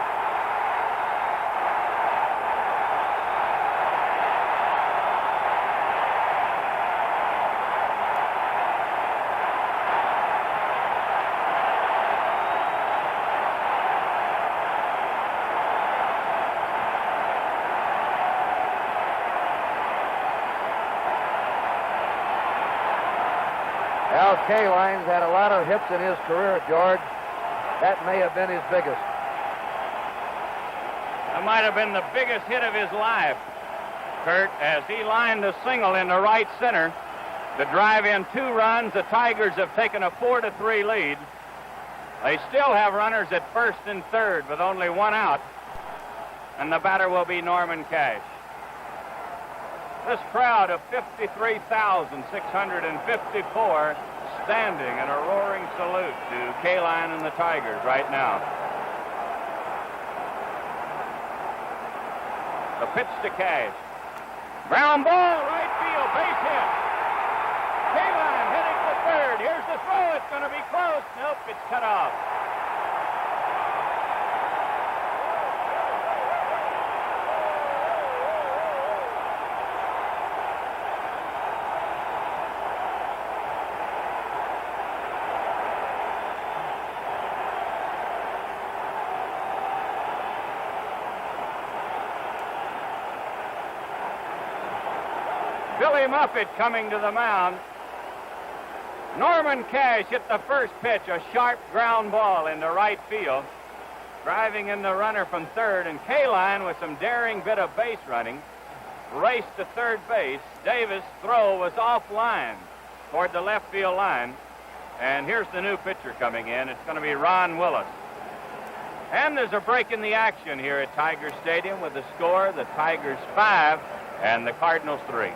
Al Kaline's had a lot of hits in his career, George. That may have been his biggest. That might have been the biggest hit of his life, Kurt, as he lined a single into right center to drive in 2 runs. The Tigers have taken a 4-3 lead. They still have runners at first and third with only 1 out, and the batter will be Norman Cash. This crowd of 53,654 standing in a roaring salute to Kaline and the Tigers right now. The pitch to Cash. Ground ball, right field, base hit. Kaline heading for third. Here's the throw. It's going to be close. Nope, it's cut off. Billy Muffet coming to the mound. Norman Cash hit the first pitch, a sharp ground ball into right field, driving in the runner from third, and Kaline, with some daring bit of base running, raced to third base. Davis' throw was offline toward the left field line, and here's the new pitcher coming in. It's going to be Ron Willis. And there's a break in the action here at Tiger Stadium with the score, the Tigers 5 and the Cardinals 3.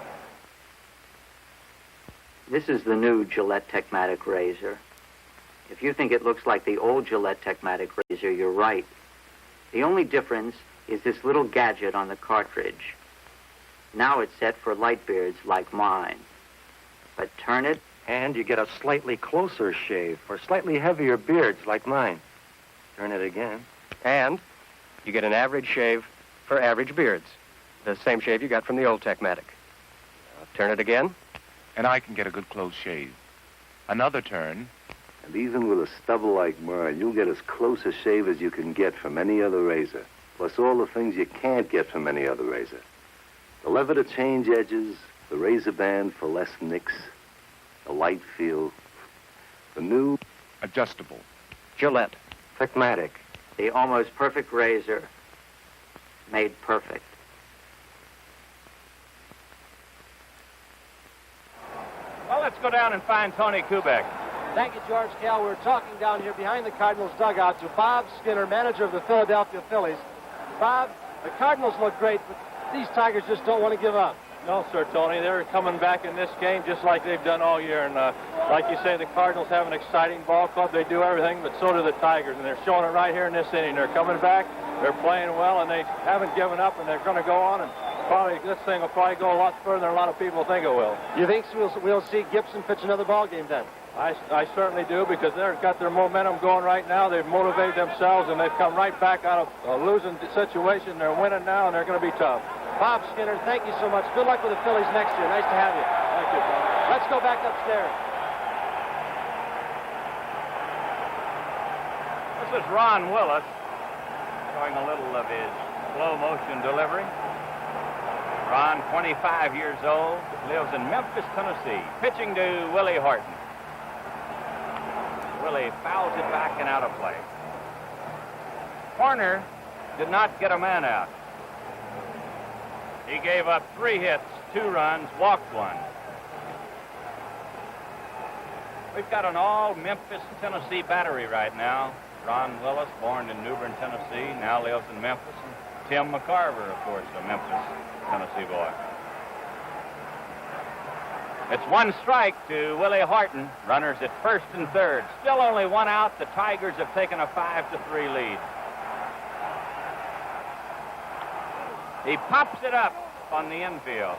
This is the new Gillette Techmatic razor. If you think it looks like the old Gillette Techmatic razor, you're right. The only difference is this little gadget on the cartridge. Now it's set for light beards like mine. But turn it, and you get a slightly closer shave for slightly heavier beards like mine. Turn it again, and you get an average shave for average beards. The same shave you got from the old Techmatic. Now, turn it again, and I can get a good close shave. Another turn. And even with a stubble like mine, you'll get as close a shave as you can get from any other razor, plus all the things you can't get from any other razor. The lever to change edges, the razor band for less nicks, the light feel, the new adjustable Gillette Techmatic. The almost perfect razor made perfect. Well, let's go down and find Tony Kubek. Thank you, George Kell. We're talking down here behind the Cardinals dugout to Bob Skinner, manager of the Philadelphia Phillies. Bob, the Cardinals look great, but these Tigers just don't want to give up. No, sir, Tony. They're coming back in this game just like they've done all year. And like you say, the Cardinals have an exciting ball club. They do everything, but so do the Tigers. And they're showing it right here in this inning. They're coming back. They're playing well, and they haven't given up, and they're going to go on. And probably this thing will probably go a lot further than a lot of people think it will. You think we'll see Gibson pitch another ball game then? I certainly do, because they've got their momentum going right now. They've motivated themselves, and they've come right back out of a losing situation. They're winning now, and they're going to be tough. Bob Skinner, thank you so much. Good luck with the Phillies next year. Nice to have you. Thank you, Bob. Let's go back upstairs. This is Ron Willis showing a little of his slow motion delivery. Ron, 25 years old, lives in Memphis, Tennessee, pitching to Willie Horton. Willie fouls it back and out of play. Horner did not get a man out. He gave up 3 hits, 2 runs, walked 1. We've got an all Memphis, Tennessee battery right now. Ron Willis, born in New Bern, Tennessee, now lives in Memphis. And Tim McCarver, of course, a Memphis, Tennessee boy. It's 1 strike to Willie Horton. Runners at first and third. Still only 1 out. The Tigers have taken a 5-3 lead. He pops it up on the infield.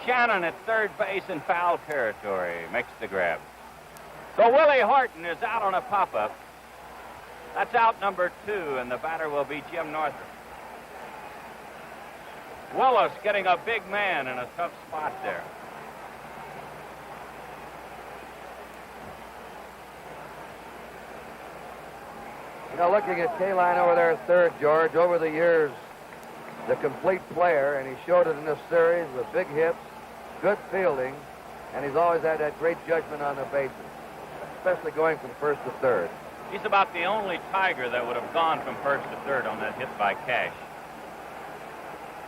Shannon at third base in foul territory makes the grab. So Willie Horton is out on a pop-up. That's out number 2, and the batter will be Jim Northrup. Willis getting a big man in a tough spot there. You know, looking at Kaline over there at third, George, over the years, the complete player, and he showed it in this series with big hits, good fielding, and he's always had that great judgment on the bases, especially going from first to third. He's about the only Tiger that would have gone from first to third on that hit by Cash.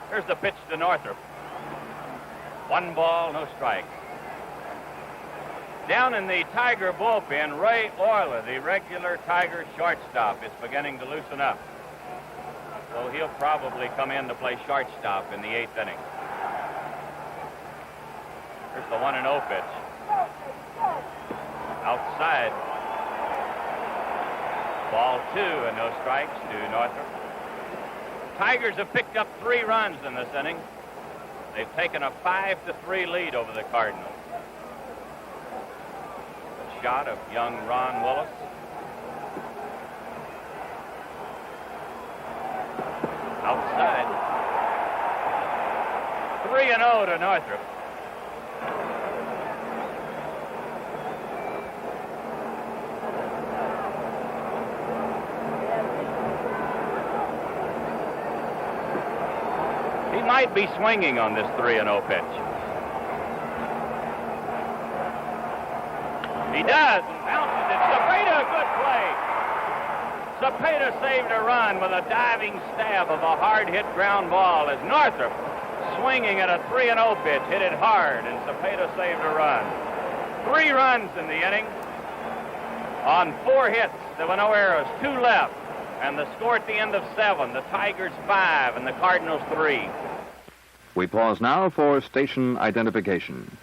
Here's the pitch to Northrup. 1 ball, no strikes. Down in the Tiger bullpen, Ray Oyler, the regular Tiger shortstop, is beginning to loosen up. So he'll probably come in to play shortstop in the 8th inning. Here's the 1-0 pitch. Outside. Ball 2 and no strikes to Northrup. Tigers have picked up 3 runs in this inning. They've taken a 5-3 lead over the Cardinals. A shot of young Ron Willis. Outside. 3-0 to Northrup. He might be swinging on this 3-0 pitch. He does, and bounces it. Cepeda, good play. Cepeda saved a run with a diving stab of a hard-hit ground ball as Northrup, swinging at a 3-0 pitch, hit it hard, and Cepeda saved a run. 3 runs in the inning on 4 hits. There were no errors, 2 left. And the score at the end of 7, the Tigers 5 and the Cardinals 3. We pause now for station identification.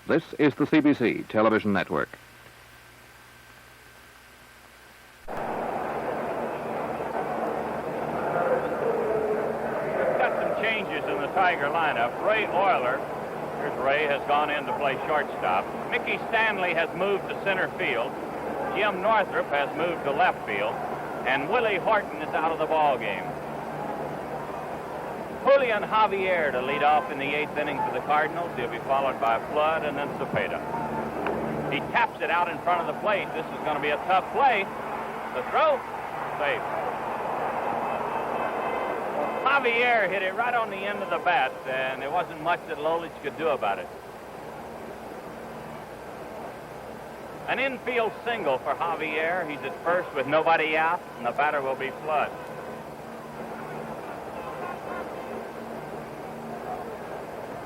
This is the CBC Television Network. We've got some changes in the Tiger lineup. Ray Oyler, here's Ray, has gone in to play shortstop. Mickey Stanley has moved to center field. Jim Northrup has moved to left field. And Willie Horton is out of the ball game. Julian Javier to lead off in the 8th inning for the Cardinals. He'll be followed by Flood and then Cepeda. He taps it out in front of the plate. This is going to be a tough play. The throw, safe. Javier hit it right on the end of the bat, and there wasn't much that Lolich could do about it. An infield single for Javier. He's at first with nobody out, and the batter will be Flood.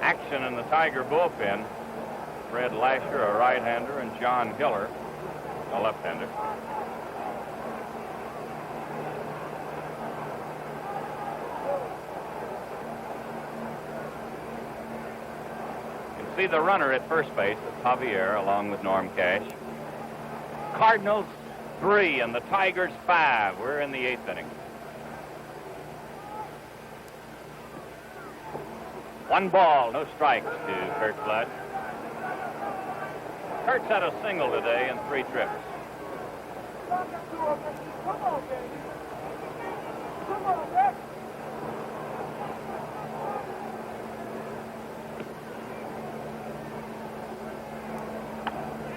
Action in the Tiger bullpen. Fred Lasher, a right-hander, and John Hiller, a left-hander. be the runner at first base. That's Javier, along with Norm Cash. Cardinals 3 and the Tigers 5. We're in the 8th inning. 1 ball, no strikes to Kurt Flood. Kurt's had a single today in 3 trips.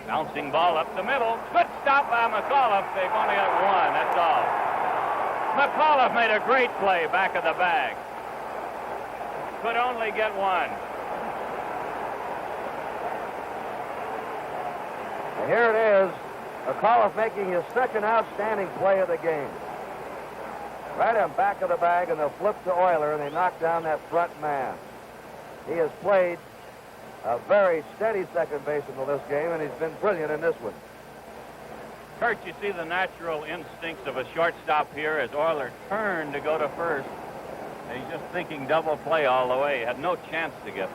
Bouncing ball up the middle. Good stop by McAuliffe. They've only got 1, that's all. McAuliffe made a great play back of the bag. Could only get 1. And here it is. McAuliffe making his second outstanding play of the game. Right on back of the bag, and they'll flip to Euler, and they knock down that front man. He has played a very steady second baseman in this game, and he's been brilliant in this one. Kurt, you see the natural instincts of a shortstop here as Euler turned to go to first. And he's just thinking double play all the way. He had no chance to get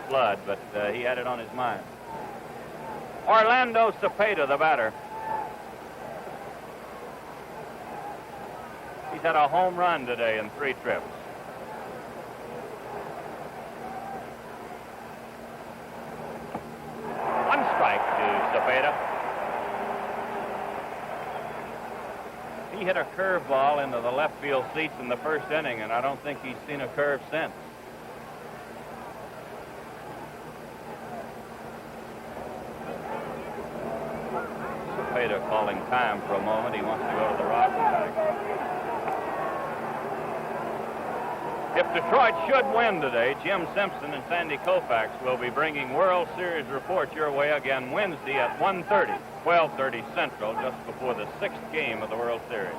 Flood, but he had it on his mind. Orlando Cepeda, the batter. He's had a home run today in 3 trips. One strike to Cepeda. He hit a curveball into the left field seats in the first inning, and I don't think he's seen a curve since. Cepeda calling time for a moment. He wants to go to the rocking bag. If Detroit should win today, Jim Simpson and Sandy Koufax will be bringing World Series report your way again Wednesday at 1:30, 12:30 Central, just before the 6th game of the World Series.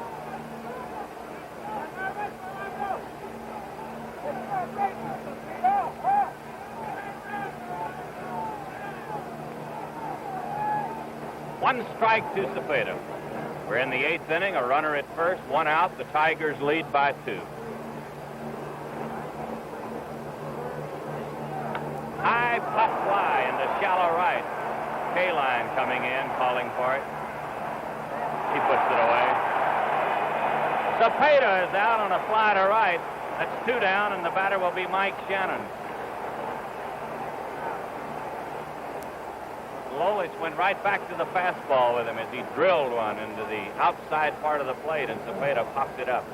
One strike to Cepeda. We're in the 8th inning, a runner at first, 1 out. The Tigers lead by 2. High pop fly into shallow right. Kaline coming in, calling for it. He puts it away. Cepeda is out on a fly to right. That's 2 down, and the batter will be Mike Shannon. Lolich went right back to the fastball with him as he drilled one into the outside part of the plate, and Cepeda popped it up.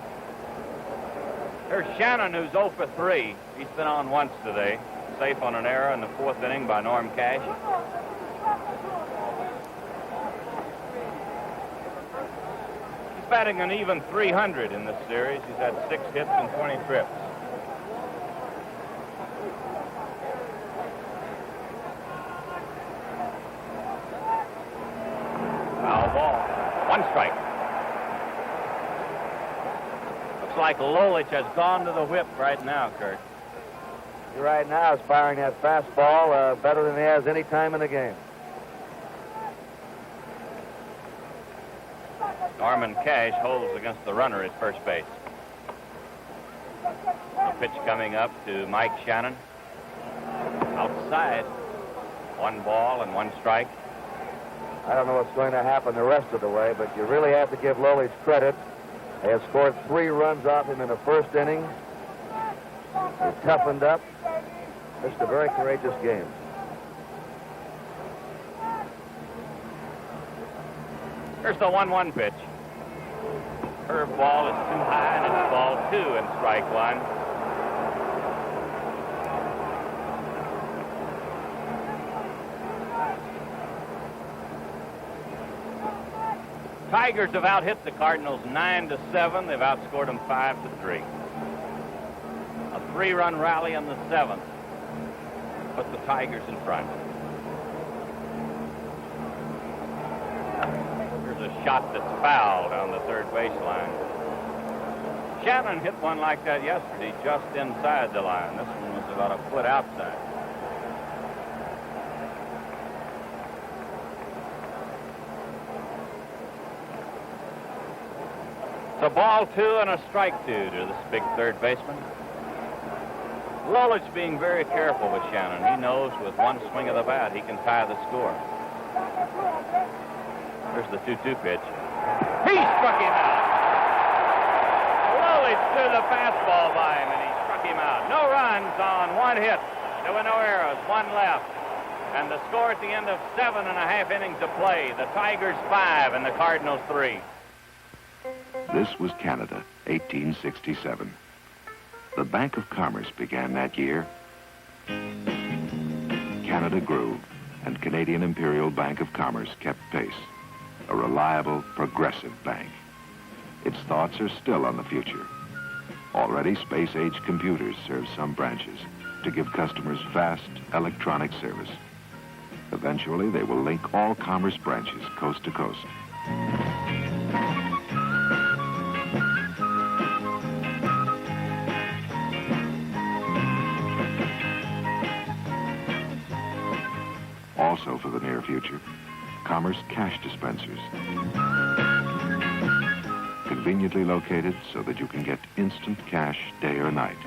There's Shannon, who's 0 for 3. He's been on once today. Safe on an error in the 4th inning by Norm Cash. He's batting an even 300 in this series. He's had 6 hits and 20 trips. Foul ball. 1 strike. Looks like Lolich has gone to the whip right now, Kurt. He right now is firing that fastball better than he has any time in the game. Norman Cash holds against the runner at first base. A pitch coming up to Mike Shannon. Outside. 1 ball and 1 strike. I don't know what's going to happen the rest of the way, but you really have to give Lolich credit. They have scored 3 runs off him in the first inning. He toughened up. Just a very courageous game. Here's the 1-1 pitch. Curveball is too high, and it's ball 2 and strike 1. Tigers have out-hit the Cardinals 9-7. They've outscored them 5-3. A 3-run rally in the 7th. Put the Tigers in front. Here's a shot that's fouled on the third baseline. Shannon hit one like that yesterday, just inside the line. This one was about a foot outside. It's a ball 2 and a strike 2 to this big third baseman. Lulich being very careful with Shannon. He knows with one swing of the bat he can tie the score. Here's the 2-2 pitch. He struck him out. Lulich threw the fastball by him, and he struck him out. No runs on one hit. There were no errors, one left. And the score at the end of 7.5 innings of play, the Tigers 5 and the Cardinals 3. This was Canada, 1867. The Bank of Commerce began that year. Canada grew, and Canadian Imperial Bank of Commerce kept pace. A reliable, progressive bank. Its thoughts are still on the future. Already, space-age computers serve some branches to give customers fast electronic service. Eventually, they will link all Commerce branches coast to coast. Also for the near future, Commerce cash dispensers. Conveniently located so that you can get instant cash day or night.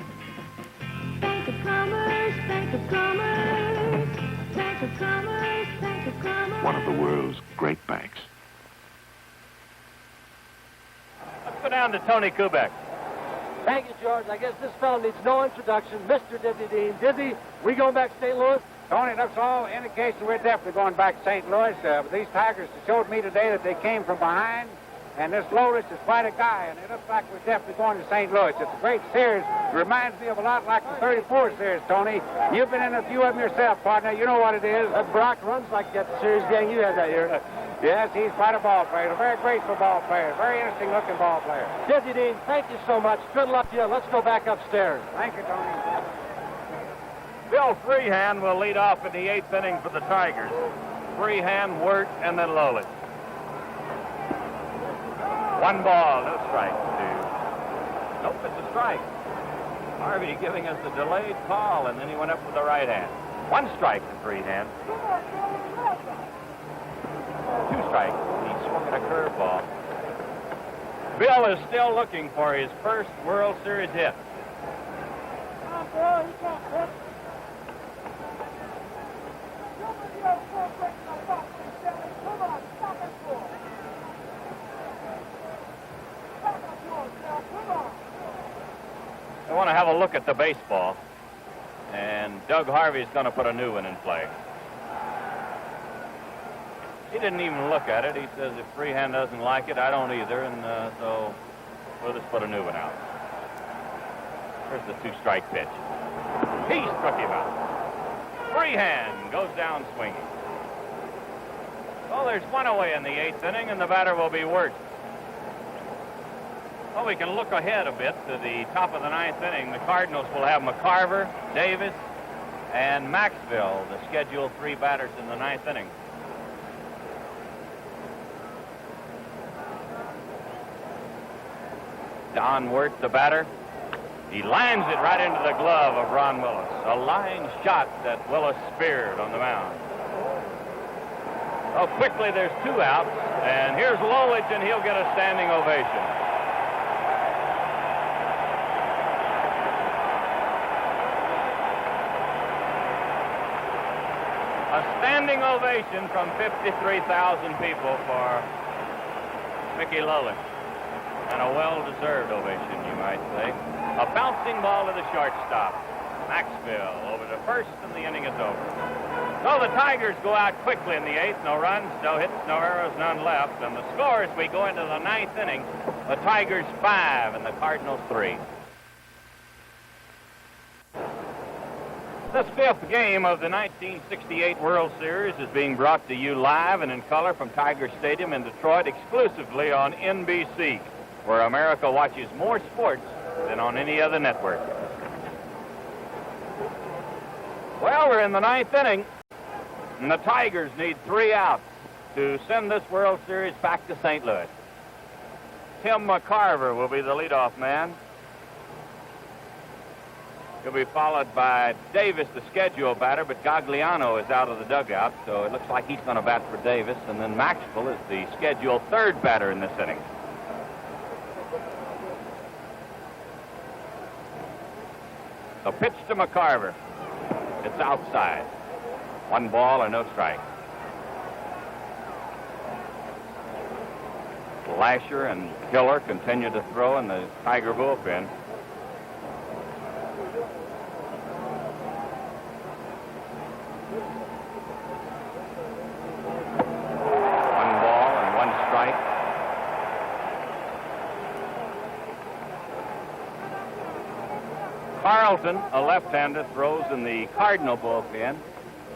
Bank of Commerce, Bank of Commerce, Bank of Commerce, Bank of Commerce. One of the world's great banks. Let's go down to Tony Kubek. Thank you, George. I guess this fellow needs no introduction. Mr. Dizzy Dean. Dizzy, we going back to St. Louis? Tony, that's all indication we're definitely going back to St. Louis. These Tigers showed me today that they came from behind, and this Lotus is quite a guy, and it looks like we're definitely going to St. Louis. It's a great series. It reminds me of a lot like the 34 series, Tony. You've been in a few of them yourself, partner. You know what it is. Brock runs like that series gang you had that year. Yes, he's quite a ball player. A very graceful ball player. Very interesting-looking ball player. Dizzy Dean, thank you so much. Good luck to you. Let's go back upstairs. Thank you, Tony. Bill Freehand will lead off in the 8th inning for the Tigers. Freehand, Wirt, and then Lolich. 1 ball, no strike. Nope, it's a strike. Harvey giving us a delayed call, and then he went up with the right hand. 1 strike to Freehand. 2 strikes. He swung at a curveball. Bill is still looking for his first World Series hit. I want to have a look at the baseball, and Doug Harvey's going to put a new one in play. He didn't even look at it. He says if Freehand doesn't like it, I don't either, and so we'll just put a new one out. Here's the 2-strike pitch. He struck him out. Freehand goes down swinging. Well, there's 1 away in the 8th inning, and the batter will be Wirt. Well, we can look ahead a bit to the top of the 9th inning. The Cardinals will have McCarver, Davis, and Maxville, the scheduled 3 batters in the 9th inning. Don Wirt, the batter. He lands it right into the glove of Ron Willis. A line shot that Willis speared on the mound. Oh, quickly, there's 2 outs, and here's Lolich, and he'll get a standing ovation. A standing ovation from 53,000 people for Mickey Lolich. And a well-deserved ovation, you might say. A bouncing ball to the shortstop. Maxville over to first, and the inning is over. So the Tigers go out quickly in the 8th. No runs, no hits, no errors, none left. And the score as we go into the 9th inning, the Tigers 5 and the Cardinals 3. This 5th game of the 1968 World Series is being brought to you live and in color from Tiger Stadium in Detroit, exclusively on NBC, where America watches more sports than on any other network. Well, we're in the 9th inning, and the Tigers need 3 outs to send this World Series back to St. Louis. Tim McCarver will be the leadoff man. He'll be followed by Davis, the scheduled batter, but Gagliano is out of the dugout, so it looks like he's going to bat for Davis, and then Maxwell is the scheduled 3rd batter in this inning. The pitch to McCarver. It's outside. 1 ball and no strike. Lasher and Hiller continue to throw in the Tiger bullpen. Carlton, a left-hander, throws in the Cardinal bullpen,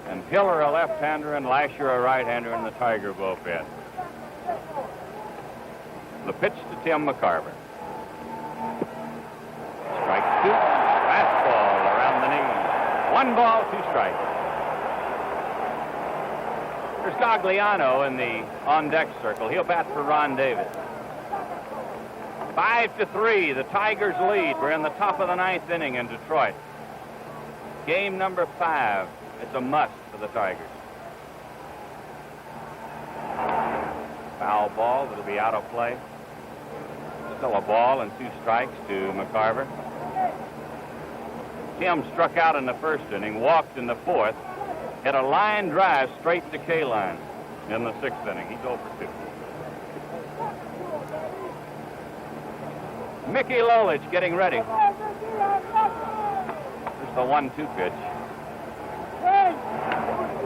and Hiller, a left-hander, and Lasher, a right-hander, in the Tiger bullpen. The pitch to Tim McCarver. Strike 2, fastball around the knee. 1 ball, 2 strikes. There's Gagliano in the on-deck circle. He'll bat for Ron Davis. 5-3, the Tigers lead. We're in the top of the 9th inning in Detroit. Game number 5. It's a must for the Tigers. Foul ball that'll be out of play. Still a ball and 2 strikes to McCarver. Tim struck out in the 1st inning, walked in the 4th, hit a line drive straight to K-line in the 6th inning. He's 0 for 2. Mickey Lolich getting ready. Here's the 1-2 pitch.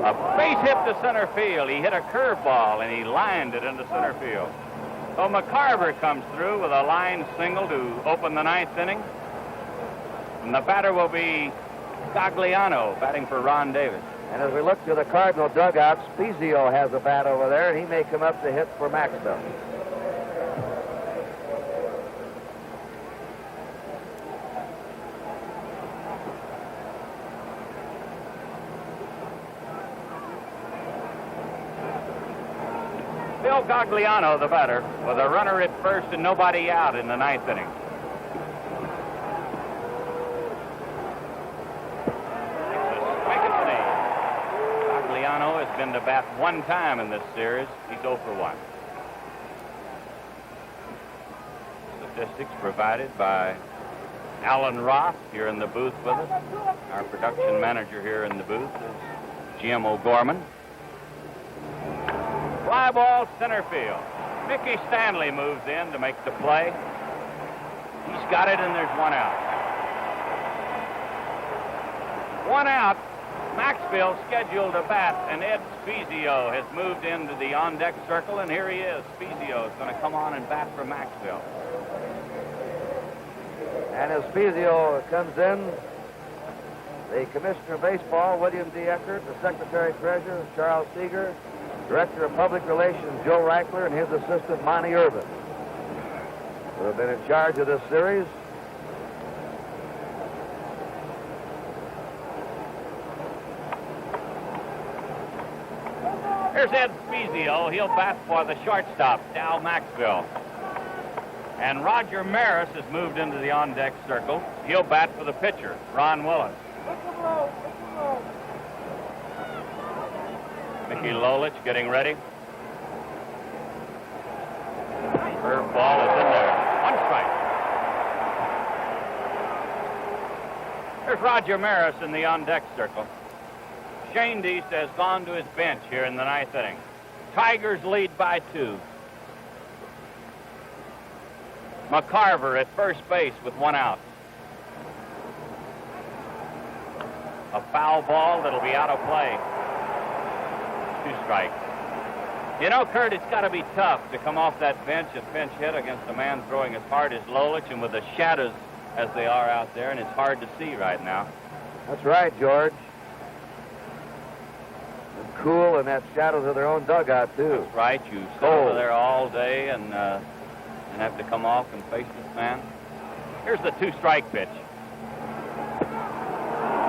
A base hit to center field. He hit a curveball and he lined it into center field. So McCarver comes through with a line single to open the 9th inning. And the batter will be Gagliano, batting for Ron Davis. And as we look to the Cardinal dugout, Spezio has a bat over there, and he may come up to hit for Maxwell. Bill Gagliano, the batter, with a runner at first and nobody out in the 9th inning. Gagliano has been to bat 1 time in this series. He's 0 for 1. Statistics provided by Alan Roth here in the booth with us. Our production manager here in the booth is Jim O'Gorman. Fly ball, center field. Mickey Stanley moves in to make the play. He's got it, and there's 1 out. 1 out. Maxfield scheduled to bat, and Ed Spezio has moved into the on-deck circle, and here he is. Spezio is going to come on and bat for Maxfield. And as Spezio comes in, the Commissioner of Baseball, William D. Eckert, the Secretary-Treasurer, Charles Seeger, Director of Public Relations, Joe Reichler, and his assistant, Monty Irvin, who have been in charge of this series. Here's Ed Spezio. He'll bat for the shortstop, Dal Maxwell. And Roger Maris has moved into the on-deck circle. He'll bat for the pitcher, Ron Willis. Mickey Lolich getting ready. Curve ball is in there. 1 strike. There's Roger Maris in the on-deck circle. Shane Deist has gone to his bench here in the 9th inning. Tigers lead by 2. McCarver at first base with 1 out. A foul ball that'll be out of play. 2 strikes. You know, Kurt, it's got to be tough to come off that bench and pinch hit against a man throwing as hard as Lolich and with the shadows as they are out there, and it's hard to see right now. That's right, George. And cool in that shadows of their own dugout, too. That's right. You sit over there all day and have to come off and face this man. Here's the 2-strike pitch.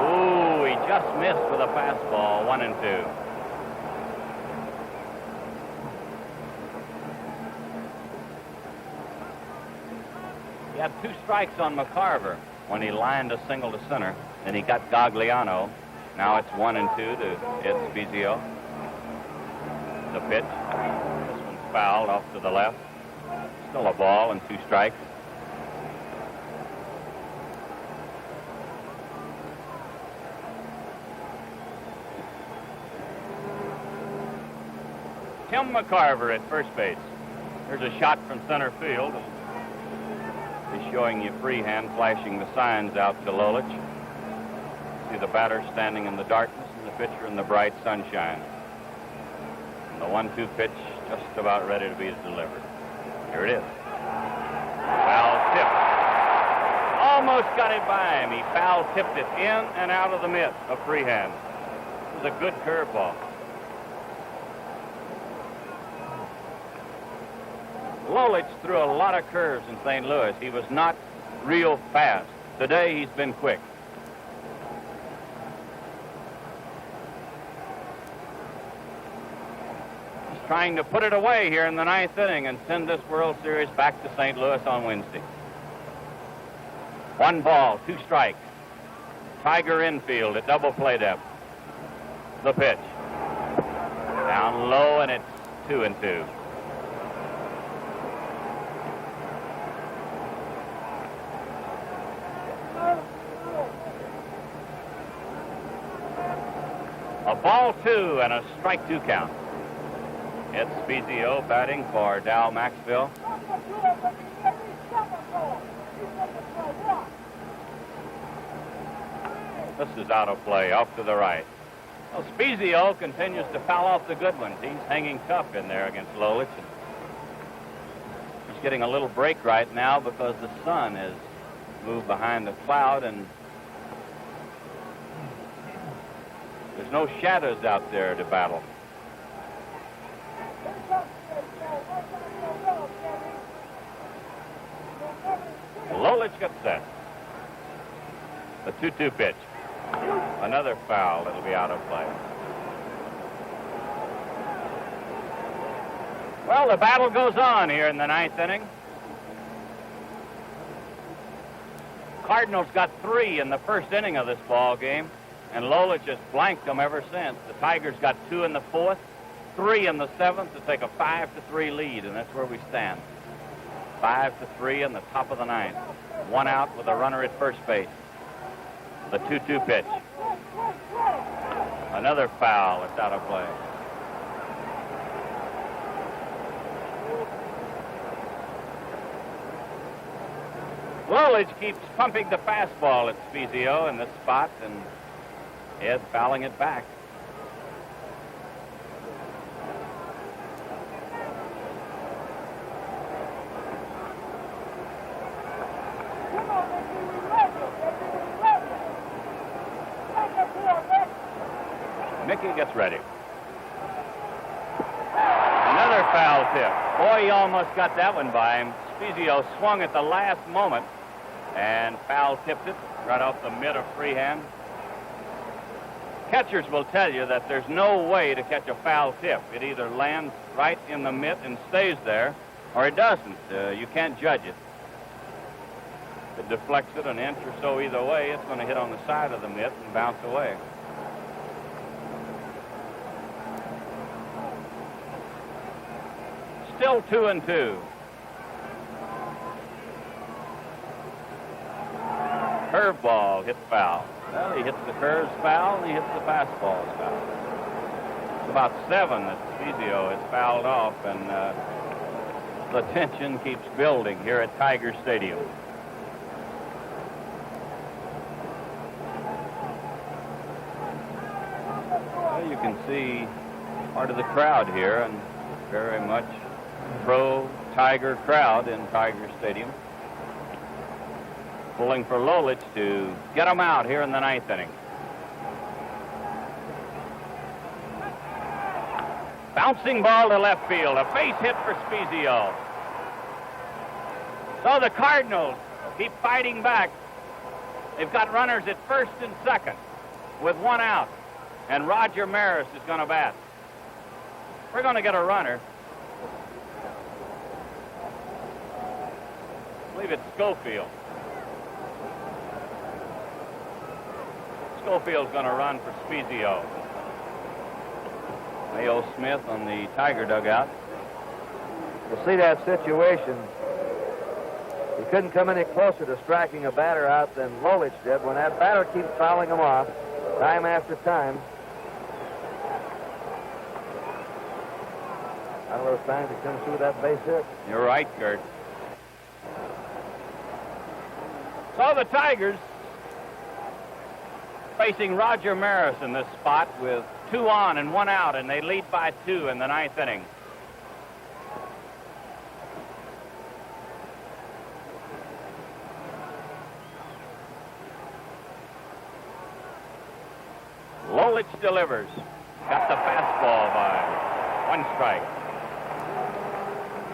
Ooh, he just missed with a fastball, 1-2. He had 2 strikes on McCarver when he lined a single to center. Then he got Gagliano. Now it's 1-2 to Ed Spezio. The pitch. This one's fouled off to the left. Still a ball and 2 strikes. Tim McCarver at first base. Here's a shot from center field. He's showing you freehand, flashing the signs out to Lolich. See the batter standing in the darkness and the pitcher in the bright sunshine. And the 1-2 pitch just about ready to be delivered. Here it is. Foul tip. Almost got it by him. He foul tipped it in and out of the mitt of freehand. It was a good curveball. Lolich threw a lot of curves in St. Louis. He was not real fast. Today he's been quick. He's trying to put it away here in the 9th inning and send this World Series back to St. Louis on Wednesday. 1 ball, 2 strikes. Tiger infield at double play depth. The pitch. Down low, and it's 2-2. A ball 2 and a strike 2 count. It's Spezio batting for Dow Maxville. This is out of play, off to the right. Well, Spezio continues to foul off the good ones. He's hanging tough in there against Lolich. He's getting a little break right now because the sun has moved behind the cloud and there's no shadows out there to battle. Lolich gets set. The 2-2 pitch. Another foul. It'll be out of play. Well, the battle goes on here in the 9th inning. Cardinals got 3 in the first inning of this ball game, and Lolich has blanked them ever since. The Tigers got 2 in the 4th, 3 in the 7th to take a 5-3 lead, and that's where we stand. 5-3 in the top of the 9th. 1 out with a runner at first base. The 2-2 pitch. Another foul. It's out of play. Lolich keeps pumping the fastball at Spezio in this spot and is fouling it back. Mickey gets ready. Another foul tip. Boy, he almost got that one by him. Spezio swung at the last moment and foul tipped it right off the mitt of freehand. Catchers will tell you that there's no way to catch a foul tip. It either lands right in the mitt and stays there, or it doesn't. You can't judge it. If it deflects it an inch or so either way, it's going to hit on the side of the mitt and bounce away. Still 2-2. Curveball hit foul. Well, he hits the curves foul and he hits the fastballs foul. It's about 7 that Spezio has fouled off, and the tension keeps building here at Tiger Stadium. Well, you can see part of the crowd here, and very much pro-Tiger crowd in Tiger Stadium. Pulling for Lolich to get him out here in the 9th inning. Bouncing ball to left field. A base hit for Spezio. So the Cardinals keep fighting back. They've got runners at first and second with 1 out. And Roger Maris is going to bat. We're going to get a runner. I believe it's Schofield. Schofield's going to run for Spezio. Mayo Smith on the Tiger dugout. You see that situation. He couldn't come any closer to striking a batter out than Lolich did when that batter keeps fouling him off time after time. One of those times he comes through that base hit. You're right, Kurt. So the Tigers facing Roger Maris in this spot with 2 on and 1 out, and they lead by 2 in the 9th inning. Lolich delivers. Got the fastball by 1 strike.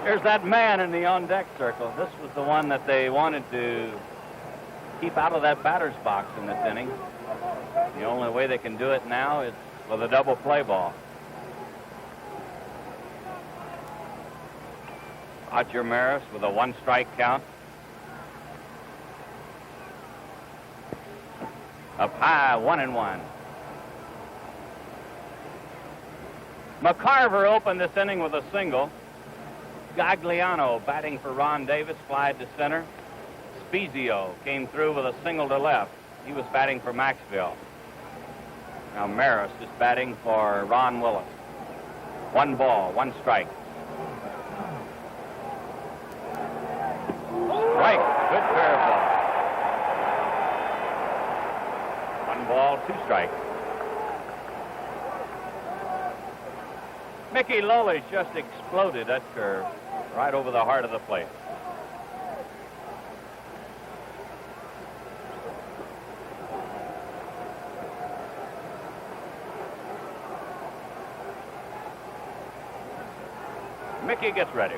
Here's that man in the on-deck circle. This was the one that they wanted to keep out of that batter's box in this inning. The only way they can do it now is with a double play ball. Roger Maris with a 1-strike count. Up high, 1-1. McCarver opened this inning with a single. Gagliano batting for Ron Davis, flied to center. Spezio came through with a single to left. He was batting for Maxville. Now Maris is batting for Ron Willis. 1 ball, 1 strike. Strike, good curveball. 1 ball, 2 strikes. Mickey Lolich just exploded that curve right over the heart of the plate. Mickey gets ready.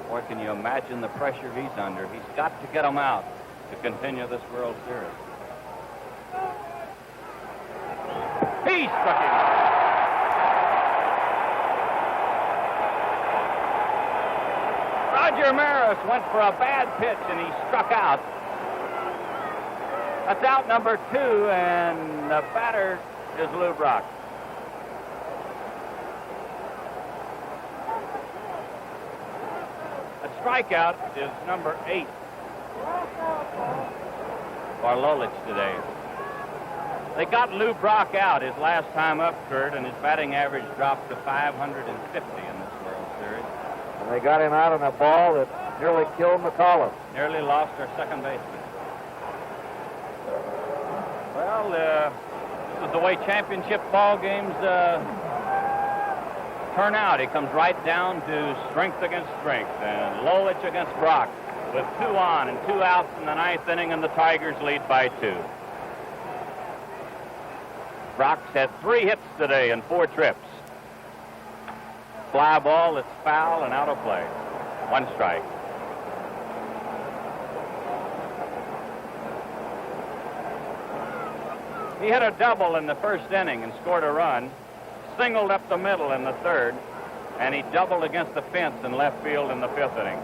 Boy, can you imagine the pressure he's under? He's got to get him out to continue this World Series. He struck him out. Roger Maris went for a bad pitch and he struck out. That's out number 2, and the batter is Lou Brock. A strikeout is number 8 for Lolich today. They got Lou Brock out his last time up, Kurt, and his batting average dropped to 550 in this World Series. And they got him out on a ball that nearly killed McAuliffe. Nearly lost our second baseman. Well, this is the way championship ball games turn out. It comes right down to strength against strength, and Lolich against Brock with 2 on and 2 outs in the 9th inning, and the Tigers lead by 2. Brock's had 3 hits today and 4 trips. Fly ball that's foul and out of play. 1 strike. He hit a double in the 1st inning and scored a run, singled up the middle in the 3rd, and he doubled against the fence in left field in the 5th inning.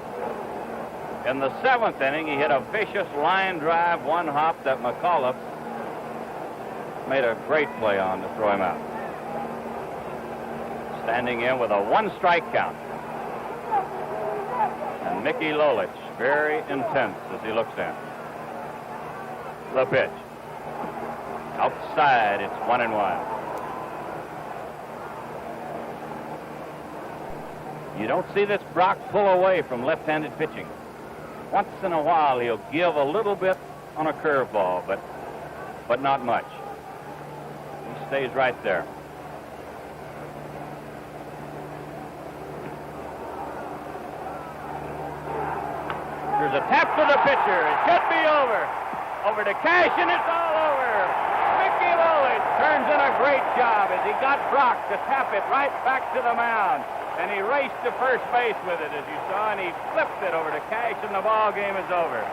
In the 7th inning, he hit a vicious line drive 1 hop that McAuliffe made a great play on to throw him out. Standing in with a 1-strike count. And Mickey Lolich, very intense as he looks in. The pitch. Outside, it's 1-1. You don't see this Brock pull away from left-handed pitching. Once in a while, he'll give a little bit on a curveball, but not much. He stays right there. There's a tap to the pitcher. It should be over. Over to Cash, and it's all over. Mickey Lolich turns in a great job as he got Brock to tap it right back to the mound. And he raced to first base with it, as you saw, and he flipped it over to Cash, and the ball game is over.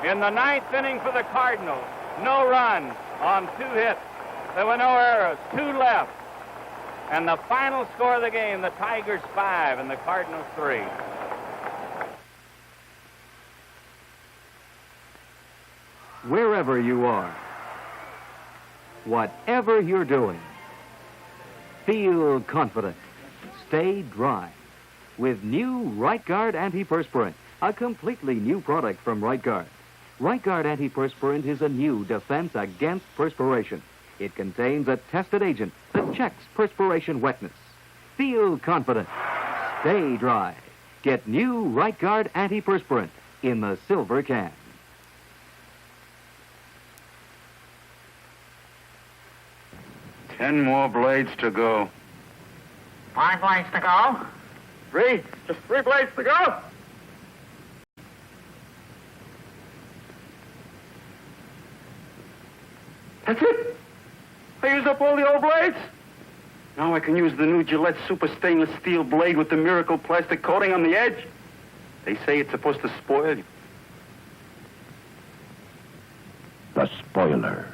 In the 9th inning for the Cardinals, no run on 2 hits. There were no errors, 2 left. And the final score of the game, the Tigers 5 and the Cardinals 3. Wherever you are, whatever you're doing, feel confident. Stay dry with new Right Guard Antiperspirant, a completely new product from Right Guard. Right Guard Antiperspirant is a new defense against perspiration. It contains a tested agent that checks perspiration wetness. Feel confident. Stay dry. Get new Right Guard antiperspirant in the silver can. Ten more blades to go. 5 blades to go. 3. Just 3 blades to go. That's it. I used up all the old blades. Now I can use the new Gillette Super Stainless Steel blade with the miracle plastic coating on the edge. They say it's supposed to spoil you. The spoiler.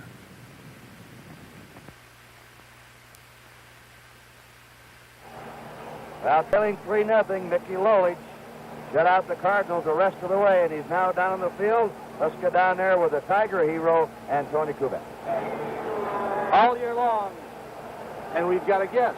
Well, killing 3-0, Mickey Lolich shut out the Cardinals the rest of the way, and he's now down in the field. Let's get down there with the Tiger hero and Tony Kubek. All year long. And we've got a guest.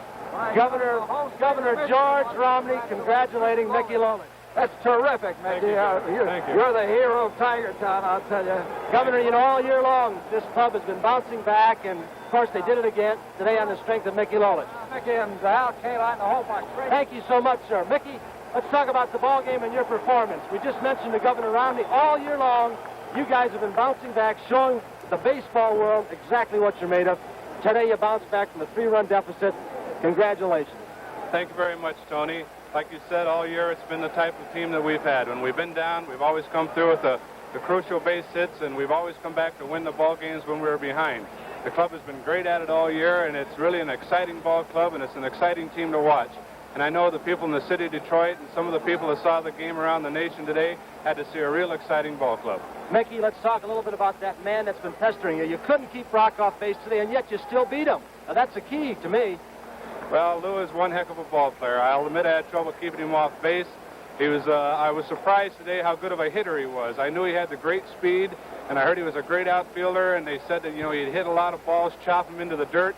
Governor George Romney congratulating Mickey Lolich. That's terrific, Mickey. Thank you. You're the hero of Tiger Town, I'll tell you. Governor, you know, all year long, this club has been bouncing back, and of course they did it again today on the strength of Mickey Lolich. Mickey and Al Kaline, the whole bunch. Thank you so much, sir. Mickey, let's talk about the ball game and your performance. We just mentioned to Governor Romney all year long, you guys have been bouncing back, showing the baseball world exactly what you're made of. Today you bounced back from a 3-run deficit. Congratulations. Thank you very much, Tony. Like you said, all year it's been the type of team that we've had. When we've been down, we've always come through with the crucial base hits, and we've always come back to win the ball games when we were behind. The club has been great at it all year, and it's really an exciting ball club, and it's an exciting team to watch. And I know the people in the city of Detroit and some of the people that saw the game around the nation today had to see a real exciting ball club. Mickey, let's talk a little bit about that man that's been pestering you. You couldn't keep Brock off base today, and yet you still beat him. Now, that's the key to me. Well, Lou is one heck of a ball player. I'll admit I had trouble keeping him off base. I was surprised today how good of a hitter he was. I knew he had the great speed, and I heard he was a great outfielder, and they said that, you know, he'd hit a lot of balls, chop them into the dirt,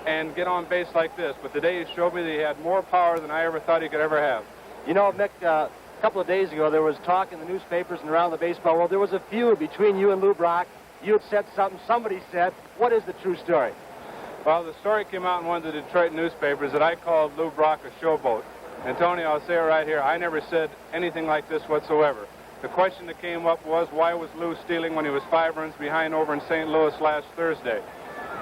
and get on base like this. But today he showed me that he had more power than I ever thought he could ever have. You know, Mick, a couple of days ago, there was talk in the newspapers and around the baseball world. There was a feud between you and Lou Brock. You had said something, somebody said. What is the true story? Well, the story came out in one of the Detroit newspapers that I called Lou Brock a showboat. And, Tony, I'll say it right here, I never said anything like this whatsoever. The question that came up was, why was Lou stealing when he was 5 runs behind over in St. Louis last Thursday?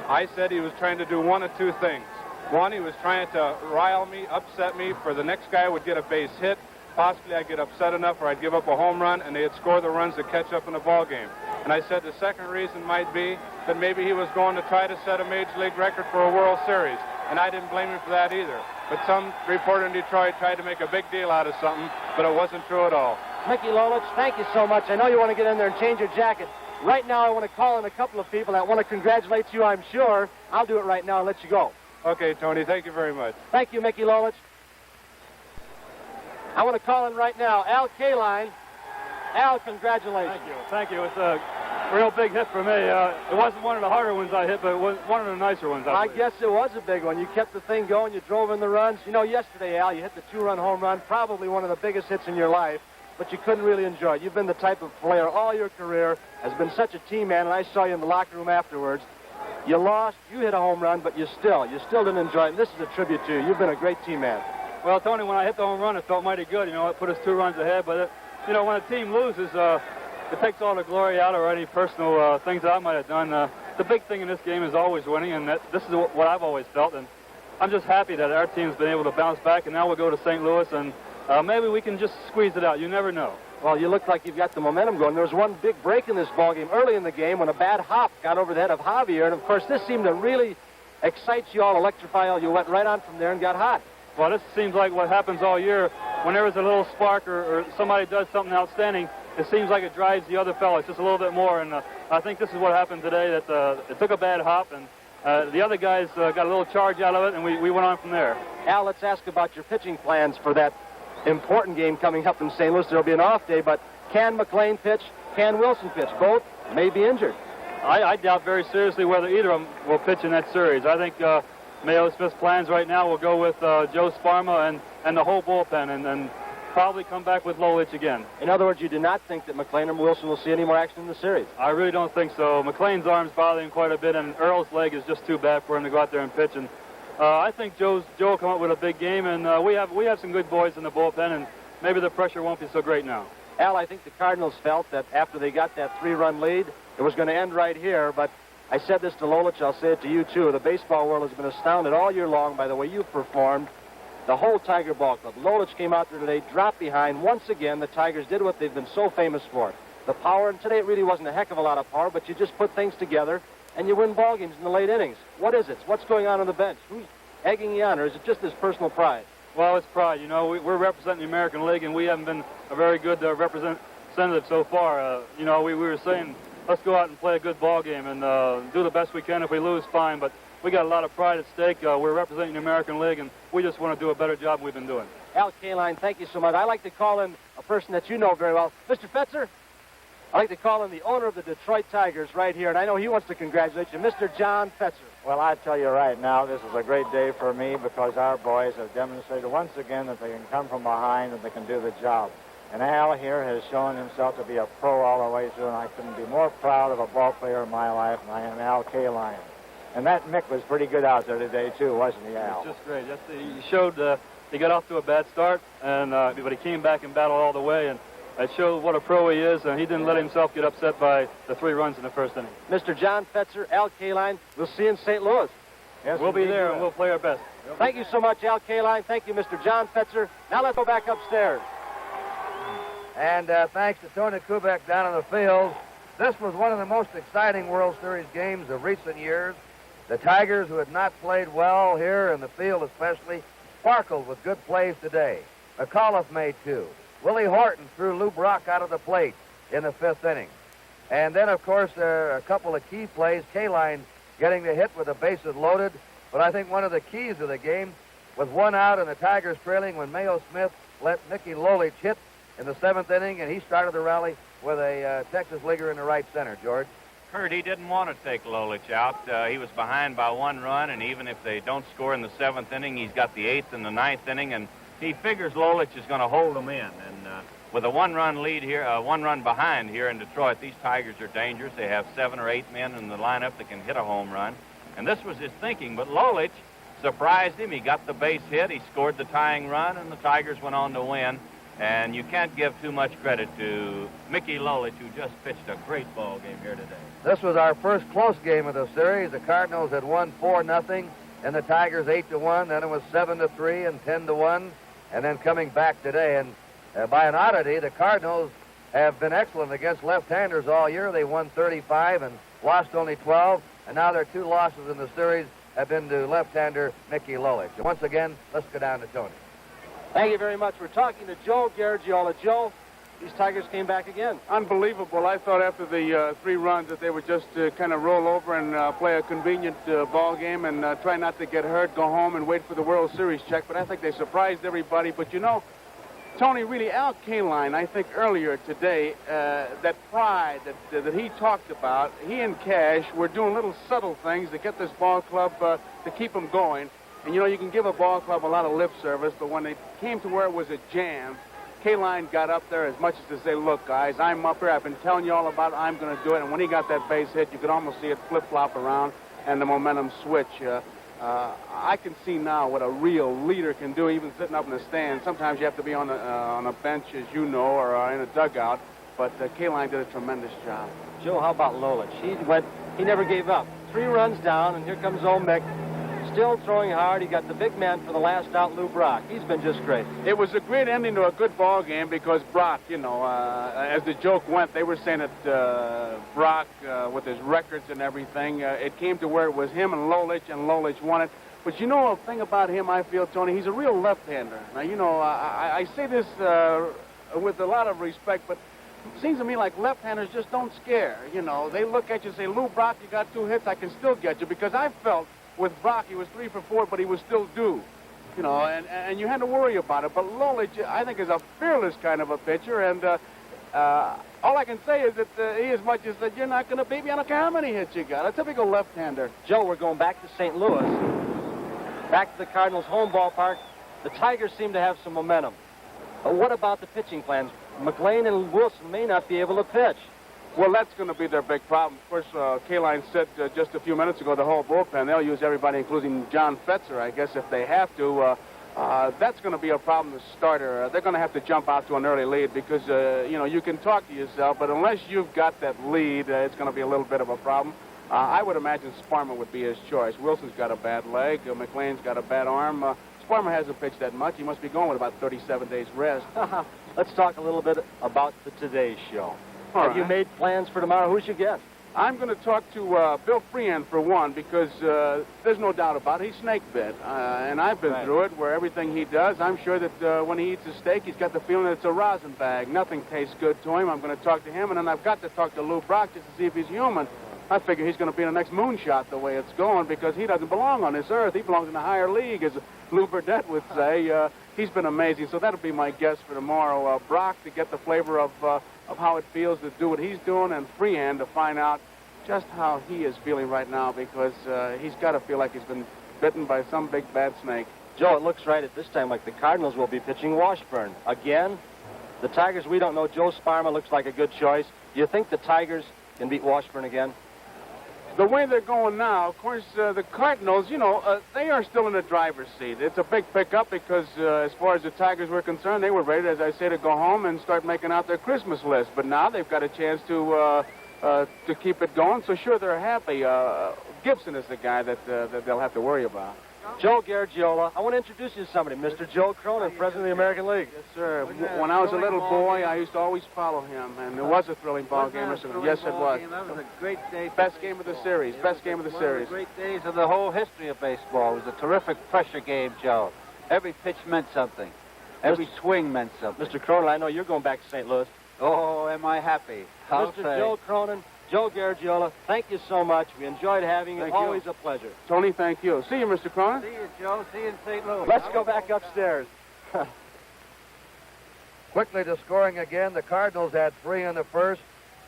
I said he was trying to do one of two things. One, he was trying to rile me, upset me, for the next guy would get a base hit. Possibly I'd get upset enough or I'd give up a home run, and they'd score the runs to catch up in the ball game. And I said the second reason might be that maybe he was going to try to set a Major League record for a World Series. And I didn't blame him for that either. But some reporter in Detroit tried to make a big deal out of something, but it wasn't true at all. Mickey Lolich, thank you so much. I know you want to get in there and change your jacket. Right now I want to call in a couple of people that want to congratulate you, I'm sure. I'll do it right now and let you go. Okay, Tony, thank you very much. Thank you, Mickey Lolich. I want to call in right now Al Kaline. Al, congratulations. Thank you. It's a real big hit for me. It wasn't one of the harder ones I hit, but it was one of the nicer ones. I guess it was a big one. You kept the thing going. You drove in the runs. You know, yesterday, Al, you hit the 2-run home run, probably one of the biggest hits in your life, but you couldn't really enjoy it. You've been the type of player all your career, has been such a team man, and I saw you in the locker room afterwards. You lost, you hit a home run, but you still didn't enjoy it. And this is a tribute to you. You've been a great team man. Well, Tony, when I hit the home run, it felt mighty good. You know, it put us 2 runs ahead, but, you know, when a team loses, it takes all the glory out of any personal things that I might have done. The big thing in this game is always winning, and this is what I've always felt. And I'm just happy that our team's been able to bounce back, and now we'll go to St. Louis, and maybe we can just squeeze it out. You never know. Well, you look like you've got the momentum going. There was one big break in this ballgame early in the game when a bad hop got over the head of Javier, and, of course, this seemed to really excite you all, electrify you all. You went right on from there and got hot. Well, this seems like what happens all year. When there is a little spark or somebody does something outstanding, it seems like it drives the other fellas just a little bit more, and I think this is what happened today, that it took a bad hop, and the other guys got a little charge out of it, and we went on from there. Al, let's ask about your pitching plans for that important game coming up in St. Louis. There'll be an off day, but can McLean pitch? Can Wilson pitch? Both may be injured. I doubt very seriously whether either of them will pitch in that series. I think Mayo Smith's plans right now will go with Joe Sparma and the whole bullpen, and probably come back with Lolich again. In other words, you do not think that McLean or Wilson will see any more action in the series? I really don't think so. McLean's arm's bothering him quite a bit, and Earl's leg is just too bad for him to go out there and pitch. And I think Joe will come up with a big game, and we have some good boys in the bullpen, and maybe the pressure won't be so great now. Al, I think the Cardinals felt that after they got that 3-run lead, it was going to end right here, but I said this to Lolich, I'll say it to you too. The baseball world has been astounded all year long by the way you've performed. The whole Tiger Ball Club. Lolich came out there today, dropped behind. Once again, the Tigers did what they've been so famous for. The power, and today it really wasn't a heck of a lot of power, but you just put things together and you win ball games in the late innings. What is it? What's going on the bench? Who's egging you on, or is it just his personal pride? Well, it's pride. You know, we're representing the American League, and we haven't been a very good representative so far. You know, we were saying, let's go out and play a good ball game and do the best we can. If we lose, fine, but we got a lot of pride at stake. We're representing the American League, and we just want to do a better job than we've been doing. Al Kaline, thank you so much. I like to call in a person that you know very well. Mr. Fetzer, I like to call in the owner of the Detroit Tigers right here, and I know he wants to congratulate you, Mr. John Fetzer. Well, I tell you right now, this is a great day for me because our boys have demonstrated once again that they can come from behind and they can do the job. And Al here has shown himself to be a pro all the way through, and I couldn't be more proud of a ball player in my life than I am Al Kaline. And that Mick was pretty good out there today, too, wasn't he, Al? Just great. He showed he got off to a bad start, and but he came back and battled all the way, and it showed what a pro he is, and he didn't let himself get upset by the 3 runs in the first inning. Mr. John Fetzer, Al Kaline, we'll see you in St. Louis. Yes, we'll be there, and we'll play our best. Thank you so much, Al Kaline. Thank you, Mr. John Fetzer. Now let's go back upstairs. And thanks to Tony Kubek down in the field, this was one of the most exciting World Series games of recent years. The Tigers, who had not played well here in the field especially, sparkled with good plays today. McAuliffe made 2. Willie Horton threw Lou Brock out of the plate in the 5th inning. And then, of course, there are a couple of key plays. Kaline getting the hit with the bases loaded. But I think one of the keys of the game was 1 out and the Tigers trailing when Mayo Smith let Mickey Lolich hit in the 7th inning, and he started the rally with a Texas leaguer in the right center, George. Kurt, he didn't want to take Lolich out. He was behind by 1 run, and even if they don't score in the 7th inning, he's got the 8th and the 9th inning, and he figures Lolich is going to hold them in. And with a 1-run lead here, 1-run behind here in Detroit, these Tigers are dangerous. They have 7 or 8 men in the lineup that can hit a home run. And this was his thinking, but Lolich surprised him. He got the base hit. He scored the tying run, and the Tigers went on to win. And you can't give too much credit to Mickey Lolich, who just pitched a great ball game here today. This was our first close game of the series. The Cardinals had won 4-0, and the Tigers 8-1. Then it was 7-3 and 10-1, and then coming back today. And by an oddity, the Cardinals have been excellent against left-handers all year. They won 35 and lost only 12, and now their 2 losses in the series have been to left-hander Mickey Lolich. And once again, let's go down to Tony. Thank you very much. We're talking to Joe Garagiola. Joe, these Tigers came back again. Unbelievable. I thought after the 3 runs that they would just kind of roll over and play a convenient ball game and try not to get hurt, go home and wait for the World Series check. But I think they surprised everybody. But, you know, Tony, really, Al Kaline, I think earlier today, that pride that he talked about, he and Cash were doing little subtle things to get this ball club to keep them going. And, you know, you can give a ball club a lot of lip service, but when they came to where it was a jam, Kaline got up there as much as to say, look, guys, I'm up here. I've been telling you all about it. I'm going to do it. And when he got that base hit, you could almost see it flip-flop around and the momentum switch. I can see now what a real leader can do, even sitting up in the stand. Sometimes you have to be on a bench, as you know, or in a dugout. But Kaline did a tremendous job. Joe, how about Lolich? He never gave up. 3 runs down, and here comes old Mick. Still throwing hard. He got the big man for the last out, Lou Brock. He's been just great. It was a great ending to a good ball game because Brock, you know, as the joke went, they were saying that Brock, with his records and everything, it came to where it was him and Lolich won it. But you know a thing about him, I feel, Tony, he's a real left-hander. Now, you know, I say this with a lot of respect, but it seems to me like left-handers just don't scare. You know, they look at you and say, Lou Brock, you got 2 hits, I can still get you, because I felt with Brock, he was 3 for 4, but he was still due. You know, and you had to worry about it. But Lolich, I think, is a fearless kind of a pitcher, and all I can say is that he as much as that you're not going to beat me. I don't care how many hits you got. A typical left-hander. Joe, we're going back to St. Louis, back to the Cardinals' home ballpark. The Tigers seem to have some momentum. What about the pitching plans? McLean and Wilson may not be able to pitch. Well, that's going to be their big problem. Of course, K-Line said just a few minutes ago the whole bullpen, they'll use everybody, including John Fetzer, I guess, if they have to. That's going to be a problem, the starter. They're going to have to jump out to an early lead because, you can talk to yourself, but unless you've got that lead, it's going to be a little bit of a problem. I would imagine Sparma would be his choice. Wilson's got a bad leg. McLean's got a bad arm. Sparma hasn't pitched that much. He must be going with about 37 days rest. Let's talk a little bit about the Today Show. All Have you right. made plans for tomorrow? Who's your guest? I'm going to talk to Bill Freehand for one because there's no doubt about it. He's snake bit, and I've been through it where everything he does, I'm sure that when he eats a steak, he's got the feeling that it's a rosin bag. Nothing tastes good to him. I'm going to talk to him, and then I've got to talk to Lou Brock just to see if he's human. I figure he's going to be in the next moonshot the way it's going because he doesn't belong on this earth. He belongs in a higher league, as Lou Burdett would say. He's been amazing, so that'll be my guess for tomorrow. Brock to get the flavor of how it feels to do what he's doing, and Freehand to find out just how he is feeling right now because he's got to feel like he's been bitten by some big bad snake. Joe, it looks right at this time like the Cardinals will be pitching Washburn. Again, the Tigers, we don't know. Joe Sparma looks like a good choice. Do you think the Tigers can beat Washburn again? The way they're going now, of course, the Cardinals, they are still in the driver's seat. It's a big pickup because as far as the Tigers were concerned, they were ready, as I say, to go home and start making out their Christmas list. But now they've got a chance to keep it going, so sure, they're happy. Gibson is the guy that they'll have to worry about. Joe Garagiola. I want to introduce you to somebody, Mr. Joe Cronin, president of the American League. Yes, sir. When I was a little boy, I used to always follow him, and it was a thrilling ball game. Yes, it was. That was a great day. Best game of the series. Best game of the series. One of the great days of the whole history of baseball. It was a terrific pressure game, Joe. Every pitch meant something. Every swing meant something. Mr. Cronin, I know you're going back to St. Louis. Oh, am I happy? I'll Mr. say. Joe Cronin, Joe Garagiola, thank you so much. We enjoyed having you. Thank you. Always a pleasure. Tony, thank you. See you, Mr. Cronin. See you, Joe. See you in St. Louis. Let's go back upstairs. Quickly to scoring again. The Cardinals had 3 in the first.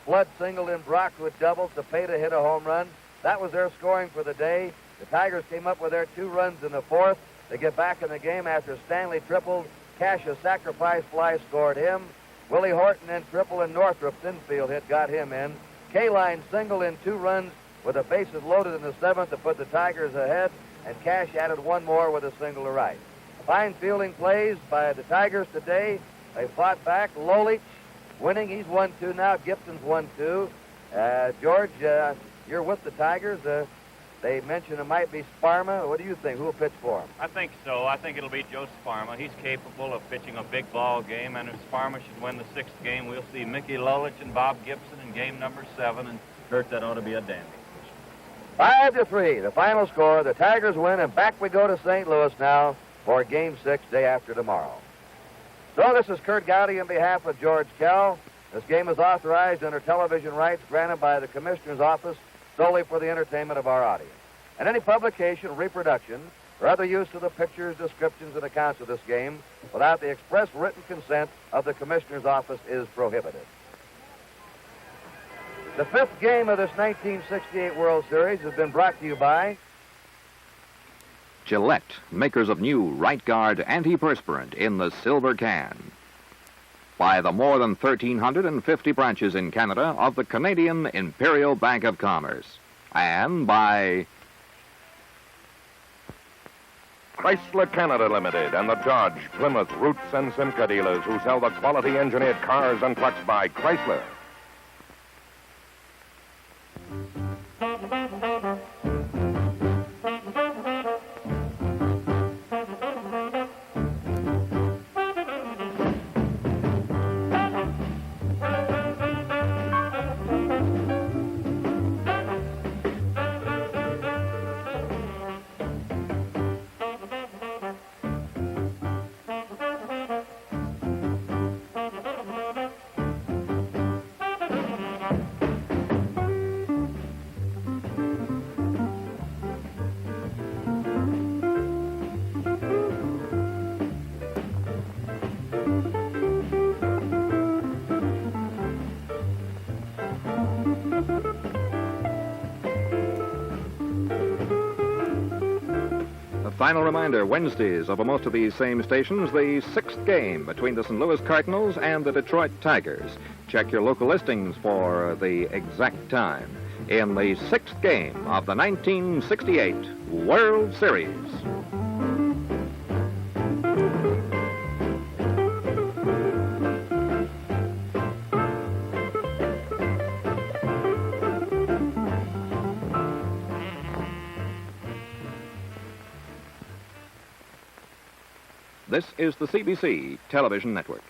Flood singled in, Brock with doubles. Cepeda hit a home run. That was their scoring for the day. The Tigers came up with their 2 runs in the fourth. They get back in the game after Stanley tripled. Cash, a sacrifice fly, scored him. Willie Horton in triple, and Northrup's infield hit got him in. K-Line singled in 2 runs with the bases loaded in the 7th to put the Tigers ahead, and Cash added 1 more with a single to right. Fine fielding plays by the Tigers today. They fought back. Lolich winning. He's 1-2 now. Gibson's 1-2. George, you're with the Tigers. They mentioned it might be Sparma. What do you think? Who will pitch for him? I think so. I think it'll be Joe Sparma. He's capable of pitching a big ball game, and if Sparma should win the 6th game, we'll see Mickey Lolich and Bob Gibson in game number 7, and Kurt, that ought to be a dandy. 5-3, the final score. The Tigers win, and back we go to St. Louis now for Game 6, day after tomorrow. So this is Kurt Gowdy on behalf of George Kell. This game is authorized under television rights granted by the Commissioner's Office solely for the entertainment of our audience. And any publication, reproduction, or other use of the pictures, descriptions, and accounts of this game without the express written consent of the Commissioner's Office is prohibited. The 5th game of this 1968 World Series has been brought to you by Gillette, makers of new Right Guard antiperspirant in the silver can. By the more than 1,350 branches in Canada of the Canadian Imperial Bank of Commerce. And by Chrysler Canada Limited and the Dodge, Plymouth, Roots, and Simca dealers who sell the quality engineered cars and trucks by Chrysler. Final reminder, Wednesdays over most of these same stations, the 6th game between the St. Louis Cardinals and the Detroit Tigers. Check your local listings for the exact time in the 6th game of the 1968 World Series. This is the CBC Television Network.